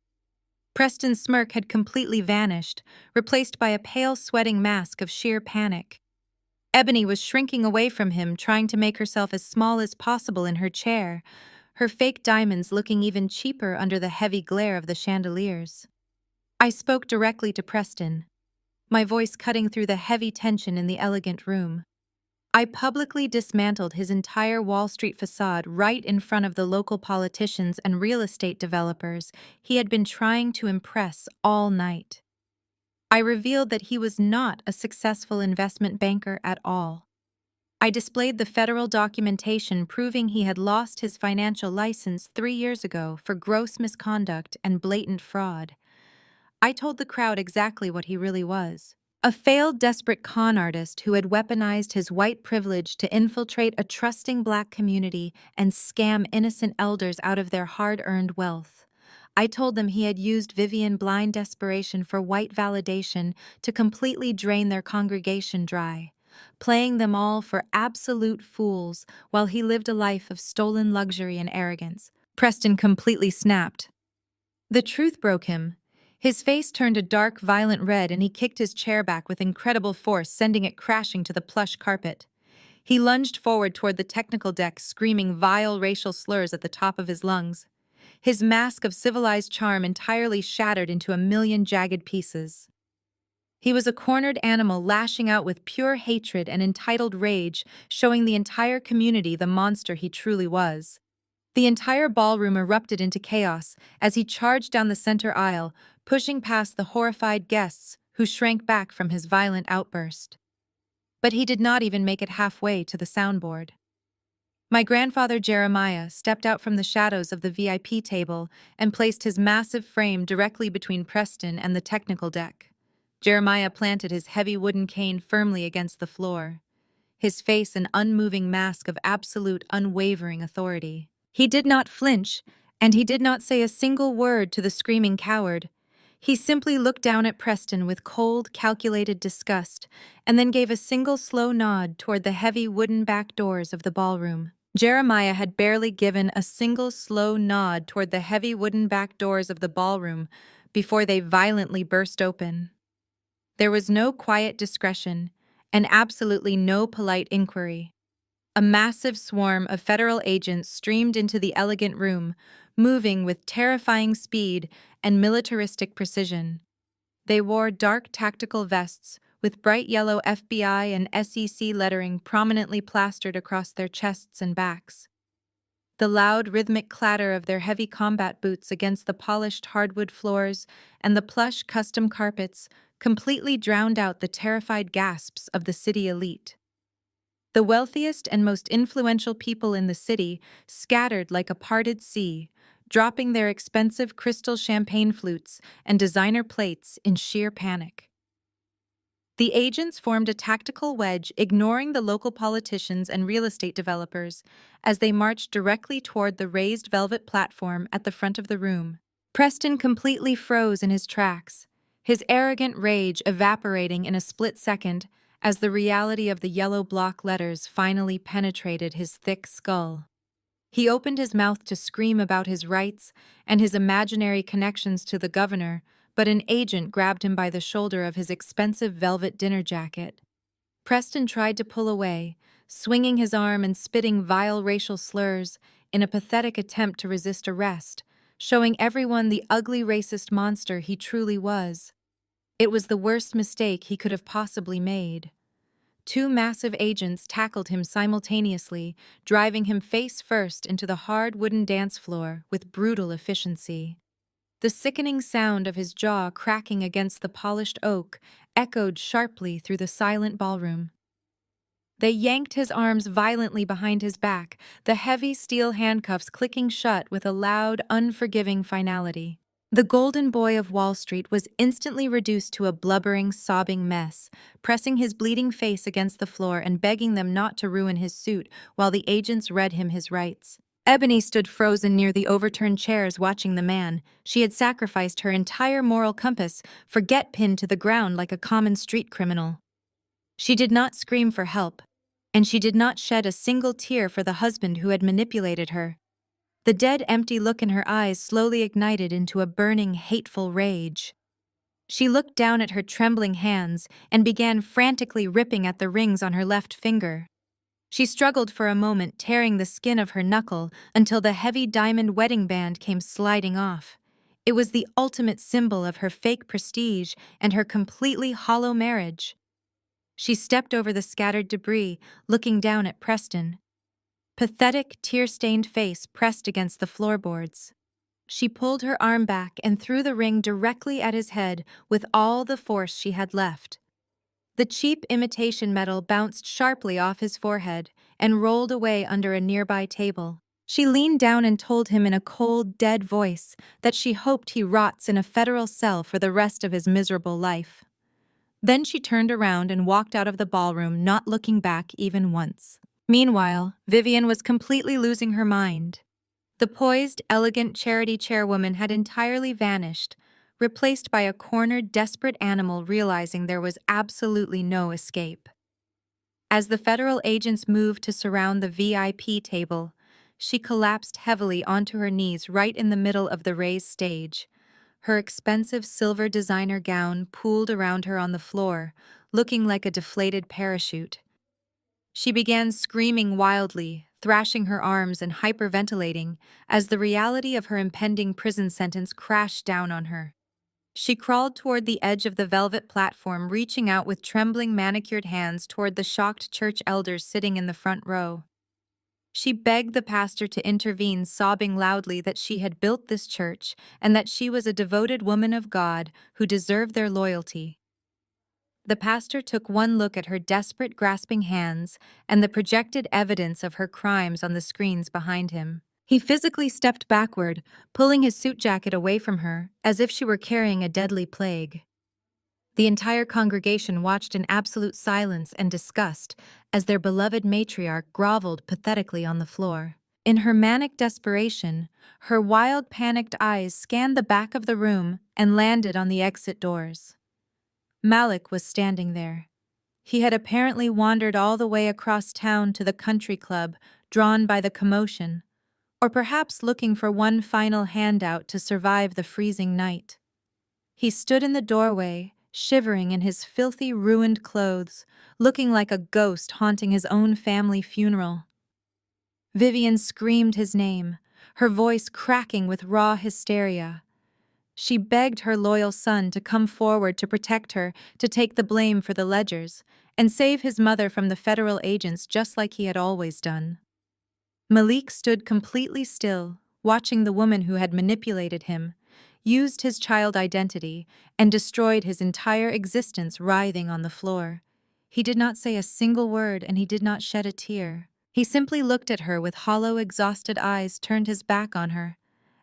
Preston's smirk had completely vanished, replaced by a pale, sweating mask of sheer panic. Ebony was shrinking away from him, trying to make herself as small as possible in her chair, her fake diamonds looking even cheaper under the heavy glare of the chandeliers. I spoke directly to Preston, my voice cutting through the heavy tension in the elegant room. I publicly dismantled his entire Wall Street facade right in front of the local politicians and real estate developers he had been trying to impress all night. I revealed that he was not a successful investment banker at all. I displayed the federal documentation proving he had lost his financial license 3 years ago for gross misconduct and blatant fraud. I told the crowd exactly what he really was. A failed, desperate con artist who had weaponized his white privilege to infiltrate a trusting Black community and scam innocent elders out of their hard-earned wealth. I told them he had used Vivian blind desperation for white validation to completely drain their congregation dry, playing them all for absolute fools while he lived a life of stolen luxury and arrogance. Preston completely snapped. The truth broke him. His face turned a dark, violent red and he kicked his chair back with incredible force, sending it crashing to the plush carpet. He lunged forward toward the technical deck, screaming vile racial slurs at the top of his lungs. his mask of civilized charm entirely shattered into a million jagged pieces. He was a cornered animal lashing out with pure hatred and entitled rage, showing the entire community the monster he truly was. The entire ballroom erupted into chaos as he charged down the center aisle, pushing past the horrified guests who shrank back from his violent outburst. But he did not even make it halfway to the soundboard. My grandfather Jeremiah stepped out from the shadows of the VIP table and placed his massive frame directly between Preston and the technical deck. Jeremiah planted his heavy wooden cane firmly against the floor, his face an unmoving mask of absolute, unwavering authority. He did not flinch, and he did not say a single word to the screaming coward. He simply looked down at Preston with cold, calculated disgust, and then gave a single slow nod toward the heavy wooden back doors of the ballroom. Jeremiah had barely given a single slow nod toward the heavy wooden back doors of the ballroom before they violently burst open. There was no quiet discretion, and absolutely no polite inquiry. A massive swarm of federal agents streamed into the elegant room, moving with terrifying speed and militaristic precision. They wore dark tactical vests with bright yellow FBI and SEC lettering prominently plastered across their chests and backs. The loud, rhythmic clatter of their heavy combat boots against the polished hardwood floors and the plush custom carpets completely drowned out the terrified gasps of the city elite. The wealthiest and most influential people in the city scattered like a parted sea, dropping their expensive crystal champagne flutes and designer plates in sheer panic. The agents formed a tactical wedge, ignoring the local politicians and real estate developers as they marched directly toward the raised velvet platform at the front of the room. Preston completely froze in his tracks, his arrogant rage evaporating in a split second as the reality of the yellow block letters finally penetrated his thick skull. He opened his mouth to scream about his rights and his imaginary connections to the governor, but an agent grabbed him by the shoulder of his expensive velvet dinner jacket. Preston tried to pull away, swinging his arm and spitting vile racial slurs in a pathetic attempt to resist arrest, showing everyone the ugly racist monster he truly was. It was the worst mistake he could have possibly made. Two massive agents tackled him simultaneously, driving him face first into the hard wooden dance floor with brutal efficiency. The sickening sound of his jaw cracking against the polished oak echoed sharply through the silent ballroom. They yanked his arms violently behind his back, the heavy steel handcuffs clicking shut with a loud, unforgiving finality. The golden boy of Wall Street was instantly reduced to a blubbering, sobbing mess, pressing his bleeding face against the floor and begging them not to ruin his suit while the agents read him his rights. Ebony stood frozen near the overturned chairs watching the man she had sacrificed her entire moral compass for get pinned to the ground like a common street criminal. She did not scream for help, and she did not shed a single tear for the husband who had manipulated her. The dead, empty look in her eyes slowly ignited into a burning, hateful rage. She looked down at her trembling hands and began frantically ripping at the rings on her left finger. She struggled for a moment, tearing the skin of her knuckle until the heavy diamond wedding band came sliding off. It was the ultimate symbol of her fake prestige and her completely hollow marriage. She stepped over the scattered debris, looking down at Preston. Pathetic, tear-stained face pressed against the floorboards. She pulled her arm back and threw the ring directly at his head with all the force she had left. The cheap imitation metal bounced sharply off his forehead and rolled away under a nearby table. She leaned down and told him in a cold, dead voice that she hoped he rots in a federal cell for the rest of his miserable life. Then she turned around and walked out of the ballroom, not looking back even once. Meanwhile, Vivian was completely losing her mind. The poised, elegant charity chairwoman had entirely vanished, replaced by a cornered, desperate animal realizing there was absolutely no escape. As the federal agents moved to surround the VIP table, she collapsed heavily onto her knees right in the middle of the raised stage. Her expensive silver designer gown pooled around her on the floor, looking like a deflated parachute. She began screaming wildly, thrashing her arms and hyperventilating as the reality of her impending prison sentence crashed down on her. She crawled toward the edge of the velvet platform, reaching out with trembling manicured hands toward the shocked church elders sitting in the front row. She begged the pastor to intervene, sobbing loudly that she had built this church and that she was a devoted woman of God who deserved their loyalty. The pastor took one look at her desperate, grasping hands and the projected evidence of her crimes on the screens behind him. He physically stepped backward, pulling his suit jacket away from her, as if she were carrying a deadly plague. The entire congregation watched in absolute silence and disgust as their beloved matriarch groveled pathetically on the floor. In her manic desperation, her wild, panicked eyes scanned the back of the room and landed on the exit doors. Malik was standing there. He had apparently wandered all the way across town to the country club, drawn by the commotion, or perhaps looking for one final handout to survive the freezing night. He stood in the doorway, shivering in his filthy, ruined clothes, looking like a ghost haunting his own family funeral. Vivian screamed his name, her voice cracking with raw hysteria. She begged her loyal son to come forward to protect her, to take the blame for the ledgers, and save his mother from the federal agents just like he had always done. Malik stood completely still, watching the woman who had manipulated him, used his child identity, and destroyed his entire existence writhing on the floor. He did not say a single word and he did not shed a tear. He simply looked at her with hollow, exhausted eyes, turned his back on her.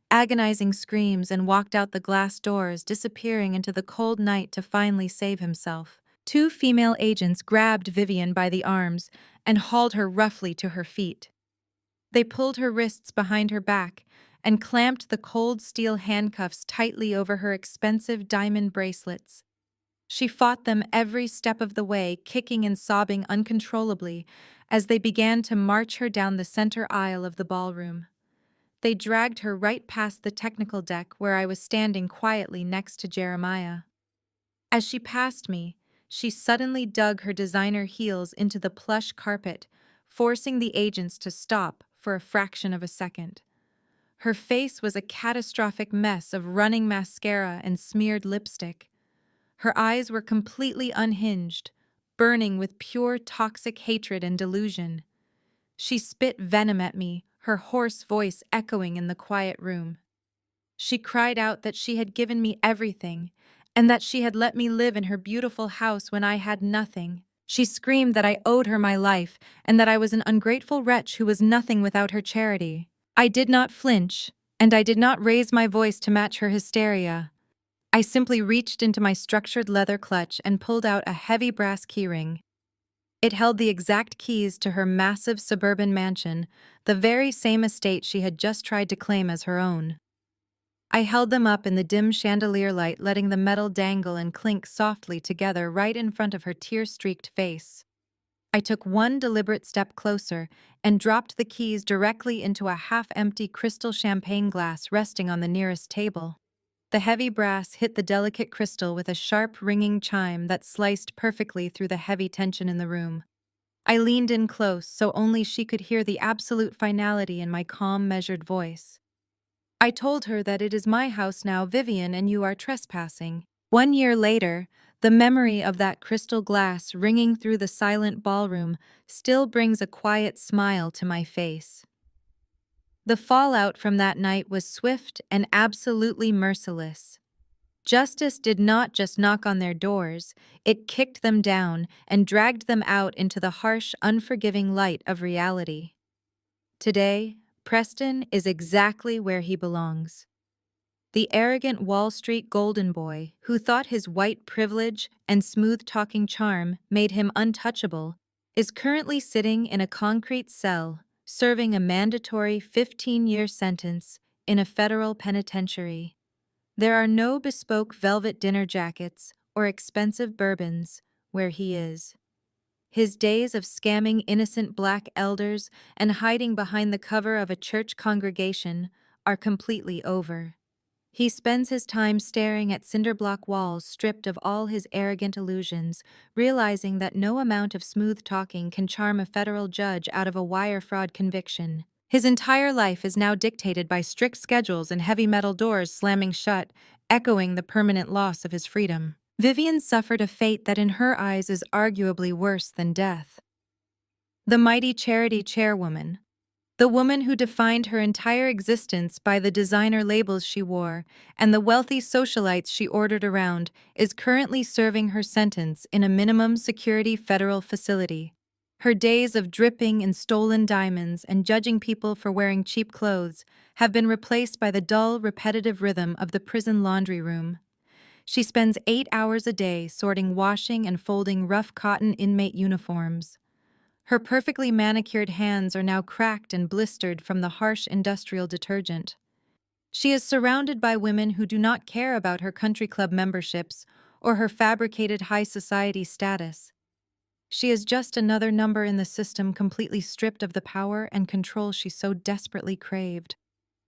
Agonizing screams, and walked out the glass doors, disappearing into the cold night to finally save himself. Two female agents grabbed Vivian by the arms and hauled her roughly to her feet. They pulled her wrists behind her back and clamped the cold steel handcuffs tightly over her expensive diamond bracelets. She fought them every step of the way, kicking and sobbing uncontrollably as they began to march her down the center aisle of the ballroom. They dragged her right past the technical deck where I was standing quietly next to Jeremiah. As she passed me, she suddenly dug her designer heels into the plush carpet, forcing the agents to stop for a fraction of a second. Her face was a catastrophic mess of running mascara and smeared lipstick. Her eyes were completely unhinged, burning with pure toxic hatred and delusion. She spit venom at me, her hoarse voice echoing in the quiet room. She cried out that she had given me everything, and that she had let me live in her beautiful house when I had nothing. She screamed that I owed her my life, and that I was an ungrateful wretch who was nothing without her charity. I did not flinch, and I did not raise my voice to match her hysteria. I simply reached into my structured leather clutch and pulled out a heavy brass keyring. It held the exact keys to her massive suburban mansion, the very same estate she had just tried to claim as her own. I held them up in the dim chandelier light, letting the metal dangle and clink softly together right in front of her tear-streaked face. I took one deliberate step closer and dropped the keys directly into a half-empty crystal champagne glass resting on the nearest table. The heavy brass hit the delicate crystal with a sharp, ringing chime that sliced perfectly through the heavy tension in the room. I leaned in close so only she could hear the absolute finality in my calm, measured voice. I told her that it is my house now, Vivian, and you are trespassing. 1 year later, the memory of that crystal glass ringing through the silent ballroom still brings a quiet smile to my face. The fallout from that night was swift and absolutely merciless. Justice did not just knock on their doors, it kicked them down and dragged them out into the harsh, unforgiving light of reality. Today, Preston is exactly where he belongs. The arrogant Wall Street golden boy, who thought his white privilege and smooth-talking charm made him untouchable, is currently sitting in a concrete cell, serving a mandatory 15-year sentence in a federal penitentiary. There are no bespoke velvet dinner jackets or expensive bourbons where he is. His days of scamming innocent black elders and hiding behind the cover of a church congregation are completely over. He spends his time staring at cinderblock walls stripped of all his arrogant illusions, realizing that no amount of smooth talking can charm a federal judge out of a wire fraud conviction. His entire life is now dictated by strict schedules and heavy metal doors slamming shut, echoing the permanent loss of his freedom. Vivian suffered a fate that in her eyes is arguably worse than death. The mighty charity chairwoman. The woman who defined her entire existence by the designer labels she wore and the wealthy socialites she ordered around is currently serving her sentence in a minimum security federal facility. Her days of dripping in stolen diamonds and judging people for wearing cheap clothes have been replaced by the dull, repetitive rhythm of the prison laundry room. She spends 8 hours a day sorting washing and folding rough cotton inmate uniforms. Her perfectly manicured hands are now cracked and blistered from the harsh industrial detergent. She is surrounded by women who do not care about her country club memberships or her fabricated high society status. She is just another number in the system completely stripped of the power and control she so desperately craved.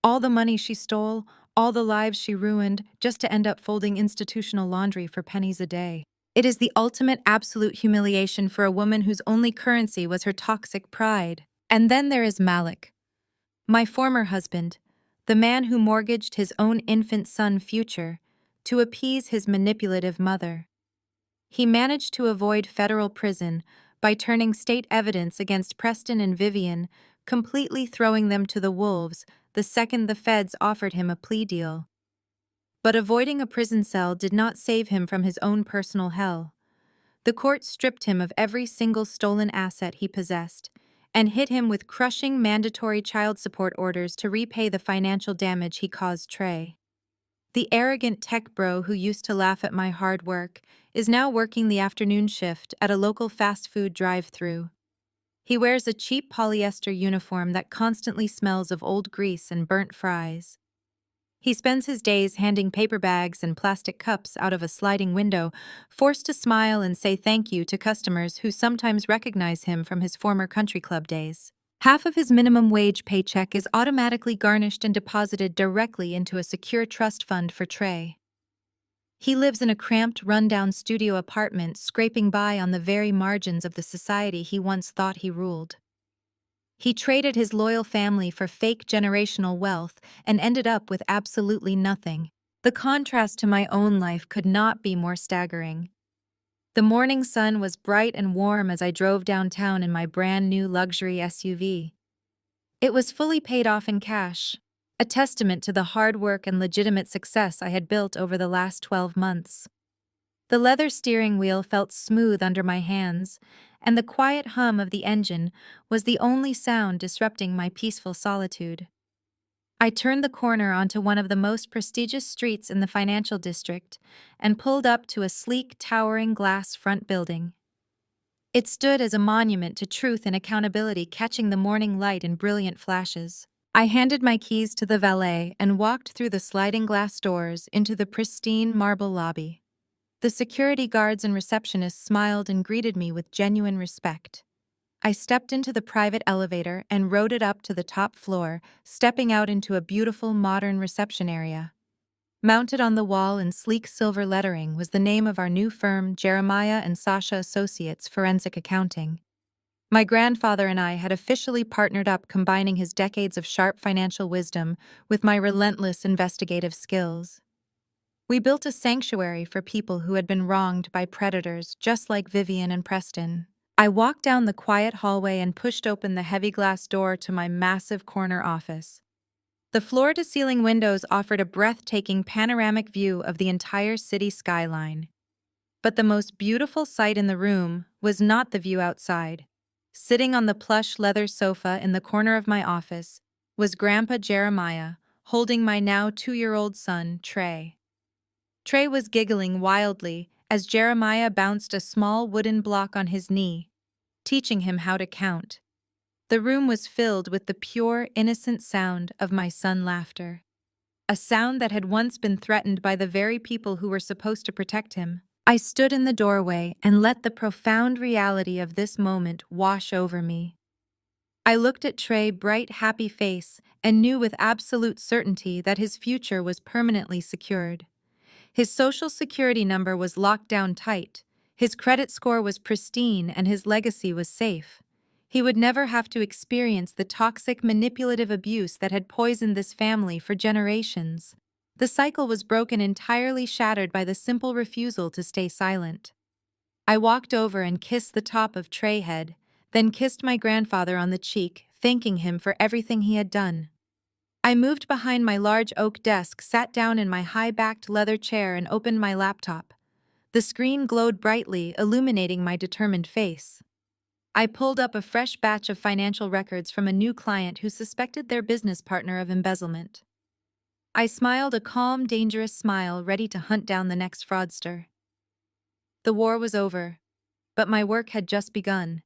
All the money she stole, all the lives she ruined, just to end up folding institutional laundry for pennies a day. It is the ultimate absolute humiliation for a woman whose only currency was her toxic pride. And then there is Malik, my former husband, the man who mortgaged his own infant son's future to appease his manipulative mother. He managed to avoid federal prison by turning state evidence against Preston and Vivian, completely throwing them to the wolves the second the feds offered him a plea deal. But avoiding a prison cell did not save him from his own personal hell. The court stripped him of every single stolen asset he possessed and hit him with crushing mandatory child support orders to repay the financial damage he caused Trey. The arrogant tech bro who used to laugh at my hard work is now working the afternoon shift at a local fast food drive-thru. He wears a cheap polyester uniform that constantly smells of old grease and burnt fries. He spends his days handing paper bags and plastic cups out of a sliding window, forced to smile and say thank you to customers who sometimes recognize him from his former country club days. Half of his minimum wage paycheck is automatically garnished and deposited directly into a secure trust fund for Trey. He lives in a cramped, run-down studio apartment, scraping by on the very margins of the society he once thought he ruled. He traded his loyal family for fake generational wealth and ended up with absolutely nothing. The contrast to my own life could not be more staggering. The morning sun was bright and warm as I drove downtown in my brand new luxury SUV. It was fully paid off in cash, a testament to the hard work and legitimate success I had built over the last 12 months. The leather steering wheel felt smooth under my hands, and the quiet hum of the engine was the only sound disrupting my peaceful solitude. I turned the corner onto one of the most prestigious streets in the financial district and pulled up to a sleek, towering glass front building. It stood as a monument to truth and accountability, catching the morning light in brilliant flashes. I handed my keys to the valet and walked through the sliding glass doors into the pristine marble lobby. The security guards and receptionists smiled and greeted me with genuine respect. I stepped into the private elevator and rode it up to the top floor, stepping out into a beautiful modern reception area. Mounted on the wall in sleek silver lettering was the name of our new firm, Jeremiah and Sasha Associates Forensic Accounting. My grandfather and I had officially partnered up, combining his decades of sharp financial wisdom with my relentless investigative skills. We built a sanctuary for people who had been wronged by predators, just like Vivian and Preston. I walked down the quiet hallway and pushed open the heavy glass door to my massive corner office. The floor-to-ceiling windows offered a breathtaking panoramic view of the entire city skyline. But the most beautiful sight in the room was not the view outside. Sitting on the plush leather sofa in the corner of my office was Grandpa Jeremiah, holding my now 2-year-old son, Trey. Trey was giggling wildly as Jeremiah bounced a small wooden block on his knee, teaching him how to count. The room was filled with the pure, innocent sound of my son's laughter, a sound that had once been threatened by the very people who were supposed to protect him. I stood in the doorway and let the profound reality of this moment wash over me. I looked at Trey's bright, happy face and knew with absolute certainty that his future was permanently secured. His social security number was locked down tight, his credit score was pristine, and his legacy was safe. He would never have to experience the toxic, manipulative abuse that had poisoned this family for generations. The cycle was broken, entirely shattered by the simple refusal to stay silent. I walked over and kissed the top of Trey's head, then kissed my grandfather on the cheek, thanking him for everything he had done. I moved behind my large oak desk, sat down in my high-backed leather chair, and opened my laptop. The screen glowed brightly, illuminating my determined face. I pulled up a fresh batch of financial records from a new client who suspected their business partner of embezzlement. I smiled a calm, dangerous smile, ready to hunt down the next fraudster. The war was over, but my work had just begun.